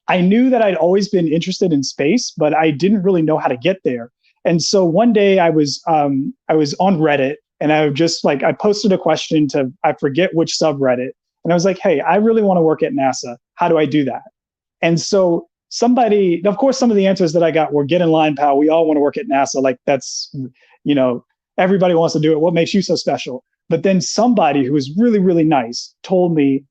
I knew that I'd always been interested in space, but I didn't really know how to get there. And so one day I was on Reddit, and I posted a question to, I forget which subreddit. And I was like, hey, I really want to work at NASA. How do I do that? And so of course, some of the answers that I got were, get in line, pal. We all want to work at NASA. Like that's, everybody wants to do it. What makes you so special? But then somebody who was really, really nice told me,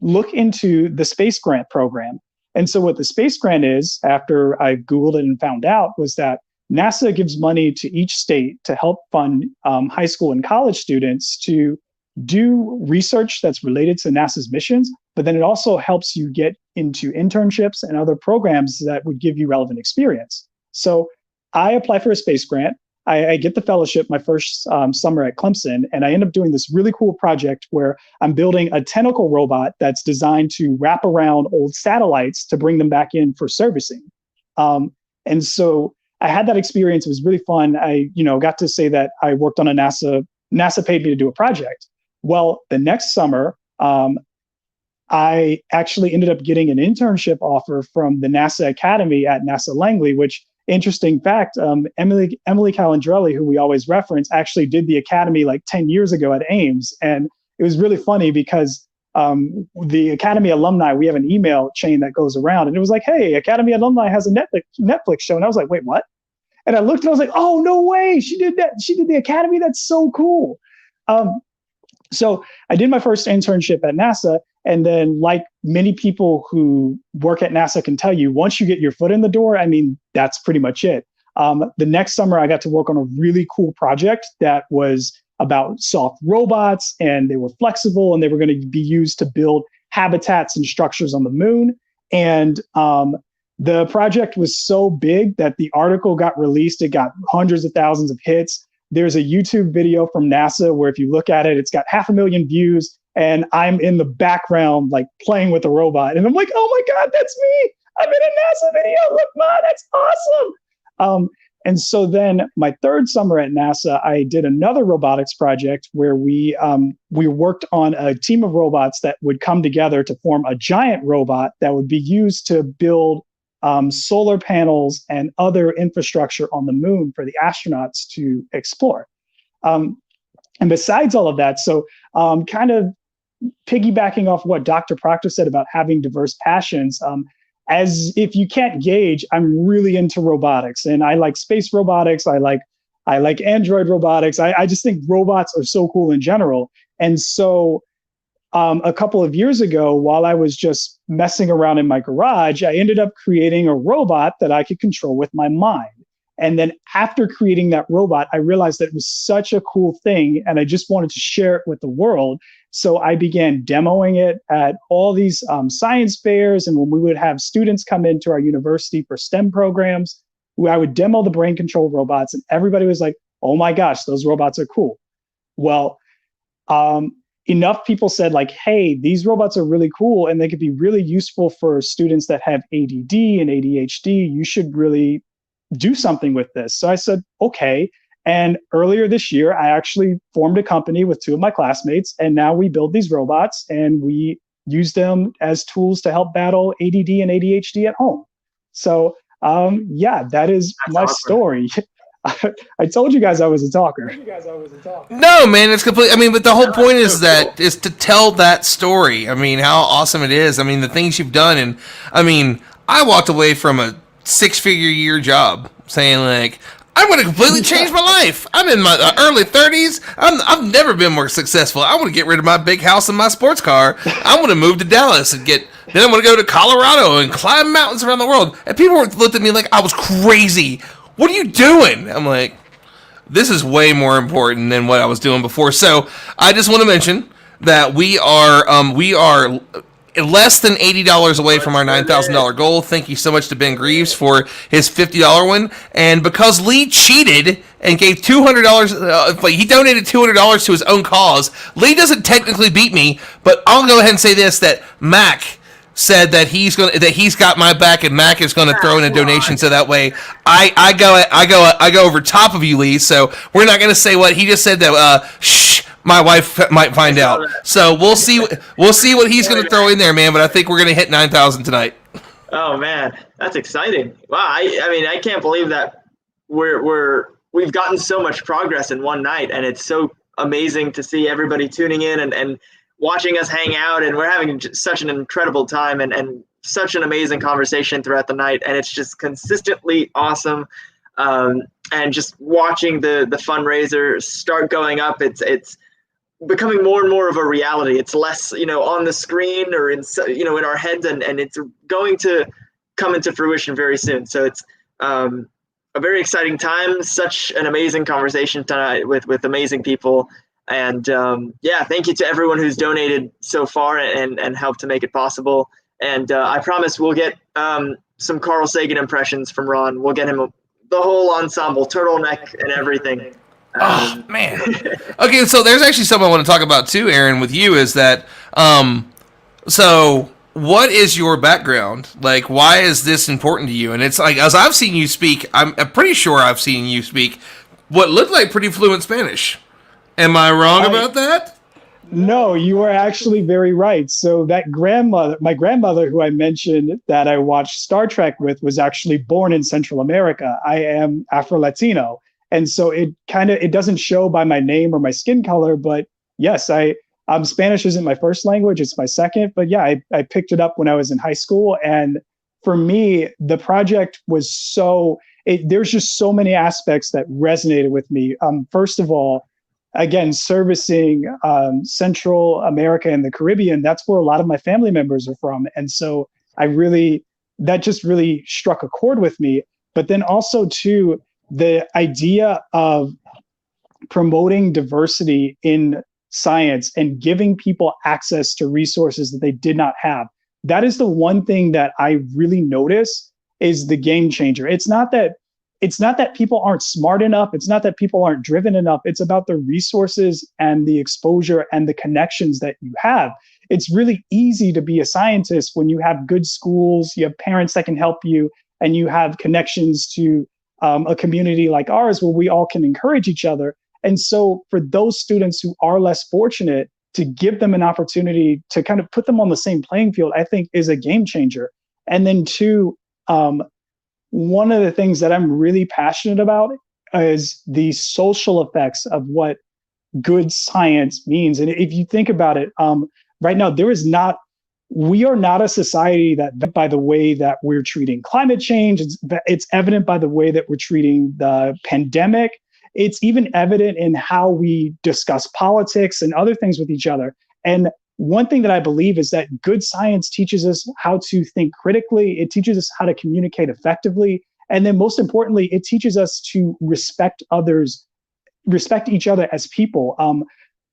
look into the space grant program. And so what the space grant is, after I Googled it and found out, was that NASA gives money to each state to help fund high school and college students to do research that's related to NASA's missions, but then it also helps you get into internships and other programs that would give you relevant experience. So I apply for a space grant. I get the fellowship my first summer at Clemson, and I end up doing this really cool project where I'm building a tentacle robot that's designed to wrap around old satellites to bring them back in for servicing. And so I had that experience. It was really fun. I got to say that I worked on NASA paid me to do a project. Well, the next summer, I actually ended up getting an internship offer from the NASA Academy at NASA Langley, which, interesting fact, Emily Calandrelli, who we always reference, actually did the Academy like 10 years ago at Ames. And it was really funny because the Academy alumni, we have an email chain that goes around, and it was like, hey, Academy alumni has a Netflix show. And I was like, wait, what? And I looked and I was like, oh, no way. She did that. She did the Academy. That's so cool. So I did my first internship at NASA. And then, like many people who work at NASA can tell you, once you get your foot in the door, I mean, that's pretty much it. The next summer, I got to work on a really cool project that was about soft robots, and they were flexible, and they were going to be used to build habitats and structures on the moon. And the project was so big that the article got released. It got hundreds of thousands of hits. There's a YouTube video from NASA where if you look at it, it's got 500,000 views, and I'm in the background, like playing with a robot. And I'm like, oh my God, that's me. I'm in a NASA video. Look, Ma, that's awesome. And so then my third summer at NASA, I did another robotics project where we worked on a team of robots that would come together to form a giant robot that would be used to build solar panels and other infrastructure on the moon for the astronauts to explore. And besides all of that, so kind of piggybacking off what Dr. Proctor said about having diverse passions, as if you can't gauge, I'm really into robotics, and I like space robotics. I like Android robotics. I just think robots are so cool in general. And so a couple of years ago, while I was just messing around in my garage, I ended up creating a robot that I could control with my mind. And then after creating that robot, I realized that it was such a cool thing, and I just wanted to share it with the world. So I began demoing it at all these science fairs. And when we would have students come into our university for STEM programs, I would demo the brain control robots, and everybody was like, oh my gosh, those robots are cool. Well, enough people said like, hey, these robots are really cool and they could be really useful for students that have ADD and ADHD. You should really do something with this. So I said, okay. And earlier this year, I actually formed a company with 2 of my classmates, and now we build these robots and we use them as tools to help battle ADD and ADHD at home. So yeah, that is my story. I told you guys I was a talker. No, man, it's complete. I mean, but the whole point is to tell that story. I mean, how awesome it is. I mean, the things you've done, and I mean, I walked away from a 6-figure year job saying like, I'm going to completely change my life. I'm in my early 30s. I've never been more successful. I want to get rid of my big house and my sports car. I want to move to Dallas and then I want to go to Colorado and climb mountains around the world. And people looked at me like I was crazy. What are you doing? I'm like, this is way more important than what I was doing before. So I just want to mention that we are less than $80 away from our $9,000 goal. Thank you so much to Ben Greaves for his $50 one. And because Lee cheated and gave $200, he donated $200 to his own cause, Lee doesn't technically beat me, but I'll go ahead and say this, that Mac said that he's got my back, and Mac is gonna throw in a donation, so that way I go over top of you, Lee. So we're not gonna say what he just said. That shh, my wife might find out. So we'll see what he's gonna throw in there, man. But I think we're gonna hit 9,000 tonight. Oh man, that's exciting! Wow, I mean, I can't believe that we've gotten so much progress in one night, and it's so amazing to see everybody tuning in and watching us hang out, and we're having such an incredible time and such an amazing conversation throughout the night, and it's just consistently awesome. And just watching the fundraiser start going up, it's becoming more and more of a reality. It's less, on the screen or in our heads, and it's going to come into fruition very soon. So it's a very exciting time, such an amazing conversation tonight with amazing people. And thank you to everyone who's donated so far and helped to make it possible. And I promise we'll get some Carl Sagan impressions from Ron. We'll get him the whole ensemble, turtleneck and everything. Oh, man. Okay, so there's actually something I want to talk about too, Aaron, with you, is that, so what is your background? Like, why is this important to you? And it's like, as I've seen you speak, I'm pretty sure I've seen you speak what looked like pretty fluent Spanish. Am I wrong about that? No, you are actually very right. So that my grandmother, who I mentioned that I watched Star Trek with, was actually born in Central America. I am Afro-Latino. And so it doesn't show by my name or my skin color, but yes, Spanish isn't my first language, it's my second. But yeah, I picked it up when I was in high school. And for me, the project was there's just so many aspects that resonated with me. First of all, again, servicing Central America and the Caribbean, that's where a lot of my family members are from. And so that just really struck a chord with me. But then also too, the idea of promoting diversity in science and giving people access to resources that they did not have. That is the one thing that I really notice is the game changer. It's not that people aren't smart enough. It's not that people aren't driven enough. It's about the resources and the exposure and the connections that you have. It's really easy to be a scientist when you have good schools, you have parents that can help you, and you have connections to a community like ours where we all can encourage each other. And so for those students who are less fortunate, to give them an opportunity to kind of put them on the same playing field, I think is a game changer. And then two, one of the things that I'm really passionate about is the social effects of what good science means. And if you think about it, right now, we are not a society that by the way that we're treating climate change. It's evident by the way that we're treating the pandemic. It's even evident in how we discuss politics and other things with each other. And one thing that I believe is that good science teaches us how to think critically. It teaches us how to communicate effectively. And then most importantly, it teaches us to respect others, respect each other as people.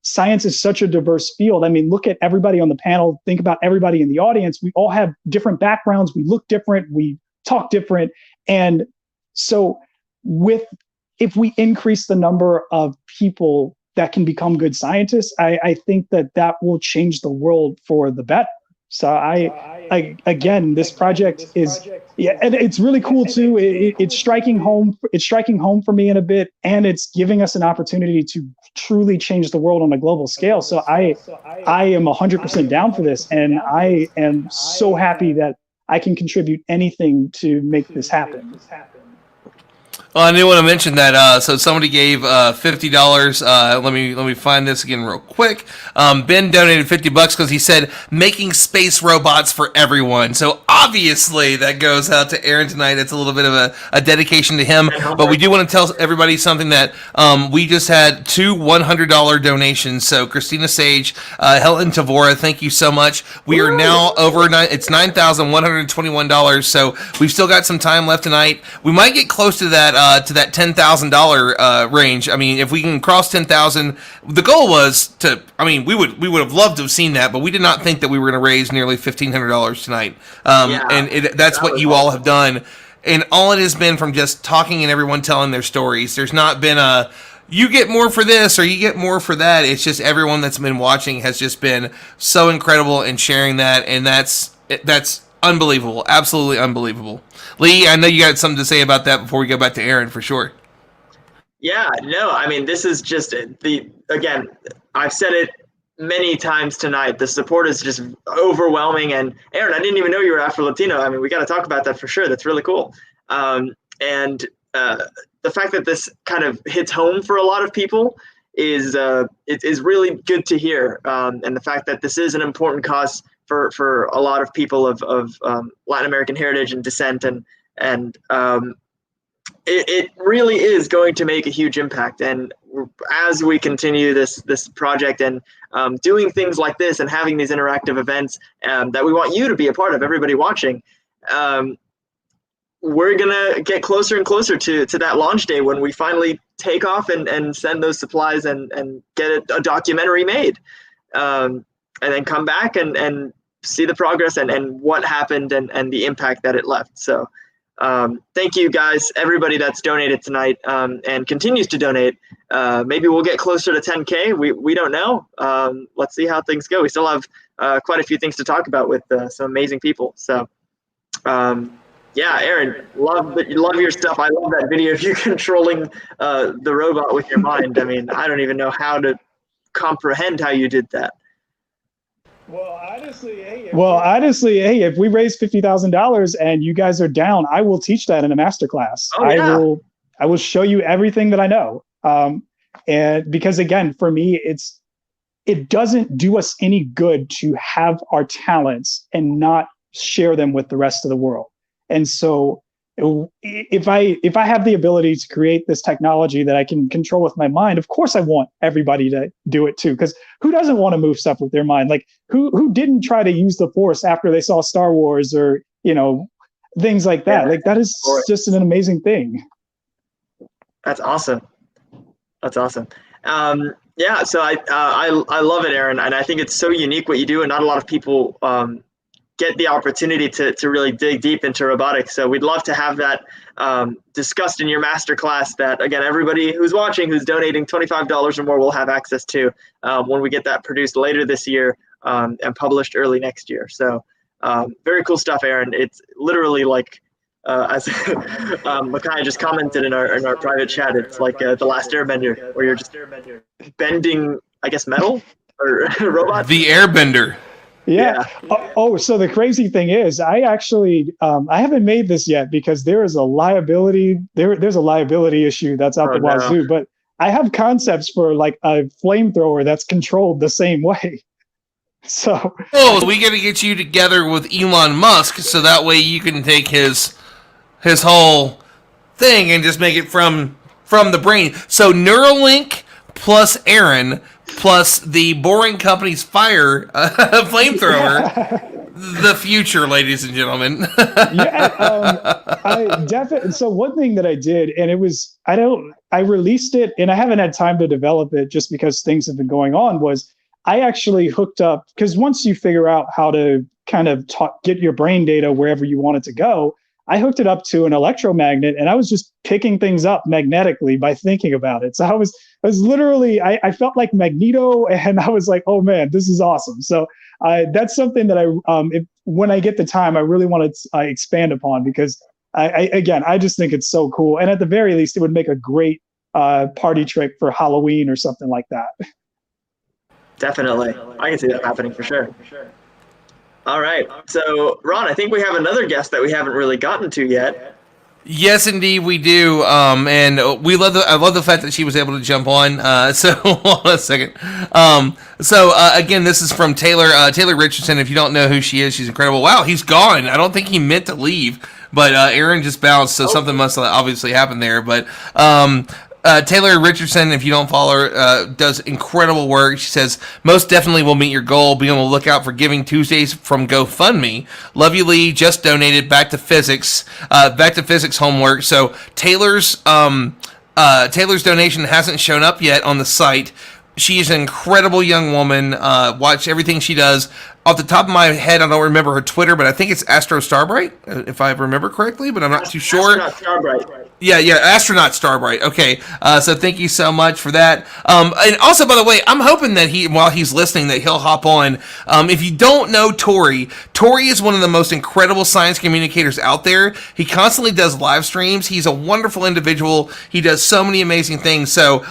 science is such a diverse field. I mean, look at everybody on the panel. Think about everybody in the audience. We all have different backgrounds. We look different. We talk different. And so if we increase the number of people that can become good scientists, I think that will change the world for the better. So again, this project is, and it's really cool too. It's striking home. It's striking home for me in a bit, and it's giving us an opportunity to truly change the world on a global scale. So I am 100% down for this, and I am so happy that I can contribute anything to make this happen. Well, I didn't want to mention that. So somebody gave $50. Let me find this again real quick. Ben donated $50 because he said making space robots for everyone. So obviously that goes out to Aaron tonight. It's a little bit of a dedication to him. But we do want to tell everybody something that we just had 2 $100 donations. So Christina Sage, Helen Tavora, thank you so much. We are now over it's $9,121. So we've still got some time left tonight. We might get close to that. To that $10,000 range. I mean, if we can cross 10,000, the goal was to. I mean, we would have loved to have seen that, but we did not think that we were going to raise nearly $1,500 tonight. And that's what you all have done, and all it has been from just talking and everyone telling their stories. There's not been a you get more for this or you get more for that. It's just everyone that's been watching has just been so incredible in sharing that, and that's unbelievable, absolutely unbelievable. Lee, I know you got something to say about that before we go back to Aaron, for sure. Yeah, no, I mean, this is just again, I've said it many times tonight. The support is just overwhelming. And Aaron, I didn't even know you were Afro-Latino. I mean, we got to talk about that for sure. That's really cool. And the fact that this kind of hits home for a lot of people is really good to hear. And the fact that this is an important cause for a lot of people of Latin American heritage and descent, and it really is going to make a huge impact. And as we continue this project and doing things like this and having these interactive events that we want you to be a part of, everybody watching, we're gonna get closer and closer to that launch day when we finally take off and send those supplies and get a documentary made, and then come back and see the progress and what happened and the impact that it left. So thank you guys, everybody that's donated tonight and continues to donate. Maybe we'll get closer to 10K. We don't know. Let's see how things go. We still have quite a few things to talk about with some amazing people. So yeah, Aaron, love your stuff. I love that video of you controlling the robot with your mind. I mean, I don't even know how to comprehend how you did that. Well, honestly, hey, if we raise $50,000 and you guys are down, I will teach that in a masterclass. Oh, yeah. I will show you everything that I know. And because again, for me, it doesn't do us any good to have our talents and not share them with the rest of the world. And so if I have the ability to create this technology that I can control with my mind, of course I want everybody to do it too. Because who doesn't want to move stuff with their mind? Like who didn't try to use the Force after they saw Star Wars or, things like that? Like that is just an amazing thing. That's awesome. That's awesome. Yeah, so I love it, Aaron, and I think it's so unique what you do, and not a lot of people get the opportunity to really dig deep into robotics. So we'd love to have that discussed in your masterclass that, again, everybody who's watching, who's donating $25 or more will have access to when we get that produced later this year and published early next year. So very cool stuff, Aaron. It's literally like, as Micaiah just commented in our private chat, it's like The Last Airbender, where you're just bending, I guess, metal or robots. The Airbender. Yeah. So the crazy thing is, I actually I haven't made this yet because there is a liability. There's a liability issue that's out the wazoo. But I have concepts for like a flamethrower that's controlled the same way. So we got to get you together with Elon Musk so that way you can take his whole thing and just make it from the brain. So Neuralink plus Aaron plus the Boring Company's fire flamethrower. The future, ladies and gentlemen. I definitely. So one thing that I did, and I released it, and I haven't had time to develop it just because things have been going on. Was I actually hooked up, because once you figure out how to kind of get your brain data wherever you want it to go, I hooked it up to an electromagnet, and I was just picking things up magnetically by thinking about it. So I was literally, I felt like Magneto, and I was like, oh man, this is awesome. So that's something that when I get the time, I really want to expand upon, because I just think it's so cool. And at the very least, it would make a great party trick for Halloween or something like that. Definitely. I can see that happening for sure. All right. So, Ron, I think we have another guest that we haven't really gotten to yet. Yes, indeed, we do. And I love the fact that she was able to jump on. So, hold on a second. Again, this is from Taylor Richardson. If you don't know who she is, she's incredible. Wow, he's gone. I don't think he meant to leave, but Aaron just bounced, so something must have obviously happened there. But Taylor Richardson, if you don't follow her, does incredible work. She says, most definitely will meet your goal. Be on the lookout for Giving Tuesdays from GoFundMe. Love you, Lee. Just donated back to physics homework. So Taylor's donation hasn't shown up yet on the site. She is an incredible young woman. Watch everything she does. Off the top of my head, I don't remember her Twitter, but I think it's Astro Starbright, if I remember correctly, but I'm not too sure. Astronaut Starbright. Yeah, Astronaut Starbright. Okay, so thank you so much for that. And also, by the way, I'm hoping that while he's listening, that he'll hop on. If you don't know Tori is one of the most incredible science communicators out there. He constantly does live streams. He's a wonderful individual. He does so many amazing things. So,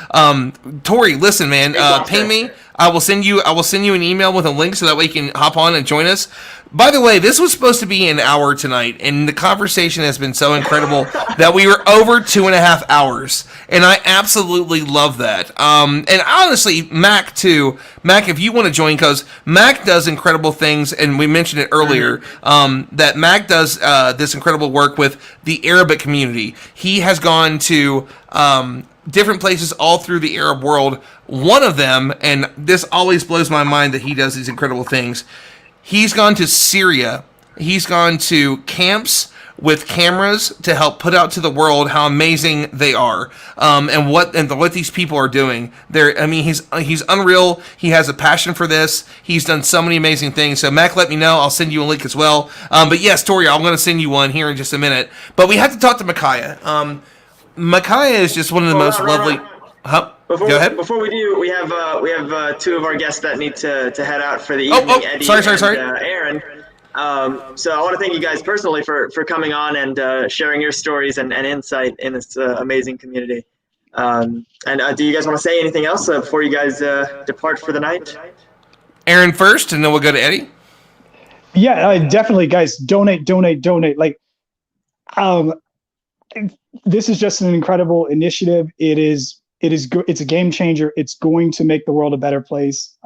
Tori, listen, man, ping me. I will send you an email with a link so that way you can hop on and join us. By the way, this was supposed to be an hour tonight, and the conversation has been so incredible that we were over 2.5 hours, and I absolutely love that. And honestly, Mac too. Mac, if you want to join, because Mac does incredible things, and we mentioned it earlier, that Mac does this incredible work with the Arabic community. He has gone to different places all through the Arab world. One of them, and this always blows my mind that he does these incredible things, he's gone to Syria. He's gone to camps with cameras to help put out to the world how amazing they are, and what these people are doing. He's unreal. He has a passion for this. He's done so many amazing things. So Mac, let me know. I'll send you a link as well. But yes, Tori, I'm going to send you one here in just a minute. But we have to talk to Micaiah. Micaiah is just one of the most lovely. Go ahead. Before we do, we have two of our guests that need to head out for the evening. Eddie sorry. And Aaron. So I want to thank you guys personally for coming on and sharing your stories and insight in this amazing community. And do you guys want to say anything else before you guys depart for the night? Aaron first, and then we'll go to Eddie. Yeah, definitely, guys. Donate. Like, this is just an incredible initiative. It's a game changer. It's going to make the world a better place.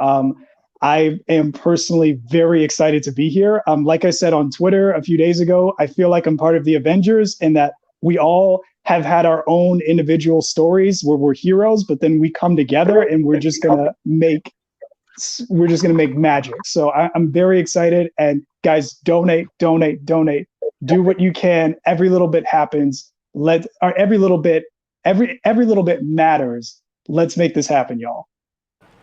I am personally very excited to be here. Like I said on Twitter a few days ago, I feel like I'm part of the Avengers, and that we all have had our own individual stories where we're heroes, but then we come together and we're just gonna make magic. So I'm very excited. And guys, donate. Do what you can. Every little bit happens. Every little bit matters. Let's make this happen, y'all.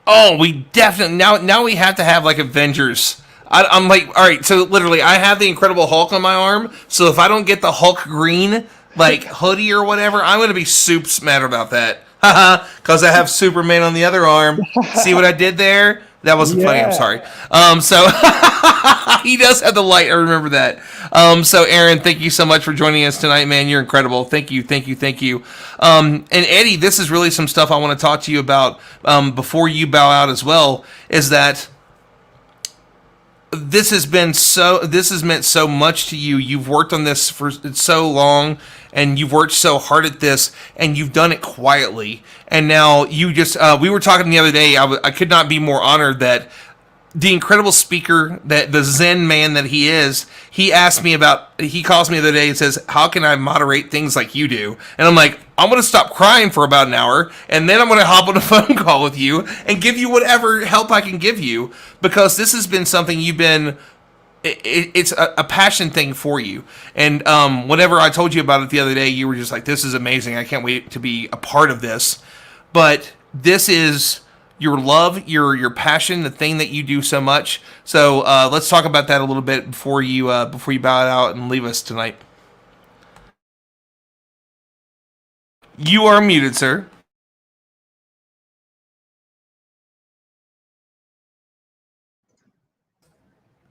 Oh, we definitely now we have to have like Avengers. I'm like, all right. So literally, I have the Incredible Hulk on my arm. So if I don't get the Hulk green like hoodie or whatever, I'm gonna be super mad about that. Haha, because I have Superman on the other arm. See what I did there? That wasn't funny. I'm sorry. So he does have the light. I remember that. So Aaron, thank you so much for joining us tonight, man. You're incredible. Thank you. And Eddie, this is really some stuff I want to talk to you about before you bow out as well. Is that this has meant so much to you. You've worked on this for so long, and you've worked so hard at this, and you've done it quietly. And now you just, we were talking the other day, I could not be more honored that the incredible speaker, that the Zen man that he is, he calls me the other day and says, how can I moderate things like you do? And I'm like, I'm going to stop crying for about an hour, and then I'm going to hop on a phone call with you and give you whatever help I can give you, because this has been something you've been it's a passion thing for you. And whenever I told you about it the other day, you were just like, this is amazing. I can't wait to be a part of this. But this is your love, your passion, the thing that you do so much. So let's talk about that a little bit before you bow out and leave us tonight. You are muted, sir.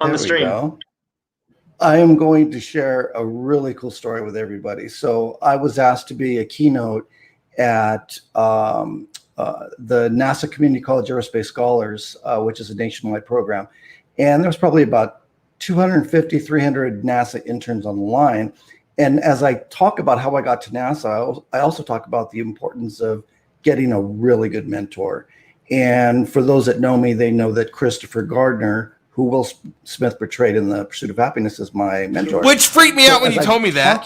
On the There we stream. go. I am going to share a really cool story with everybody. So I was asked to be a keynote at the NASA Community College Aerospace Scholars, which is a nationwide program. And there was probably about 250, 300 NASA interns on the line. And as I talk about how I got to NASA, I also talk about the importance of getting a really good mentor. And for those that know me, they know that Christopher Gardner, who Will Smith portrayed in The Pursuit of Happiness, is my mentor. Which freaked me out when you told me that.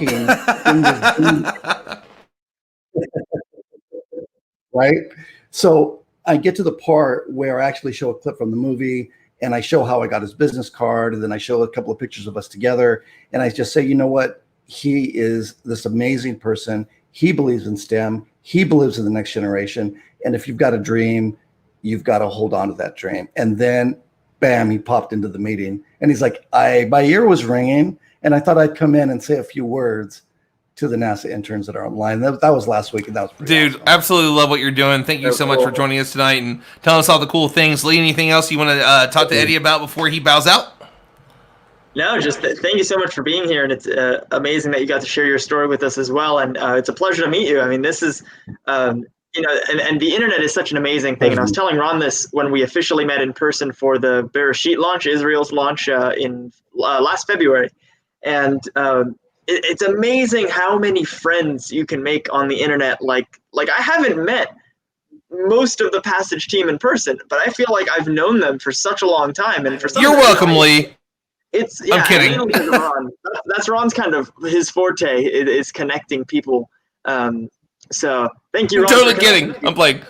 Right? So I get to the part where I actually show a clip from the movie, and I show how I got his business card, and then I show a couple of pictures of us together, and I just say, you know what? He is this amazing person. He believes in STEM. He believes in the next generation. And if you've got a dream, you've got to hold on to that dream. And then bam, he popped into the meeting, and he's like, my ear was ringing, and I thought I'd come in and say a few words to the NASA interns that are online. That was last week, and that was pretty Dude, awesome. Absolutely love what you're doing. Thank you so much for joining us tonight and telling us all the cool things. Lee, anything else you want to talk to Eddie about before he bows out? No, just thank you so much for being here, and it's amazing that you got to share your story with us as well. And it's a pleasure to meet you. I mean, this is, and the internet is such an amazing thing. And I was telling Ron this when we officially met in person for the Bereshit launch, Israel's launch in last February, and it's amazing how many friends you can make on the internet. Like I haven't met most of the Passage team in person, but I feel like I've known them for such a long time. And for some You're welcome, Lee. I'm kidding. mainly because of Ron. That's Ron's kind of his forte is connecting people. So thank you, Ron. I'm totally kidding. I'm playing.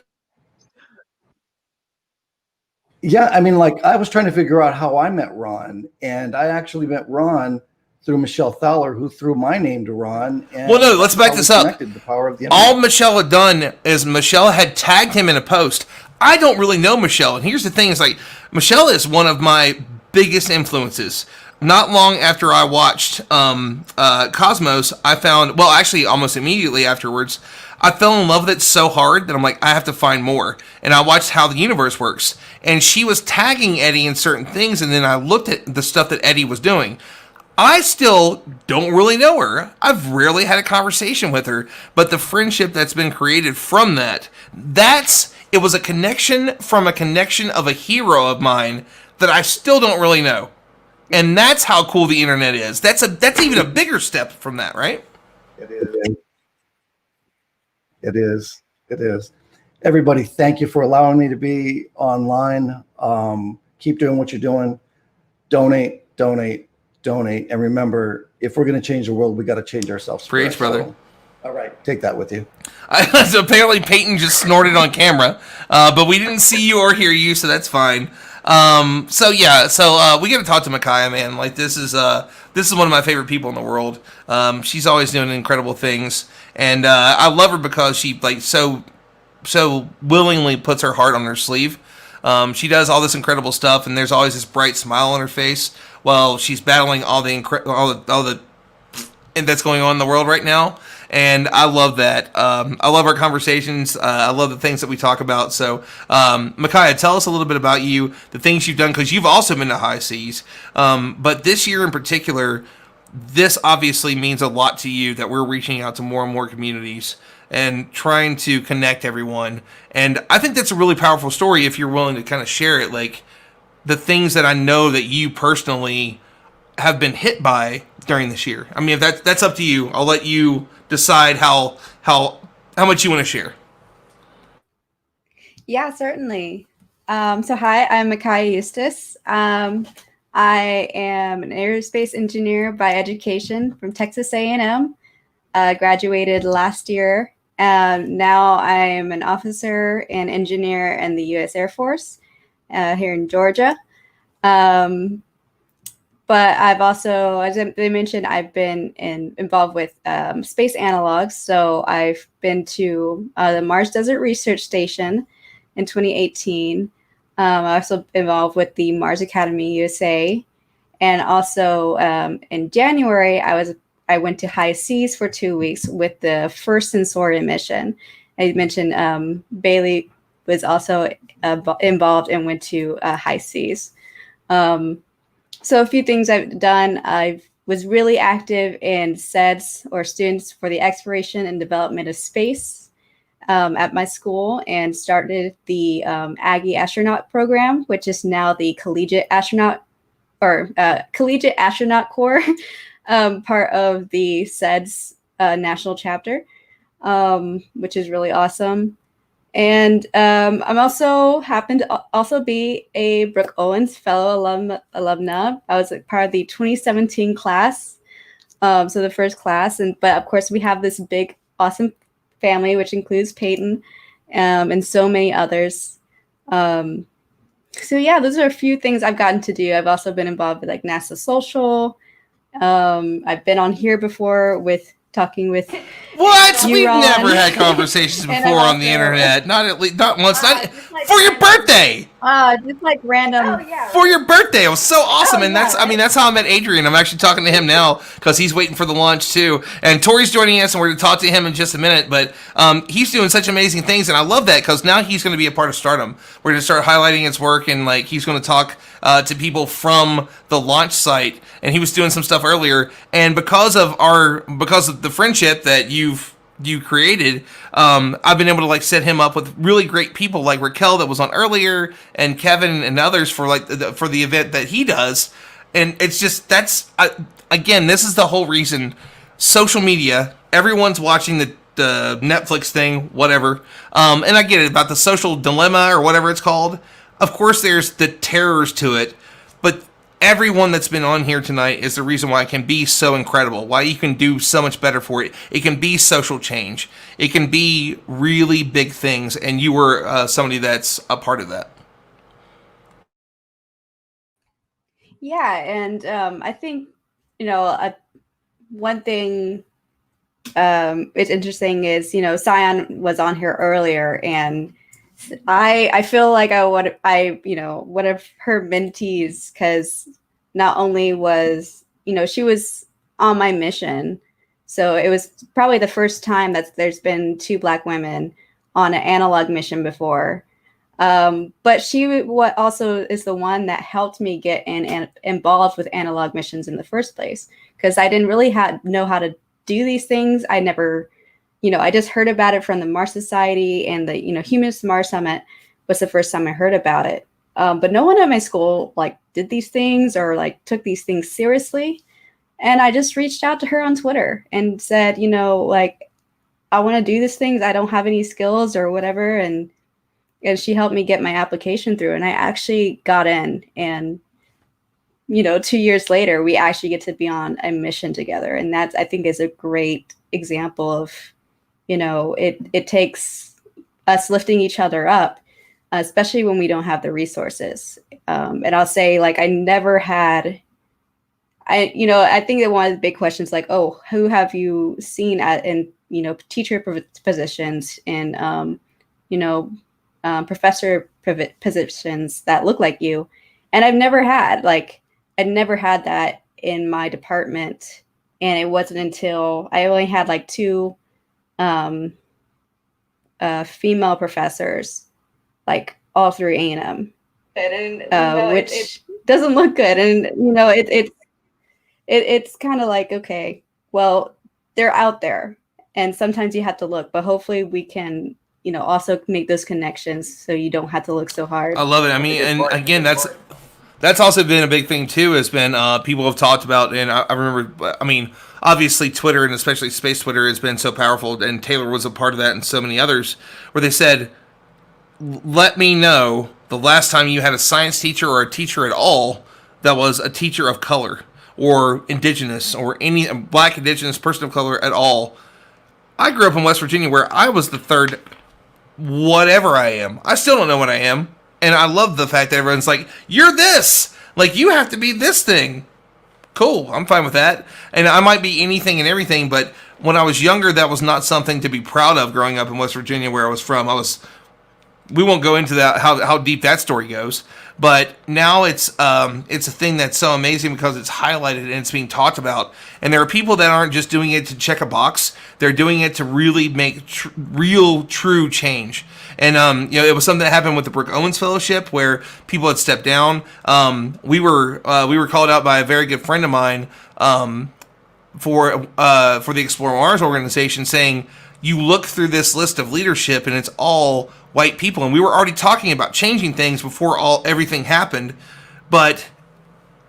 Yeah, I mean, like I was trying to figure out how I met Ron, and I actually met Ron through Michelle Thaler, who threw my name to Ron. And well, no, let's back this up. The power of the all Michelle had done is Michelle had tagged him in a post. I don't really know Michelle, and here's the thing: is like Michelle is one of my biggest influences. Not long after I watched Cosmos, I found, well, actually almost immediately afterwards, I fell in love with it so hard that I'm like, I have to find more. And I watched How the Universe Works. And she was tagging Eddie in certain things, and then I looked at the stuff that Eddie was doing. I still don't really know her. I've rarely had a conversation with her, but the friendship that's been created from that, it was a connection from a connection of a hero of mine that I still don't really know. And that's how cool the internet is. That's even a bigger step from that, right? It is. It is. It is. Everybody, thank you for allowing me to be online. Keep doing what you're doing. Donate, donate, donate. And remember, if we're going to change the world, we got to change ourselves. Preach, brother. So, all right, take that with you. So apparently Peyton just snorted on camera, but we didn't see you or hear you, so that's fine. So we got to talk to Micaiah, man. Like this is one of my favorite people in the world. She's always doing incredible things, and I love her because she like so willingly puts her heart on her sleeve. She does all this incredible stuff, and there's always this bright smile on her face while she's battling all the that's going on in the world right now. And I love that. I love our conversations. I love the things that we talk about. So, Micaiah, tell us a little bit about you, the things you've done, because you've also been to High Seas. But this year in particular, this obviously means a lot to you that we're reaching out to more and more communities and trying to connect everyone. And I think that's a really powerful story if you're willing to kind of share it, like the things that I know that you personally have been hit by during this year. I mean, if that's up to you. I'll let you decide how much you want to share. Yeah, certainly. So hi, I'm Micaiah Eustace. I am an aerospace engineer by education from Texas A&M. Graduated last year. Now I am an officer and engineer in the U.S. Air Force here in Georgia. but I've also, as they mentioned, I've been involved with space analogs. So I've been to the Mars Desert Research Station in 2018. I also involved with the Mars Academy USA, and also in January I went to High Seas for 2 weeks with the first Sensorium mission. I mentioned Bailey was also involved and went to High Seas. So a few things I've done. I was really active in SEDS, or Students for the Exploration and Development of Space, at my school, and started the Aggie Astronaut Program, which is now the Collegiate Astronaut Corps, part of the SEDS national chapter, which is really awesome. And I'm also happened to also be a Brooke Owens Fellow alumna. I was part of the 2017 class, so the first class. But of course, we have this big, awesome family, which includes Peyton and so many others. So yeah, those are a few things I've gotten to do. I've also been involved with like NASA Social. I've been on here before with talking with What? you, We've Ron. never had conversations before on the internet. Not at least, not once. Not for your birthday. Just like random. For your birthday, it was so awesome, and that's how I met Adrian. I'm actually talking to him now because he's waiting for the launch too. And Tori's joining us, and we're going to talk to him in just a minute. But he's doing such amazing things, and I love that because now he's going to be a part of Stardom. We're going to start highlighting his work, and like he's going to talk to people from the launch site. And he was doing some stuff earlier, and because of the friendship that you created, I've been able to like set him up with really great people like Raquel that was on earlier, and Kevin and others for like for the event that he does. And it's just again, this is the whole reason. Social media, everyone's watching the Netflix thing, whatever. And I get it about the social dilemma or whatever it's called. Of course, there's the terrors to it, but everyone that's been on here tonight is the reason why it can be so incredible, why you can do so much better for it. It can be social change. It can be really big things, and you were somebody that's a part of that. Yeah, and I think, one thing it's interesting is, Cyan was on here earlier, and I feel like one of her mentees, because not only was, she was on my mission. So it was probably the first time that there's been 2 Black women on an analog mission before. But she also is the one that helped me get involved with analog missions in the first place, because I didn't really know how to do these things. I never, I just heard about it from the Mars Society, and the, Humanist Mars Summit was the first time I heard about it. But no one at my school like did these things or like took these things seriously. And I just reached out to her on Twitter and said, like, I want to do these things. I don't have any skills or whatever. And she helped me get my application through, and I actually got in. And 2 years later, we actually get to be on a mission together. And that, I think, is a great example of, it takes us lifting each other up, especially when we don't have the resources. And I'll say, like, I never had, I think that one of the big questions, like, oh, who have you seen in teacher positions and, professor positions that look like you? And I'd never had that in my department. And it wasn't until I only had like 2 female professors, like all through A&M, which doesn't look good. And it's kind of like, okay, well, they're out there, and sometimes you have to look, but hopefully we can, also make those connections so you don't have to look so hard. I love it. I mean, and again, that's also been a big thing too, has been people have talked about, and I remember, I mean, obviously Twitter, and especially space Twitter, has been so powerful, and Taylor was a part of that, and so many others, where they said, let me know the last time you had a science teacher or a teacher at all that was a teacher of color or indigenous or any Black, indigenous, person of color at all. I grew up in West Virginia, where I was the third whatever I am. I still don't know what I am. And I love the fact that everyone's like, you're this. Like, you have to be this thing. Cool. I'm fine with that. And I might be anything and everything, but when I was younger, that was not something to be proud of growing up in West Virginia, where I was from. We won't go into that, how deep that story goes. But now it's a thing that's so amazing because it's highlighted and it's being talked about. And there are people that aren't just doing it to check a box. They're doing it to really make real, true change. And, it was something that happened with the Brooke Owens Fellowship where people had stepped down. We were called out by a very good friend of mine for the Explore Mars organization, saying, you look through this list of leadership and it's all white people. And we were already talking about changing things before everything happened. But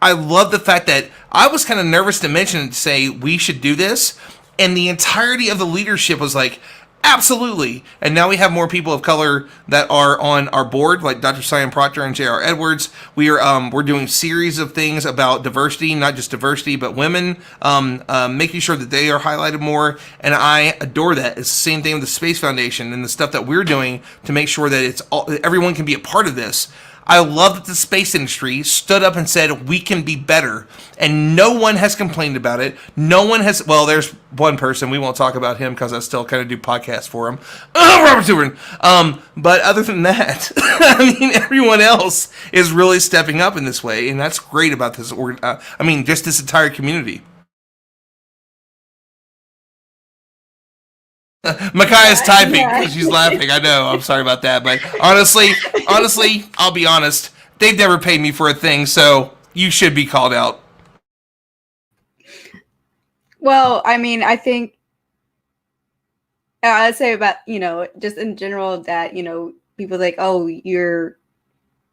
I love the fact that I was kind of nervous to mention it, to say we should do this. And the entirety of the leadership was like, absolutely. And now we have more people of color that are on our board, like Dr. Cyan Proctor and J.R. Edwards. We're doing series of things about diversity, not just diversity, but women, making sure that they are highlighted more. And I adore that. It's the same thing with the Space Foundation and the stuff that we're doing to make sure that everyone can be a part of this. I love that the space industry stood up and said, we can be better. And no one has complained about it. No one has, well, there's one person, we won't talk about him because I still kind of do podcasts for him. Robert Turin. But other than that, I mean, everyone else is really stepping up in this way. And that's great about this, just this entire community. Micaiah's typing because she's laughing. I know. I'm sorry about that. But honestly, I'll be honest. They've never paid me for a thing, so you should be called out. Well, I mean, I think I'd say about, just in general that, people like, oh,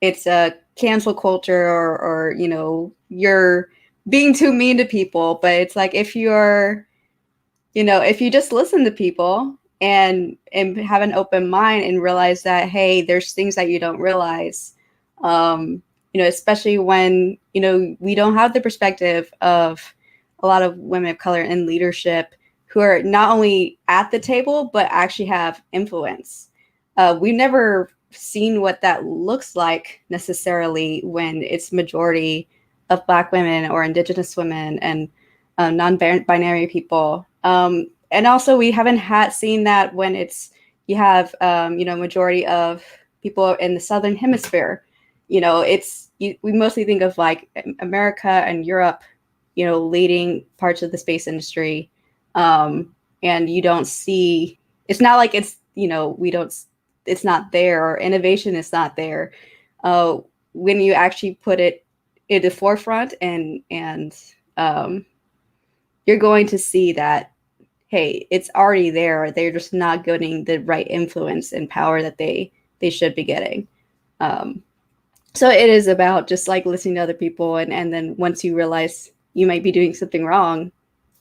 it's a cancel culture or you're being too mean to people. But it's like, if you just listen to people and have an open mind and realize that, hey, there's things that you don't realize, especially when, we don't have the perspective of a lot of women of color in leadership who are not only at the table, but actually have influence. We've never seen what that looks like necessarily when it's majority of Black women or Indigenous women and non-binary people. And also we haven't seen that when you have majority of people in the Southern Hemisphere. We mostly think of like America and Europe, leading parts of the space industry. And you don't see, it's not like it's not there, or innovation is not there. When you actually put it in the forefront and you're going to see that, hey, it's already there. They're just not getting the right influence and power that they should be getting. So it is about just like listening to other people. And then once you realize you might be doing something wrong,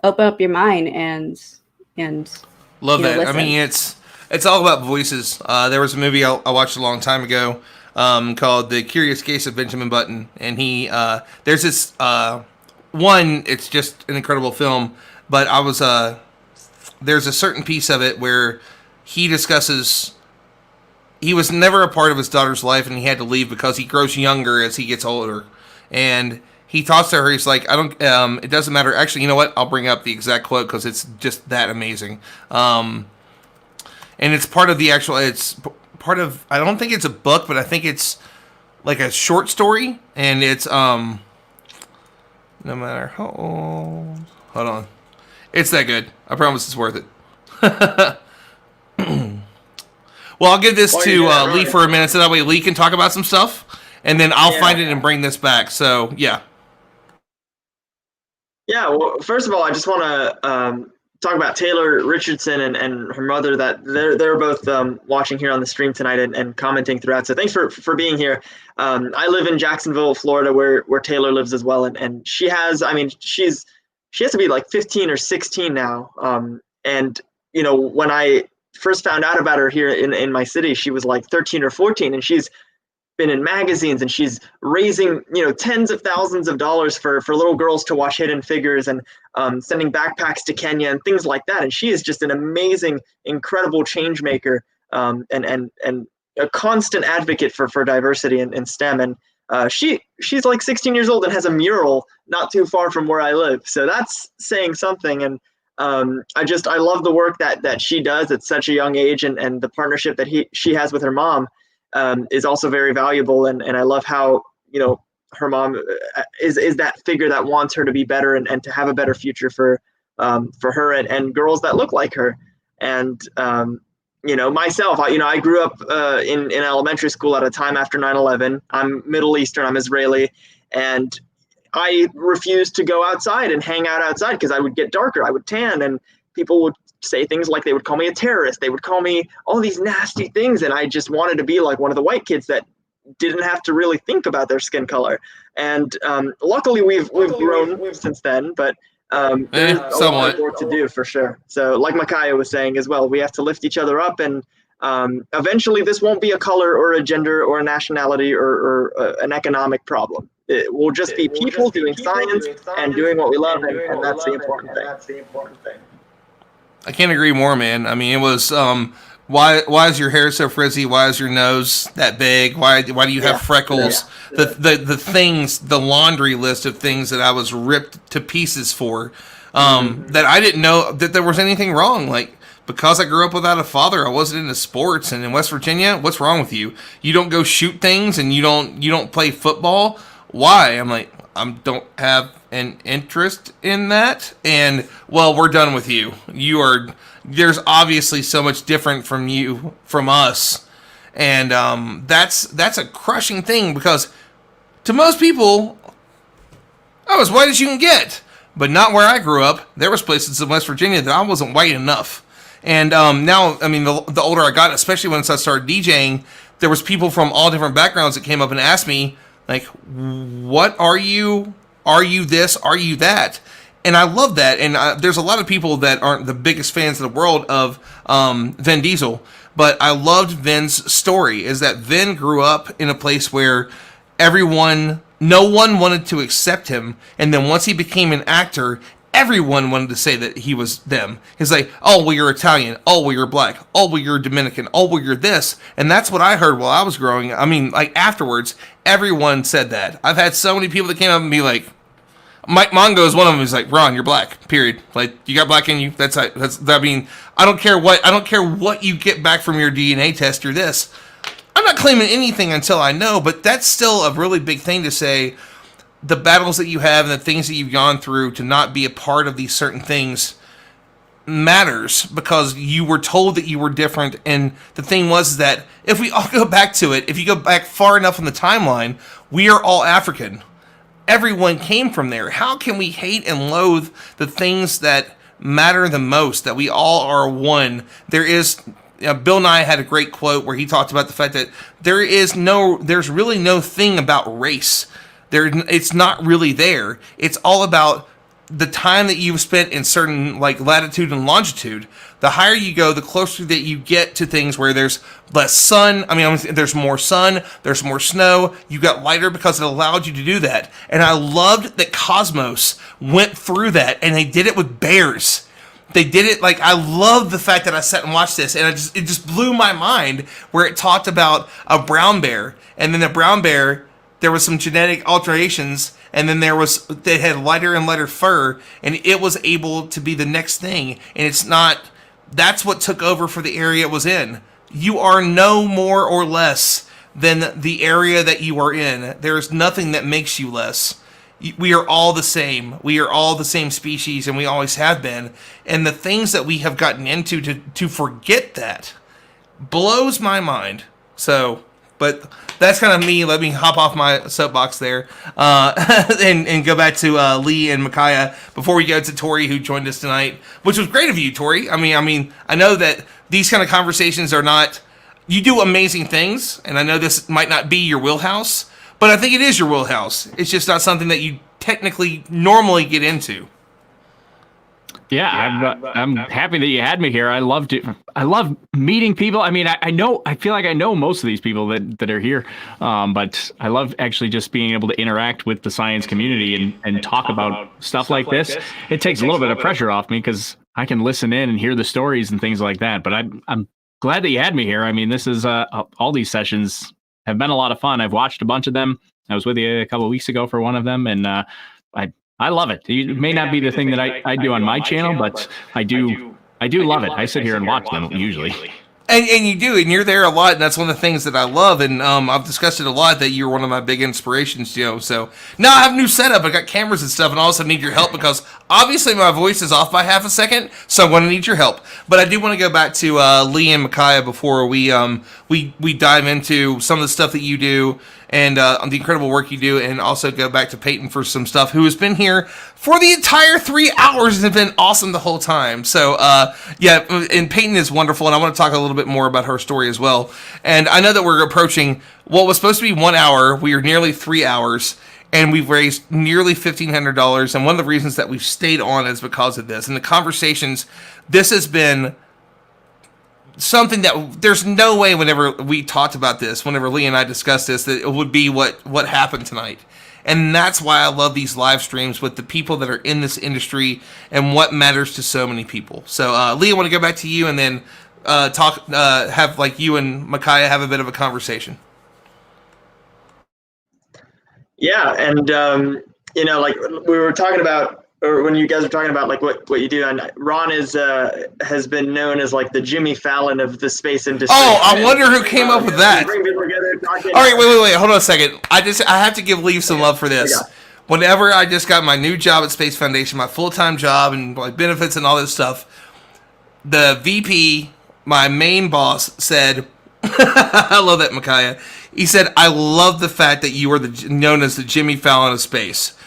open up your mind and love that. listen. I mean, it's all about voices. There was a movie I watched a long time ago called The Curious Case of Benjamin Button. And there's this, it's just an incredible film, but there's a certain piece of it where he discusses, he was never a part of his daughter's life and he had to leave because he grows younger as he gets older. And he talks to her, he's like, it doesn't matter. Actually, you know what? I'll bring up the exact quote because it's just that amazing. And it's part of I don't think it's a book, but I think it's like a short story. And it's, no matter how old, hold on. It's that good. I promise it's worth it. Well, I'll give this to Lee for a minute so that way Lee can talk about some stuff. And then I'll find it and bring this back. So, yeah. Yeah, well, first of all, I just want to talk about Taylor Richardson and her mother. That they're both watching here on the stream tonight and commenting throughout. So thanks for being here. I live in Jacksonville, Florida, where Taylor lives as well, and she has to be like 15 or 16 now. And when I first found out about her here in my city, she was like 13 or 14, and she's been in magazines and she's raising tens of thousands of dollars for little girls to watch Hidden Figures and sending backpacks to Kenya and things like that. And she is just an amazing, incredible change maker and a constant advocate for diversity in STEM. And she's like 16 years old and has a mural not too far from where I live. So that's saying something. And I love the work that she does at such a young age, and the partnership that she has with her mom is also very valuable. And I love how, her mom is that figure that wants her to be better and to have a better future for her and girls that look like her. And myself, I grew up in elementary school at a time after 9/11. I'm Middle Eastern, I'm Israeli, and I refused to go outside and hang out outside because I would get darker, I would tan, and people would say things like they would call me a terrorist, they would call me all these nasty things, and I just wanted to be like one of the white kids that didn't have to really think about their skin color. And luckily we've grown since then, but there's a lot more to do for sure. So like Micaiah was saying as well, we have to lift each other up, and eventually this won't be a color or a gender or a nationality or an economic problem. It will just be people doing science and doing what we love, and that's the important thing. I can't agree more, man. I mean, it was why is your hair so frizzy? Why is your nose that big? Why do you have freckles? Yeah. The things, the laundry list of things that I was ripped to pieces for, that I didn't know that there was anything wrong. Like, because I grew up without a father, I wasn't into sports. And in West Virginia, what's wrong with you? You don't go shoot things, and you don't play football. Why? I'm like, I don't have an interest in that. And well, we're done with you. There's obviously so much different from us. And that's a crushing thing, because to most people, I was white as you can get. But not where I grew up. There was places in West Virginia that I wasn't white enough. And now, I mean, the older I got, especially once I started DJing, there was people from all different backgrounds that came up and asked me, like, what are you? Are you this? Are you that? And I love that. And there's a lot of people that aren't the biggest fans in the world of Vin Diesel. But I loved Vin's story, is that Vin grew up in a place where no one wanted to accept him. And then once he became an actor, everyone wanted to say that he was them. He's like, oh, well, you're Italian. Oh, well, you're black. Oh, well, you're Dominican. Oh, well, you're this. And that's what I heard while I was growing. I mean, like, afterwards, everyone said that. I've had so many people that came up and be like, Mike Mongo is one of them. He's like, Ron, you're black, period. Like, you got black in you. I mean, I don't care what you get back from your DNA test or this. I'm not claiming anything until I know, but that's still a really big thing to say. The battles that you have and the things that you've gone through to not be a part of these certain things matters, because you were told that you were different. And the thing was that if we all go back to it, if you go back far enough in the timeline, we are all African. Everyone came from there. How can we hate and loathe the things that matter the most, that we all are one? Bill Nye had a great quote where he talked about the fact that there's really no thing about race. It's not really there. It's all about the time that you've spent in certain, like, latitude and longitude. The higher you go, the closer that you get to things where there's less sun. I mean, there's more sun, there's more snow. You got lighter because it allowed you to do that. And I loved that Cosmos went through that, and they did it with bears. They did it, like, I love the fact that I sat and watched this, and it just blew my mind, where it talked about a brown bear, and then the brown bear, there was some genetic alterations, and then they had lighter and lighter fur, and it was able to be the next thing. And that's what took over for the area it was in. You are no more or less than the area that you are in. There's nothing that makes you less. We are all the same. We are all the same species, and we always have been. And the things that we have gotten into to forget that blows my mind. So, but that's kind of me. Let me hop off my soapbox there and go back to Lee and Micaiah before we go to Tori, who joined us tonight, which was great of you, Tori. I mean, I know that these kind of conversations are not, you do amazing things, and I know this might not be your wheelhouse, but I think it is your wheelhouse. It's just not something that you technically normally get into. Yeah, I'm happy that you had me here. I love meeting people. I mean, I feel like I know most of these people that are here, but I love actually just being able to interact with the science community and talk about stuff like this. It takes a little bit of pressure off me, because I can listen in and hear the stories and things like that. But I'm glad that you had me here. I mean, this is all these sessions have been a lot of fun. I've watched a bunch of them. I was with you a couple of weeks ago for one of them, and I love it. It may not be the thing that I do on my channel, but I do love it. I sit here and watch them usually. And you do, and you're there a lot, and that's one of the things that I love, and I've discussed it a lot, that you're one of my big inspirations, so now I have a new setup, I got cameras and stuff, and I also need your help, because obviously my voice is off by half a second, so I'm going to need your help. But I do want to go back to Lee and Micaiah before we dive into some of the stuff that you do, and the incredible work you do, and also go back to Peyton for some stuff, who has been here for the entire 3 hours and has been awesome the whole time. So, yeah, and Peyton is wonderful, and I want to talk a little bit more about her story as well. And I know that we're approaching what was supposed to be 1 hour. We are nearly 3 hours, and we've raised nearly $1,500, and one of the reasons that we've stayed on is because of this. And the conversations, this has been something that there's no way whenever we talked about this, whenever Lee and I discussed this, that it would be what happened tonight. And that's why I love these live streams with the people that are in this industry and what matters to so many people. So, Lee, I want to go back to you and then have like you and Micaiah have a bit of a conversation. Yeah, and like we were talking about, or when you guys were talking about like what you do, and Ron has been known as like the Jimmy Fallon of the space industry. Oh, I wonder who came up with that. Bring people together, talking. All right, wait, hold on a second. I have to give Lee some love for this. Yeah. Whenever I just got my new job at Space Foundation, my full-time job and like benefits and all this stuff, the VP, my main boss, said, I love that, Micaiah. He said, I love the fact that you are known as the Jimmy Fallon of space.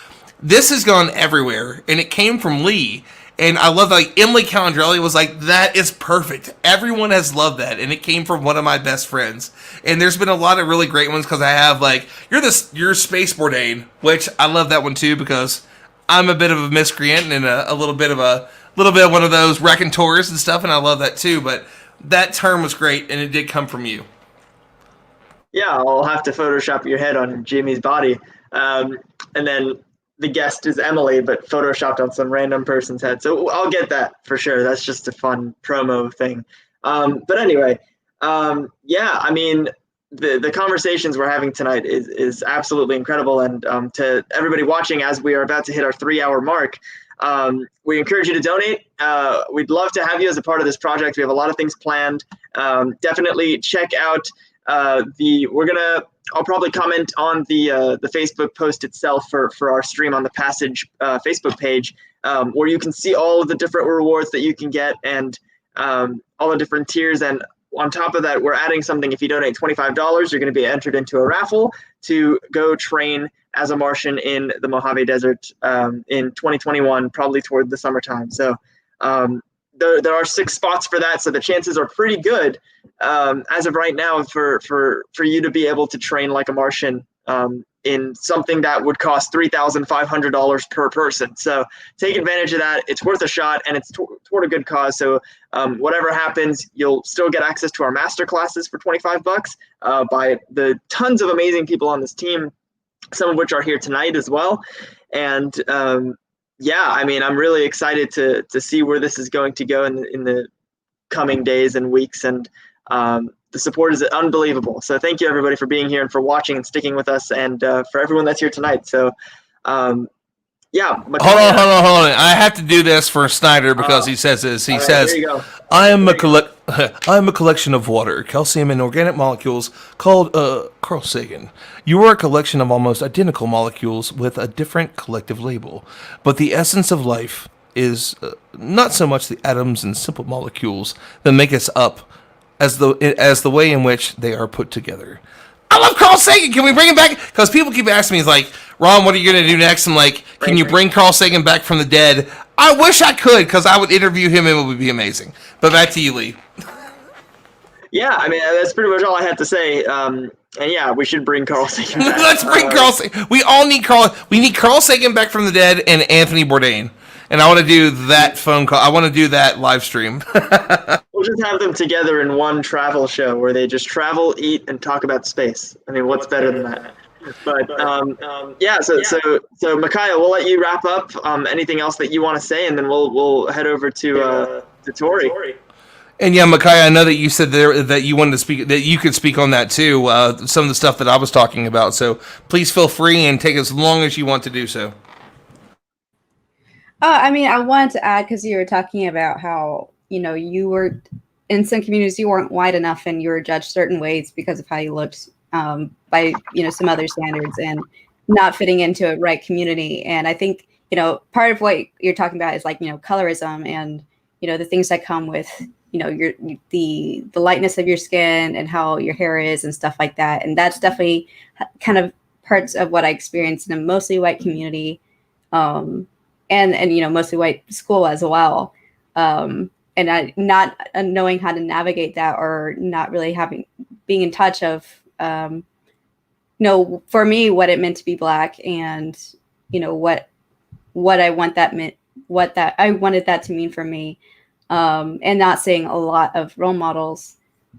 This has gone everywhere, and it came from Lee. And I love that, like, Emily Calandrelli was like, that is perfect. Everyone has loved that, and it came from one of my best friends. And there's been a lot of really great ones, because I have, like, you're Space Bourdain, which I love that one, too, because I'm a bit of a miscreant and a little bit of one of those raconteurs and stuff, and I love that, too. But that term was great, and it did come from you. Yeah, I'll have to Photoshop your head on Jimmy's body. And then the guest is Emily, but photoshopped on some random person's head. So I'll get that for sure. That's just a fun promo thing. But anyway, yeah, I mean, the conversations we're having tonight is absolutely incredible. And to everybody watching, as we are about to hit our 3 hour mark, we encourage you to donate. We'd love to have you as a part of this project. We have a lot of things planned. Definitely check out I'll probably comment on the Facebook post itself for our stream on the Passage Facebook page, where you can see all of the different rewards that you can get and all the different tiers. And on top of that, we're adding something. If you donate $25, you're going to be entered into a raffle to go train as a Martian in the Mojave Desert in 2021, probably toward the summertime. So there are 6 spots for that, so the chances are pretty good as of right now for you to be able to train like a Martian in something that would cost $3,500 per person. So take advantage of that. It's worth a shot, and it's toward a good cause. So whatever happens, you'll still get access to our master classes for $25 by the tons of amazing people on this team, some of which are here tonight as well. And yeah, I mean, I'm really excited to see where this is going to go in the coming days and weeks, and the support is unbelievable. So thank you, everybody, for being here and for watching and sticking with us, and for everyone that's here tonight. So yeah. Hold on. I have to do this for Snyder because he says this. He says, I am a collection of water, calcium, and organic molecules called Carl Sagan. You are a collection of almost identical molecules with a different collective label. But the essence of life is not so much the atoms and simple molecules that make us up as the way in which they are put together. I love Carl Sagan. Can we bring him back? Because people keep asking me, it's like, Ron, what are you going to do next? I'm like, can you bring Carl Sagan back from the dead? I wish I could, because I would interview him and it would be amazing. But back to you, Lee. Yeah, I mean, that's pretty much all I had to say. And yeah, we should bring Carl Sagan back. Let's bring Carl Sagan. We all need Carl. We need Carl Sagan back from the dead and Anthony Bourdain. And I want to do that phone call. I want to do that live stream. We'll just have them together in one travel show where they just travel, eat, and talk about space. I mean, what's better than that? But yeah, so Micaiah, we'll let you wrap up. Anything else that you want to say, and then we'll head over to Tori. And yeah, Micaiah, I know that you said there that you wanted to speak, that you could speak on that too. Some of the stuff that I was talking about. So please feel free and take as long as you want to do so. I mean, I wanted to add because you were talking about how, you know, you were in some communities you weren't white enough and you were judged certain ways because of how you looked by, you know, some other standards and not fitting into a right community. And I think, you know, part of what you're talking about is like, you know, colorism and, you know, the things that come with, you know, the lightness of your skin and how your hair is and stuff like that. And that's definitely kind of parts of what I experienced in a mostly white community. And you know, mostly white school as well. And I not knowing how to navigate that, or not really being in touch of, you know, for me, what it meant to be Black, and, you know, what I wanted that to mean for me, and not seeing a lot of role models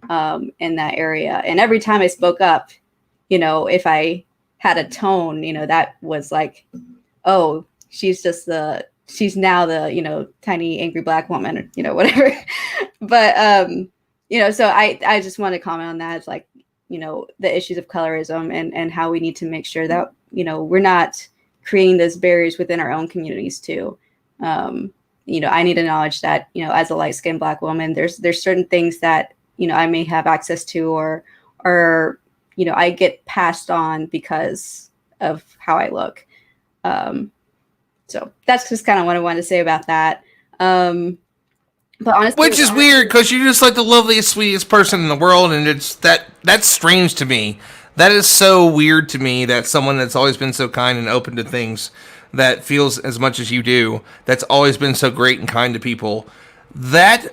in that area. And every time I spoke up, you know, if I had a tone, you know, that was like, oh, she's now the, you know, tiny angry Black woman, or, you know, whatever. But you know, so I just want to comment on that. It's like, you know, the issues of colorism and how we need to make sure that, you know, we're not creating those barriers within our own communities too. You know, I need to acknowledge that, you know, as a light-skinned Black woman, there's certain things that, you know, I may have access to, or you know, I get passed on because of how I look. So that's just kind of what I wanted to say about that. But honestly, which is weird because you're just like the loveliest, sweetest person in the world, and that's strange to me. That is so weird to me that someone that's always been so kind and open to things, that feels as much as you do, that's always been so great and kind to people, that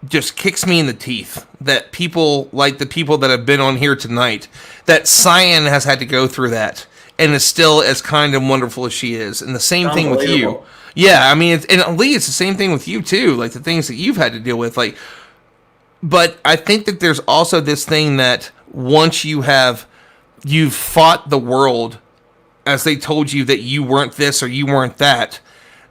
just kicks me in the teeth. That people like the people that have been on here tonight, that Cyan has had to go through that and is still as kind and wonderful as she is. And the same thing with you. Yeah, I mean, and Lee, it's the same thing with you too. Like the things that you've had to deal with, like. But I think that there's also this thing that once you've fought the world, as they told you that you weren't this or you weren't that,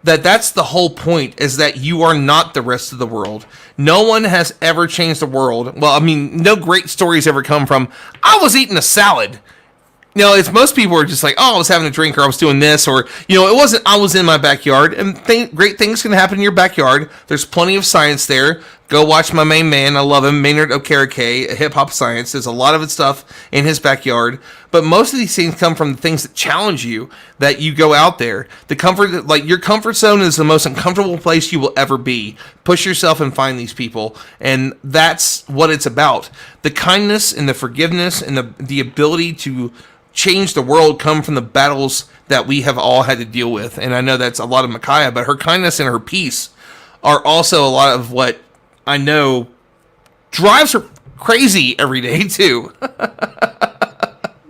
that's the whole point, is that you are not the rest of the world. No one has ever changed the world. Well, I mean, no great stories ever come from, I was eating a salad. You know, it's most people are just like, oh, I was having a drink, or I was doing this, or, you know, it wasn't, I was in my backyard. And great things can happen in your backyard. There's plenty of science there. Go watch my main man. I love him, Maynard Okereke, hip hop science. There's a lot of stuff in his backyard. But most of these things come from the things that challenge you, that you go out there. The comfort, like your comfort zone is the most uncomfortable place you will ever be. Push yourself and find these people. And that's what it's about. The kindness and the forgiveness and the ability to change the world come from the battles that we have all had to deal with. And I know that's a lot of Micaiah, but her kindness and her peace are also a lot of what I know drives her crazy every day too.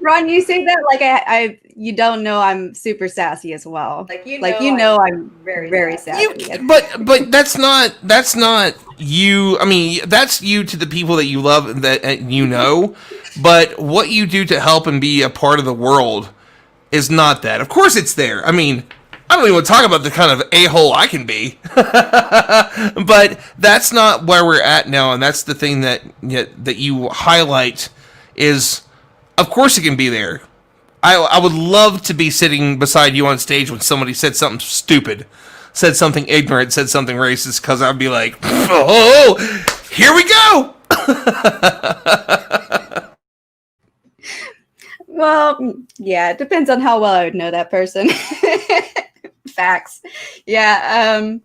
Ron, you say that like you don't know I'm super sassy as well. Like you know I'm very sassy. But that's not you. I mean, that's you to the people that you love and that you know. But what you do to help and be a part of the world is not that. Of course, it's there. I mean, I don't even want to talk about the kind of a-hole I can be. But that's not where we're at now, and that's the thing that you highlight is, of course it can be there. I would love to be sitting beside you on stage when somebody said something stupid, said something ignorant, said something racist, because I'd be like, oh, here we go! Well, yeah, it depends on how well I would know that person. Facts. Yeah.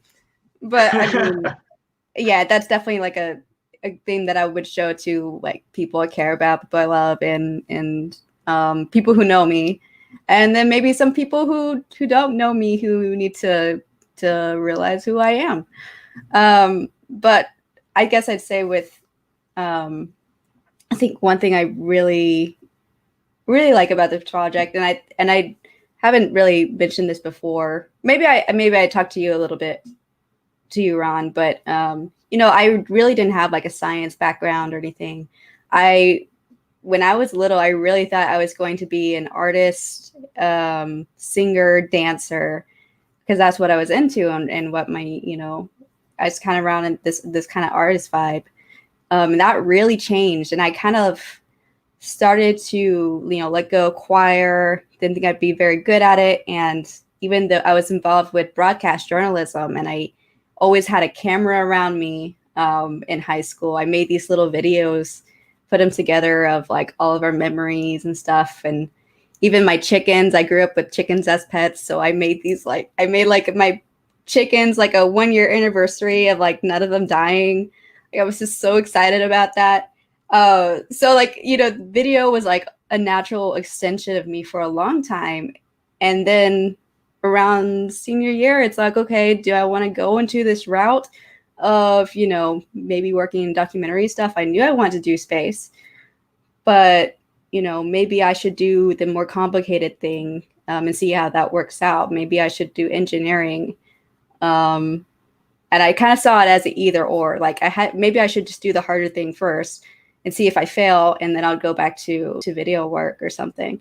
But I mean, yeah, that's definitely like a thing that I would show to like people I care about, people I love, and people who know me, and then maybe some people who don't know me who need to realize who I am. But I guess I'd say with I think one thing I really like about this project, and I haven't really mentioned this before. Maybe I talked to you a little bit, to you, Ron, but you know, I really didn't have like a science background or anything. When I was little, I really thought I was going to be an artist, singer, dancer, because that's what I was into and what my, you know, I was kind of around in this kind of artist vibe. And that really changed. And I kind of started to, let go of choir, didn't think I'd be very good at it. And even though I was involved with broadcast journalism and I always had a camera around me in high school, I made these little videos, put them together of like all of our memories and stuff. And even my chickens, I grew up with chickens as pets. So I made my chickens like a 1-year anniversary of like none of them dying. I was just so excited about that. So like, video was like a natural extension of me for a long time. And then around senior year, it's like, okay, do I want to go into this route of, maybe working in documentary stuff? I knew I wanted to do space, but, maybe I should do the more complicated thing and see how that works out. Maybe I should do engineering. And I kind of saw it as an either or, like maybe I should just do the harder thing first and see if I fail, and then I'll go back to video work or something.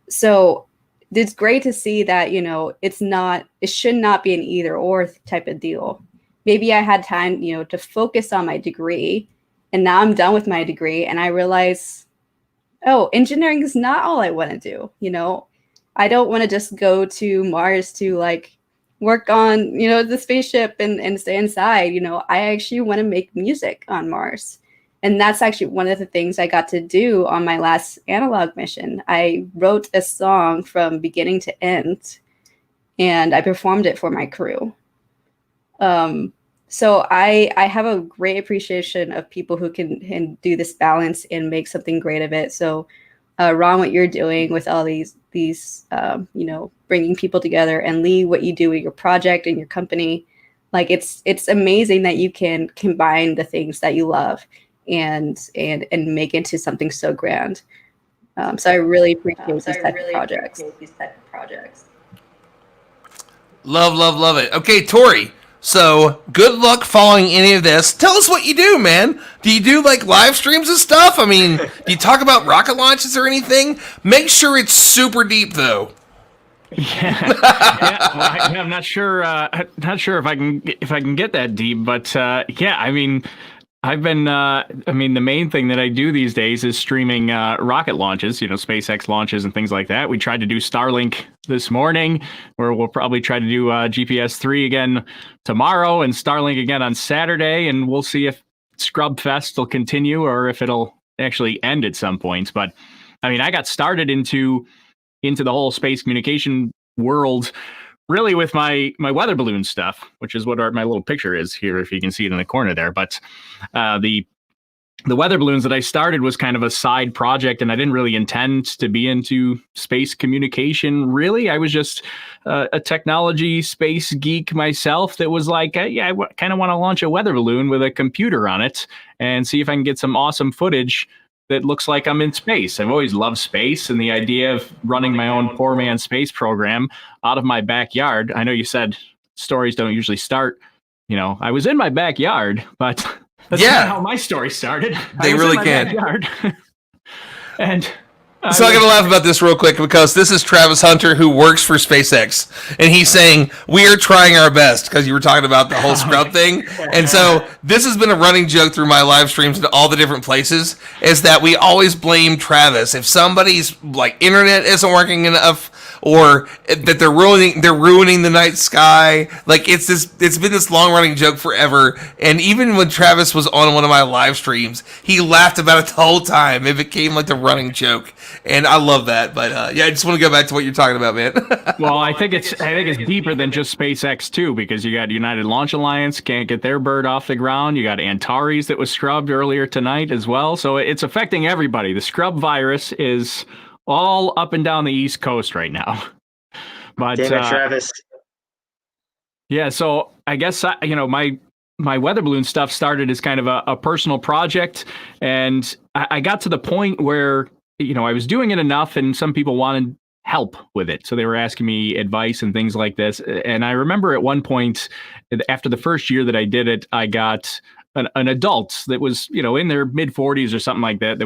So it's great to see that, it should not be an either or type of deal. Maybe I had time, to focus on my degree, and now I'm done with my degree and I realize, oh, engineering is not all I want to do. I don't want to just go to Mars to like work on, the spaceship and stay inside. I actually want to make music on Mars. And that's actually one of the things I got to do on my last analog mission. I wrote a song from beginning to end, and I performed it for my crew. So I have a great appreciation of people who can do this balance and make something great of it. So Ron, what you're doing with all these bringing people together, and Lee, what you do with your project and your company, like it's amazing that you can combine the things that you love and make into something so grand. So I really appreciate these type of projects. Love it. Okay, Tori. So good luck following any of this. Tell us what you do, man. Do you do like live streams and stuff? I mean, do you talk about rocket launches or anything? Make sure it's super deep, though. Yeah, well, I'm not sure. If I can get that deep, but yeah, I mean, I've been, the main thing that I do these days is streaming rocket launches, SpaceX launches and things like that. We tried to do Starlink this morning, where we'll probably try to do GPS 3 again tomorrow and Starlink again on Saturday. And we'll see if Scrub Fest will continue or if it'll actually end at some points. But I mean, I got started into the whole space communication world really with my weather balloon stuff, which is what my little picture is here, if you can see it in the corner there. But the weather balloons that I started was kind of a side project, and I didn't really intend to be into space communication, really. I was just a technology space geek myself that was like, I kind of want to launch a weather balloon with a computer on it and see if I can get some awesome footage that looks like I'm in space. I've always loved space, and the idea of running my own poor man space program out of my backyard. I know you said stories don't usually start, I was in my backyard, but that's not how my story started. They really can't. And so I'm going to laugh about this real quick because this is Travis Hunter, who works for SpaceX, and he's saying, we are trying our best, because you were talking about the whole scrub thing. And so this has been a running joke through my live streams and all the different places, is that we always blame Travis. If somebody's like internet isn't working enough, or that they're ruining the night sky. Like it's been this long running joke forever. And even when Travis was on one of my live streams, he laughed about it the whole time. It became like the running joke, and I love that. But I just want to go back to what you're talking about, man. Well, I think it's deeper than just SpaceX too, because you got United Launch Alliance can't get their bird off the ground. You got Antares that was scrubbed earlier tonight as well. So it's affecting everybody. The scrub virus is all up and down the East Coast right now. But damn it, Travis. Yeah, so I guess my weather balloon stuff started as kind of a personal project, and I got to the point where I was doing it enough, and some people wanted help with it, so they were asking me advice and things like this. And I remember at one point, after the first year that I did it, I got an adult that was in their mid 40s or something like that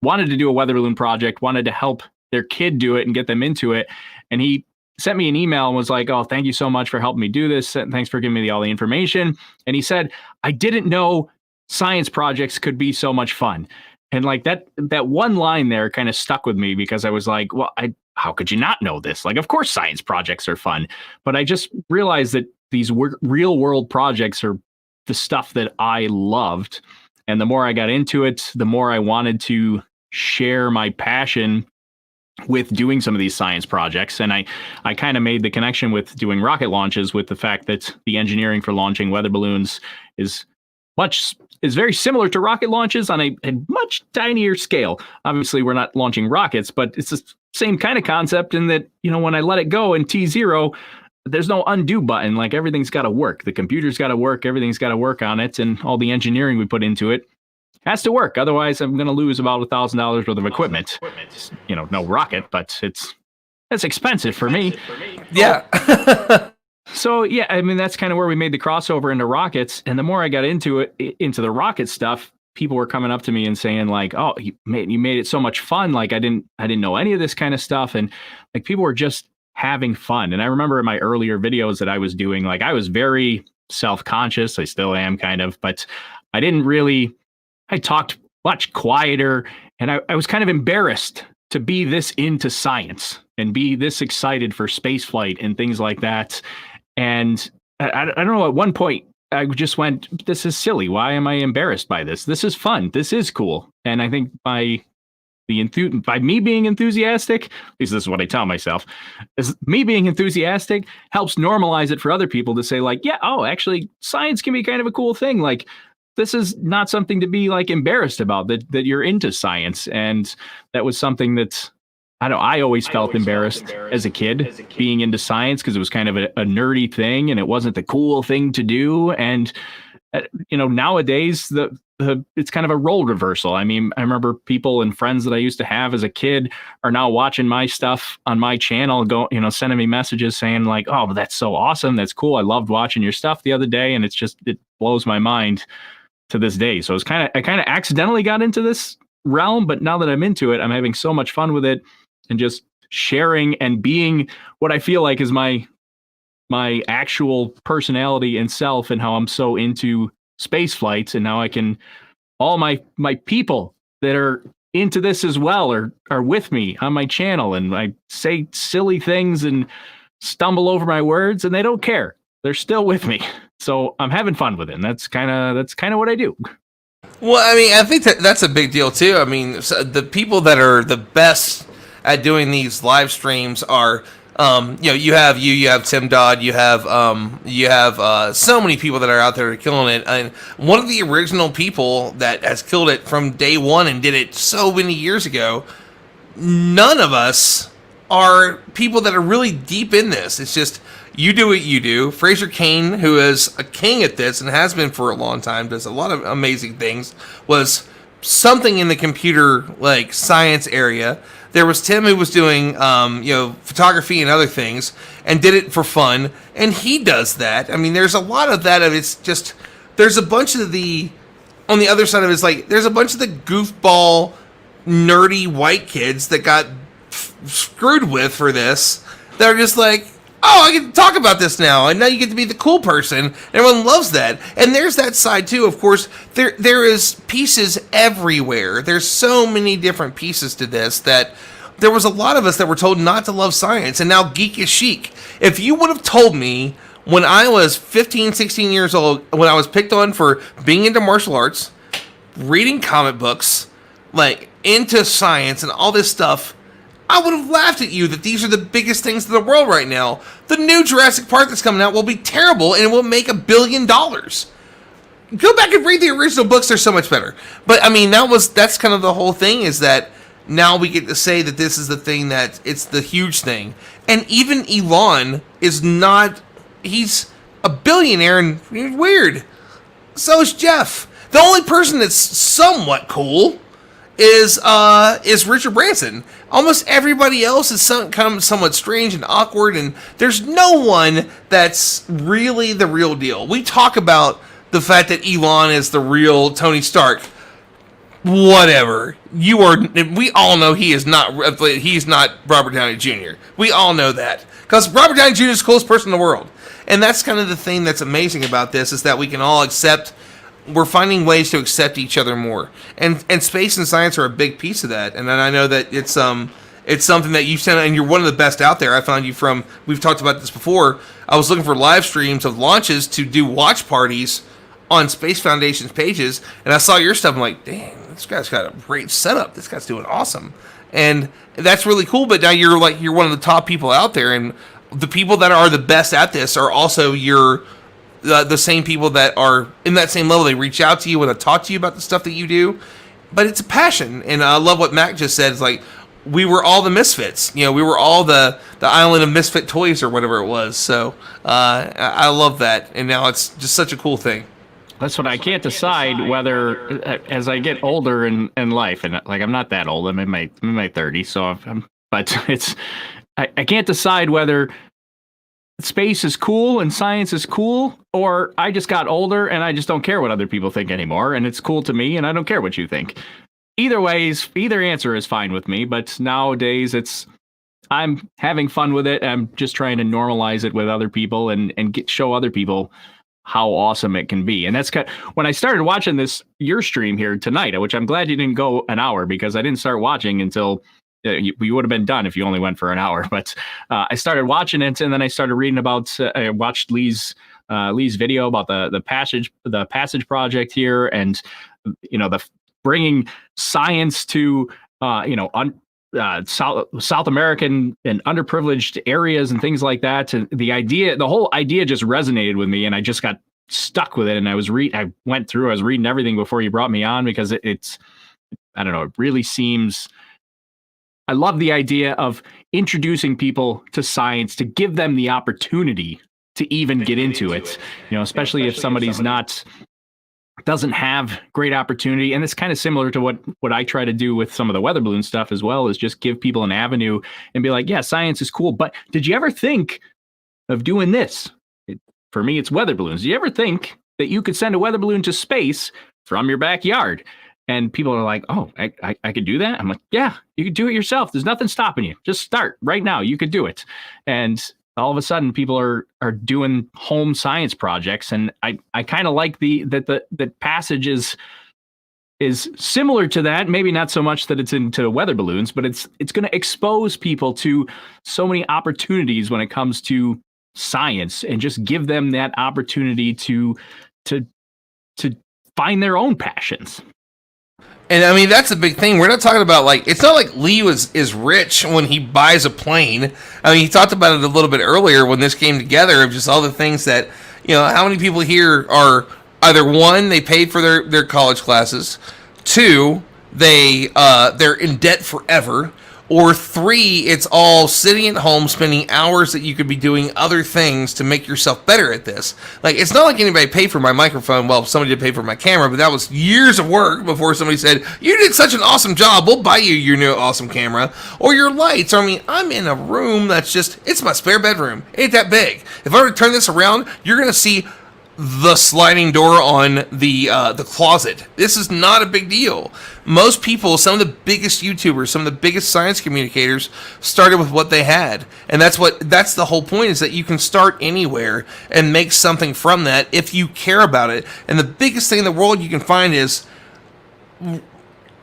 wanted to do a weather balloon project, wanted to help their kid do it and get them into it. And he sent me an email and was like, "Oh, thank you so much for helping me do this. And thanks for giving me all the information." And he said, "I didn't know science projects could be so much fun." And like that one line there kind of stuck with me, because I was like, well, how could you not know this? Like, of course science projects are fun. But I just realized that these real world projects are the stuff that I loved. And the more I got into it, the more I wanted to share my passion with doing some of these science projects. And I kind of made the connection with doing rocket launches with the fact that the engineering for launching weather balloons is very similar to rocket launches on a much tinier scale. Obviously, we're not launching rockets, but it's the same kind of concept in that, when I let it go in T0, there's no undo button. Like, everything's got to work. The computer's got to work. Everything's got to work on it. And all the engineering we put into it has to work. Otherwise, I'm going to lose about $1,000 worth of equipment. No rocket, but that's expensive for me. Yeah. So, yeah, I mean, that's kind of where we made the crossover into rockets. And the more I got into the rocket stuff, people were coming up to me and saying like, "Oh, you made it so much fun. Like, I didn't know any of this kind of stuff." And like, people were just having fun. And I remember in my earlier videos that I was doing, like, I was very self-conscious. I still am kind of, but I talked much quieter, and I was kind of embarrassed to be this into science and be this excited for space flight and things like that. And I don't know, at one point I just went, this is silly. Why am I embarrassed by this? This is fun. This is cool. And I think by me being enthusiastic, at least this is what I tell myself, is me being enthusiastic helps normalize it for other people to say like, yeah, oh, actually science can be kind of a cool thing. Like, this is not something to be like embarrassed about, that you're into science. And that was something that I always felt embarrassed as a kid being into science, because it was kind of a nerdy thing and it wasn't the cool thing to do. And, nowadays it's kind of a role reversal. I mean, I remember people and friends that I used to have as a kid are now watching my stuff on my channel, sending me messages saying like, "Oh, that's so awesome. That's cool. I loved watching your stuff the other day." And it blows my mind to this day. So I kind of accidentally got into this realm, but now that I'm into it, I'm having so much fun with it and just sharing and being what I feel like is my actual personality and self, and how I'm so into space flights. And now I can, all my people that are into this as well are with me on my channel, and I say silly things and stumble over my words, and they don't care. They're still with me. So I'm having fun with it. And that's kind of what I do. Well, I mean, I think that's a big deal too. I mean, the people that are the best at doing these live streams are, you have Tim Dodd, you have so many people that are out there killing it. And one of the original people that has killed it from day one and did it so many years ago, none of us are people that are really deep in this. It's just, you do what you do. Fraser Kane, who is a king at this and has been for a long time, does a lot of amazing things, was something in the computer like science area. There was Tim, who was doing photography and other things and did it for fun, and he does that. I mean, there's a lot of that. It's just, there's a bunch of on the other side of it is like, there's a bunch of the goofball nerdy white kids that got screwed with for this, that are just like, oh, I get to talk about this now, and now you get to be the cool person. Everyone loves that. And there's that side too. Of course, there is pieces everywhere. There's so many different pieces to this that there was a lot of us that were told not to love science, and now geek is chic. If you would have told me when I was 15, 16 years old, when I was picked on for being into martial arts, reading comic books, like into science and all this stuff, I would have laughed at you that these are the biggest things in the world right now. The new Jurassic Park that's coming out will be terrible, and it will make $1 billion. Go back and read the original books; they're so much better. But I mean, that's kind of the whole thing, is that now we get to say that this is the thing, that it's the huge thing. And even Elon is not. He's a billionaire and weird. So is Jeff. The only person that's somewhat cool is Richard Branson. Almost everybody else is kind of somewhat strange and awkward, and there's no one that's really the real deal. We talk about the fact that Elon is the real Tony Stark. whatever. You are. We all know he is not. He's not Robert Downey Jr. We all know that because Robert Downey Jr. is the coolest person in the world, and that's kind of the thing that's amazing about this is that we can all accept. We're finding ways to accept each other more, and space and science are a big piece of that. And then I know that it's something that you've sent, and you're one of the best out there. I found you from. We've talked about this before. I was looking for live streams of launches to do watch parties on Space Foundation's pages, and I saw your stuff. I'm like, dang, this guy's got a great setup. This guy's doing awesome, and that's really cool. But now you're one of the top people out there, and the people that are the best at this are also the same people that are in that same level. They reach out to you and talk to you about the stuff that you do, but it's a passion. And I love what Mac just said. It's like we were all the misfits. We were all the island of misfit toys or whatever it was. So I love that, and now it's just such a cool thing. That's what I can't decide whether, as I get older in life, and like I'm not that old, I'm in my 30s, so I can't decide whether space is cool and science is cool, or I just got older and I just don't care what other people think anymore, and it's cool to me, and I don't care what you think. Either answer is fine with me, but nowadays I'm having fun with it. I'm just trying to normalize it with other people and show other people how awesome it can be. And that's when I started watching your stream here tonight, which I'm glad you didn't go an hour, because I didn't start watching until you would have been done if you only went for an hour. But I started watching it, and then I started reading about. I watched Lee's video about the passage project here, and the bringing science to South American and underprivileged areas and things like that. And the whole idea just resonated with me, and I just got stuck with it. And I was reading everything before you brought me on, because it's I don't know, it really seems. I love the idea of introducing people to science, to give them the opportunity to even get into it, especially if somebody's doesn't have great opportunity. And it's kind of similar to what I try to do with some of the weather balloon stuff as well, is just give people an avenue and be like, yeah, science is cool, but did you ever think of doing this? For me, it's weather balloons. Do you ever think that you could send a weather balloon to space from your backyard? And people are like, oh, I could do that? I'm like, yeah, you could do it yourself. There's nothing stopping you. Just start right now. You could do it. And all of a sudden, people are doing home science projects. And I kind of like that passage is similar to that. Maybe not so much that it's into weather balloons, but it's going to expose people to so many opportunities when it comes to science, and just give them that opportunity to find their own passions. And I mean, that's a big thing. We're not talking about it's not like Lee is rich when he buys a plane. I mean, he talked about it a little bit earlier when this came together, of just all the things that, how many people here are either, one, they paid for their college classes, two, they're in debt forever, or three, it's all sitting at home, spending hours that you could be doing other things to make yourself better at this. It's not like anybody paid for my microphone. Well, somebody did pay for my camera, but that was years of work before somebody said, you did such an awesome job, we'll buy you your new awesome camera. Or your lights. I mean, I'm in a room that's it's my spare bedroom. It ain't that big. If I were to turn this around, you're going to see the sliding door on the closet. This is not a big deal. Most people, some of the biggest YouTubers, some of the biggest science communicators started with what they had. And that's the whole point, is that you can start anywhere and make something from that if you care about it. And the biggest thing in the world you can find is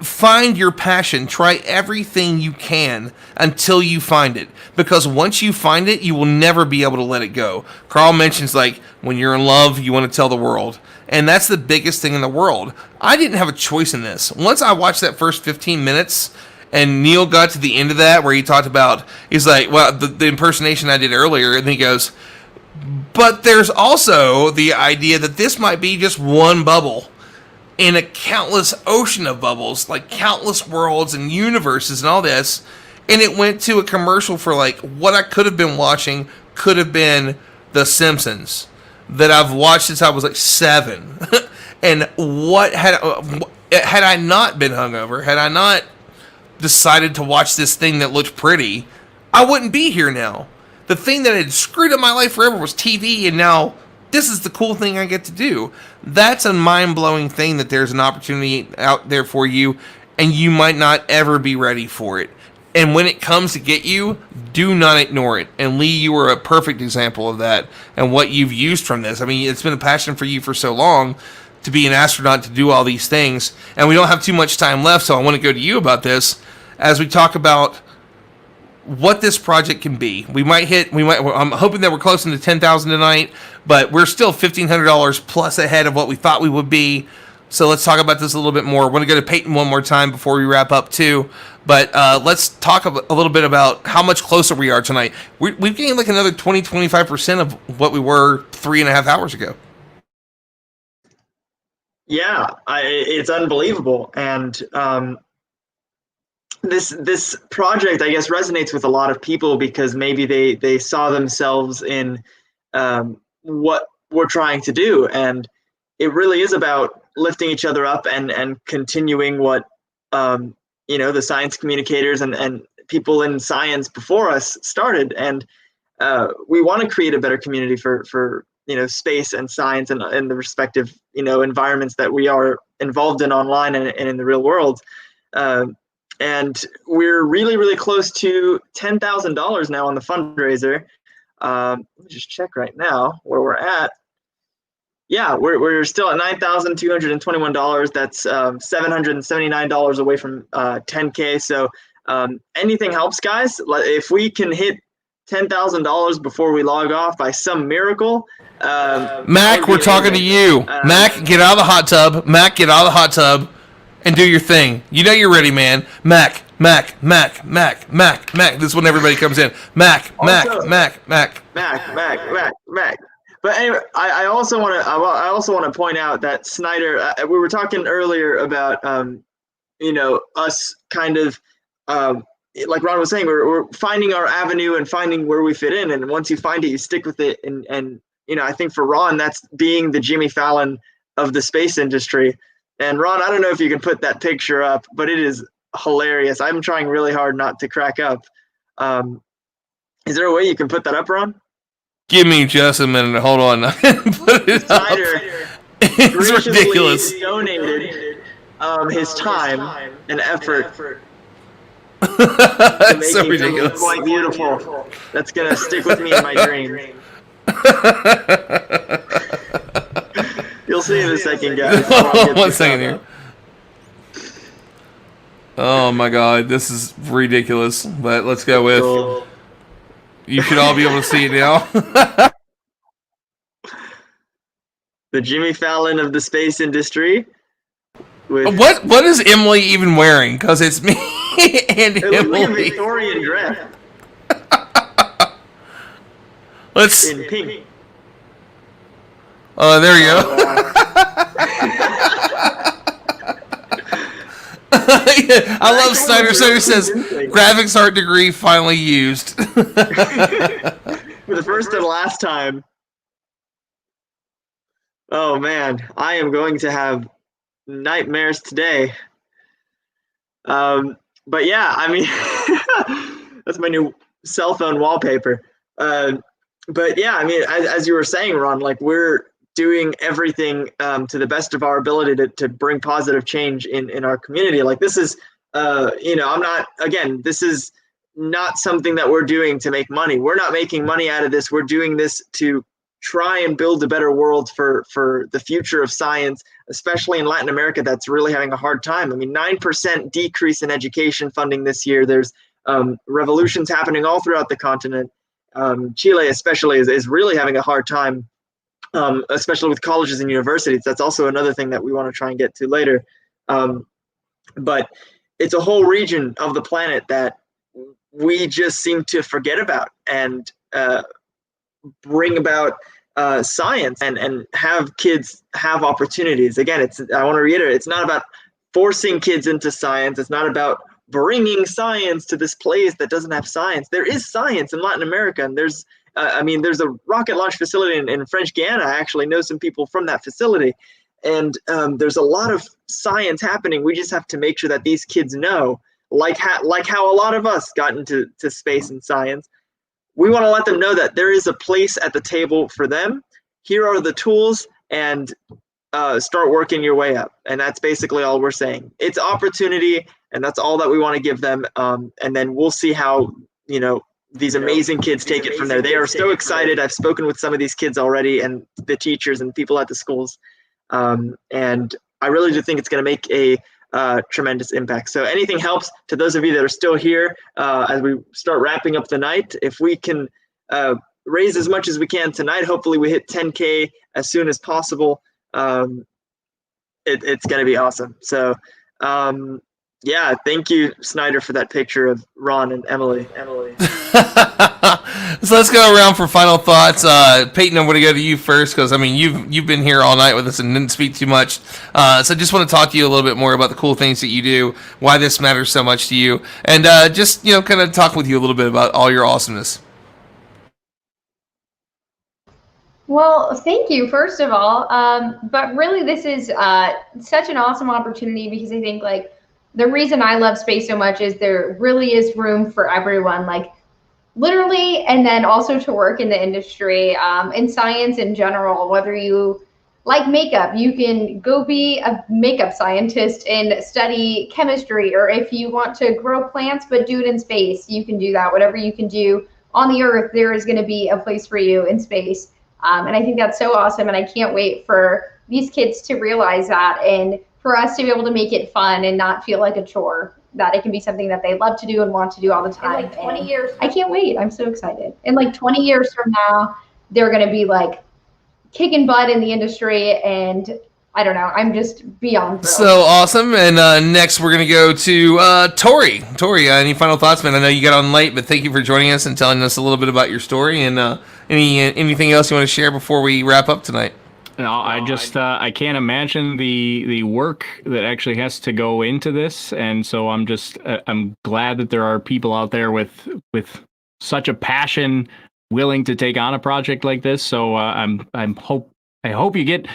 find your passion. Try everything you can until you find it, because once you find it, you will never be able to let it go. Carl mentions when you're in love, you want to tell the world, and that's the biggest thing in the world. I didn't have a choice in this. Once I watched that first 15 minutes and Neil got to the end of that, where he talked about, he's like, well, the impersonation I did earlier, and then he goes, but there's also the idea that this might be just one bubble in a countless ocean of bubbles, countless worlds and universes and all this. And it went to a commercial for what I could have been watching could have been The Simpsons, that I've watched since I was 7. And what had I not been hungover, had I not decided to watch this thing that looked pretty, I wouldn't be here now. The thing that had screwed up my life forever was TV, and now this is the cool thing I get to do. That's a mind-blowing thing, that there's an opportunity out there for you, and you might not ever be ready for it. And when it comes to get you, do not ignore it. And Lee, you are a perfect example of that and what you've used from this. I mean, it's been a passion for you for so long to be an astronaut, to do all these things. And we don't have too much time left, so I want to go to you about this as we talk about what this project can be. I'm hoping that we're close to 10,000 tonight, but we're still $1,500 plus ahead of what we thought we would be. So let's talk about this a little bit more. I want to go to Peyton one more time before we wrap up too. But let's talk a little bit about how much closer we are tonight. We've gained like another 20-25% of what we were 3.5 hours ago. Yeah, it's unbelievable. And this project, I guess, resonates with a lot of people because maybe they saw themselves in what we're trying to do. And it really is about lifting each other up and continuing what the science communicators and people in science before us started. And we want to create a better community for space and science and the respective environments that we are involved in online and in the real world. And we're really, really close to $10,000 now on the fundraiser. Let me just check right now where we're at. Yeah, we're still at $9,221. That's $779 away from 10K. So anything helps, guys. If we can hit $10,000 before we log off by some miracle. Mac, we're talking to you. Mac, get out of the hot tub. Mac, get out of the hot tub and do your thing. You know you're ready, man. Mac. This is when everybody comes in. Mac. But anyway, I also want to point out that Snyder. We were talking earlier about us kind of like Ron was saying, we're finding our avenue and finding where we fit in. And once you find it, you stick with it. And I think for Ron, that's being the Jimmy Fallon of the space industry. And Ron, I don't know if you can put that picture up, but it is hilarious. I'm trying really hard not to crack up. Is there a way you can put that up, Ron? Give me just a minute. Hold on. Put it Snyder up. It's ridiculous. Donated his time and effort. It's so ridiculous. Quite beautiful. That's gonna stick with me in my dreams. You'll see in a second, guys. One second here. Oh my God, this is ridiculous. But let's go with. Cool. You should all be able to see it now. The Jimmy Fallon of the space industry. What is Emily even wearing? Because it's me and it Emily. Like a Victorian dress. Let's. In pink. Oh, there you go. I love Snyder. Snyder says, graphics art degree finally used. For the first and last time. Oh, man. I am going to have nightmares today. But yeah, I mean, that's my new cell phone wallpaper. But yeah, I mean, as you were saying, Ron, like we're doing everything to the best of our ability to bring positive change in our community. Like this is, this is not something that we're doing to make money. We're not making money out of this. We're doing this to try and build a better world for the future of science, especially in Latin America, that's really having a hard time. I mean, 9% decrease in education funding this year. There's revolutions happening all throughout the continent. Chile especially is really having a hard time, especially with colleges and universities. That's also another thing that we want to try and get to later. But it's a whole region of the planet that we just seem to forget about and bring about science and have kids have opportunities. Again, I want to reiterate, it's not about forcing kids into science. It's not about bringing science to this place that doesn't have science. There is science in Latin America, and there's a rocket launch facility in French Guiana. I actually know some people from that facility, and there's a lot of science happening. We just have to make sure that these kids know, like how a lot of us got into space and science. We want to let them know that there is a place at the table for them, here are the tools, and start working your way up. And that's basically all we're saying. It's opportunity, and that's all that we want to give them. And then we'll see how, these amazing kids take it from there. They are so excited. I've spoken with some of these kids already, and the teachers and people at the schools. And I really do think it's going to make a tremendous impact. So anything helps. To those of you that are still here, as we start wrapping up the night, if we can raise as much as we can tonight, hopefully we hit 10K as soon as possible. It's going to be awesome. So yeah, thank you, Snyder, for that picture of Ron and Emily. So let's go around for final thoughts. Peyton, I'm going to go to you first because, I mean, you've been here all night with us and didn't speak too much. So I just want to talk to you a little bit more about the cool things that you do, why this matters so much to you, and just, kind of talk with you a little bit about all your awesomeness. Well, thank you, first of all. But really, this is such an awesome opportunity because I think, like, the reason I love space so much is there really is room for everyone, like, literally, and then also to work in the industry, in science in general. Whether you like makeup, you can go be a makeup scientist and study chemistry, or if you want to grow plants but do it in space, you can do that. Whatever you can do on the Earth, there is going to be a place for you in space. And I think that's so awesome, and I can't wait for these kids to realize that, and for us to be able to make it fun and not feel like a chore, that it can be something that they love to do and want to do all the time. In like 20 years, I can't wait. I'm so excited. In like 20 years from now, they're going to be like kicking butt in the industry, and I don't know. I'm just beyond thrilled. So awesome. And next we're going to go to Tori. Tori, any final thoughts, man? I know you got on late, but thank you for joining us and telling us a little bit about your story. And anything else you want to share before we wrap up tonight? No, I just I can't imagine the work that actually has to go into this, and so I'm glad that there are people out there with such a passion, willing to take on a project like this. So I hope you get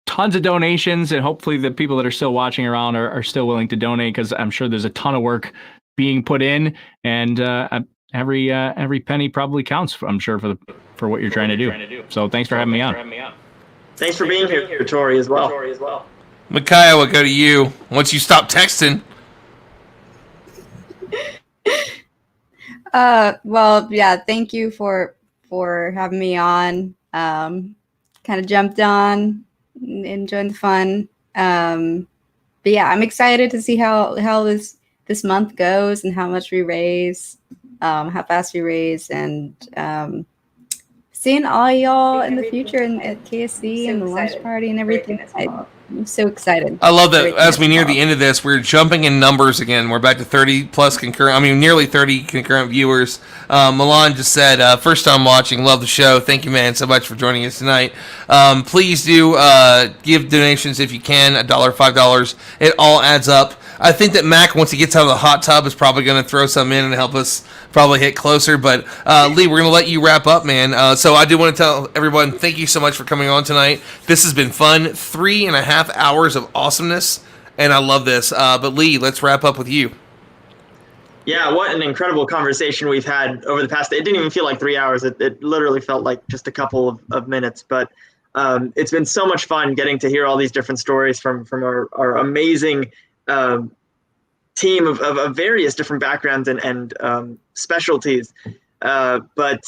tons of donations, and hopefully the people that are still watching around are still willing to donate, because I'm sure there's a ton of work being put in, and every penny probably counts. I'm sure for what you're trying to do. So thanks for having me on. Thanks for being here, Tori, as well. Micaiah, we'll go to you once you stop texting. Well, yeah, thank you for having me on. Kind of jumped on, enjoying the fun. But yeah, I'm excited to see how this month goes and how much we raise, how fast we raise, and seeing all y'all in the future and at KSC and the launch party and everything. I'm so excited. I love that as we near the end of this, we're jumping in numbers again. We're back to 30 plus nearly 30 concurrent viewers. Milan just said, first time watching, love the show. Thank you, man, so much for joining us tonight. Please do give donations if you can, $1, $5. It all adds up. I think that Mac, once he gets out of the hot tub, is probably going to throw some in and help us probably hit closer. But Lee, we're going to let you wrap up, man. So I do want to tell everyone, thank you so much for coming on tonight. This has been fun. 3.5 hours of awesomeness, and I love this. But Lee, let's wrap up with you. Yeah, what an incredible conversation we've had over the past. It didn't even feel like 3 hours. It literally felt like just a couple of minutes. But it's been so much fun getting to hear all these different stories from our amazing team of various different backgrounds and specialties. But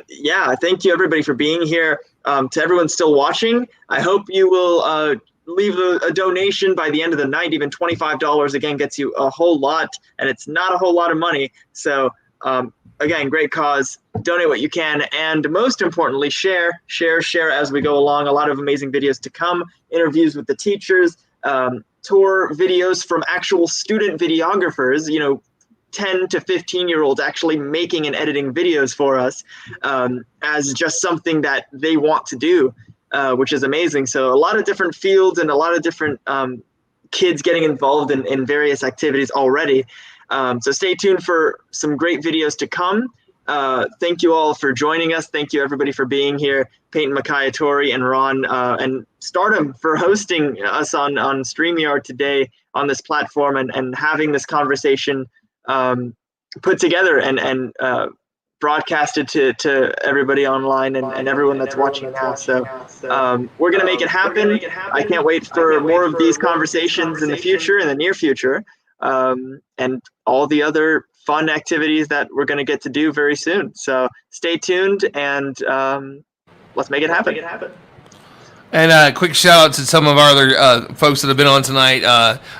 yeah, thank you everybody for being here. To everyone still watching, I hope you will leave a donation by the end of the night. Even $25 again gets you a whole lot, and it's not a whole lot of money. So again, great cause. Donate what you can, and most importantly, share as we go along. A lot of amazing videos to come, interviews with the teachers, tour videos from actual student videographers, 10 to 15-year-olds actually making and editing videos for us as just something that they want to do, which is amazing. So a lot of different fields and a lot of different kids getting involved in various activities already. So stay tuned for some great videos to come. Thank you all for joining us. Thank you everybody for being here. Peyton, Micaiah, Tori, and Ron, and Stardom for hosting us on StreamYard today on this platform and having this conversation put together and broadcasted to everybody online and everyone that's watching now. So we're going to make it happen. I can't wait for more of these conversations in the future, in the near future, and all the other fun activities that we're going to get to do very soon. So stay tuned and let's make it happen. And a quick shout out to some of our other folks that have been on tonight.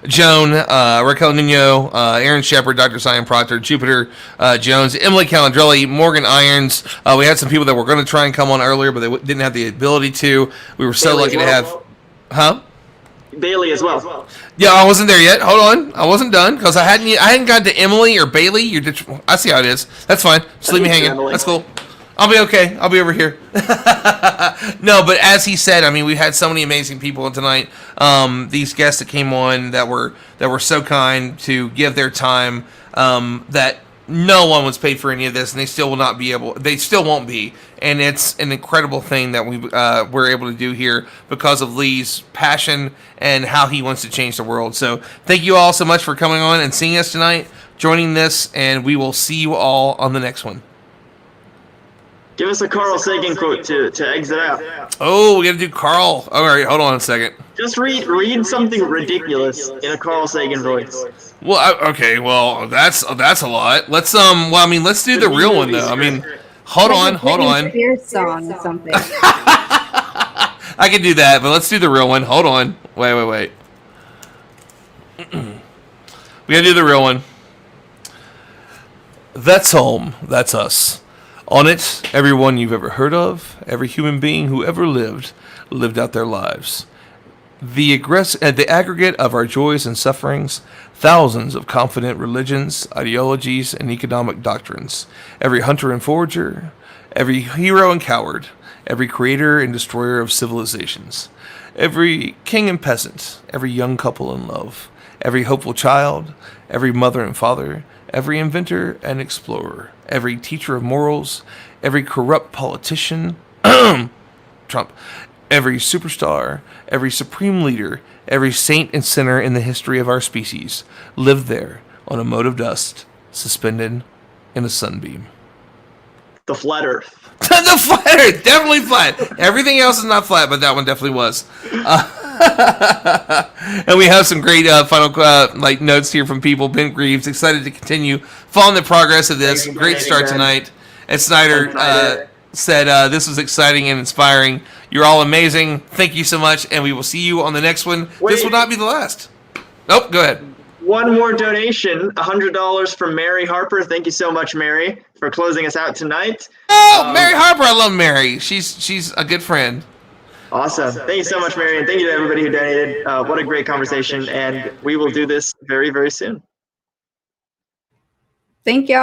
Joan, Raquel Nuno, Aaron Shepard, Dr. Simon Proctor, Jupiter Jones, Emily Calandrelli, Morgan Irons. We had some people that were going to try and come on earlier, but they didn't have the ability to. We were so lucky to have... Huh? Bailey as well. Yeah, I wasn't there yet. Hold on. I wasn't done because I hadn't gotten to Emily or Bailey. I see how it is. That's fine. Just leave me hanging. That's cool. I'll be okay. I'll be over here. No, but as he said, I mean, we had so many amazing people tonight. These guests that came on that were so kind to give their time. That no one was paid for any of this, and they still will not be able. They still won't be, and it's an incredible thing that we're able to do here because of Lee's passion and how he wants to change the world. So thank you all so much for coming on and seeing us tonight, joining this, and we will see you all on the next one. Give us a Carl Sagan quote to exit out. Oh, we got to do Carl. All right, hold on a second. Just read something ridiculous in a Carl Sagan voice. Well, okay, well that's a lot. Let's let's do the real one though. I mean, hold on. Spears song or something. I can do that, but let's do the real one. Hold on. Wait. We gotta do the real one. That's home. That's us. On it, everyone you've ever heard of, every human being who ever lived out their lives. The aggregate of our joys and sufferings, thousands of confident religions, ideologies, and economic doctrines. Every hunter and forager, every hero and coward, every creator and destroyer of civilizations. Every king and peasant, every young couple in love, every hopeful child, every mother and father, every inventor and explorer, every teacher of morals, every corrupt politician, Trump, every superstar, every supreme leader, every saint and sinner in the history of our species lived there on a mote of dust, suspended in a sunbeam. The flat Earth. The flat Earth, definitely flat. Everything else is not flat, but that one definitely was. And we have some great final notes here from people. Ben Greaves, excited to continue following the progress of this. Great start tonight. And Snyder said, this was exciting and inspiring. You're all amazing. Thank you so much, and we will see you on the next one. Wait. This will not be the last. Nope, go ahead. One more donation, $100 from Mary Harper. Thank you so much, Mary, for closing us out tonight. Oh, Mary Harper, I love Mary. She's a good friend. Awesome. Thank you so much, Mary, and thank you to everybody who donated. What a great conversation, and we will do this very, very soon. Thank you.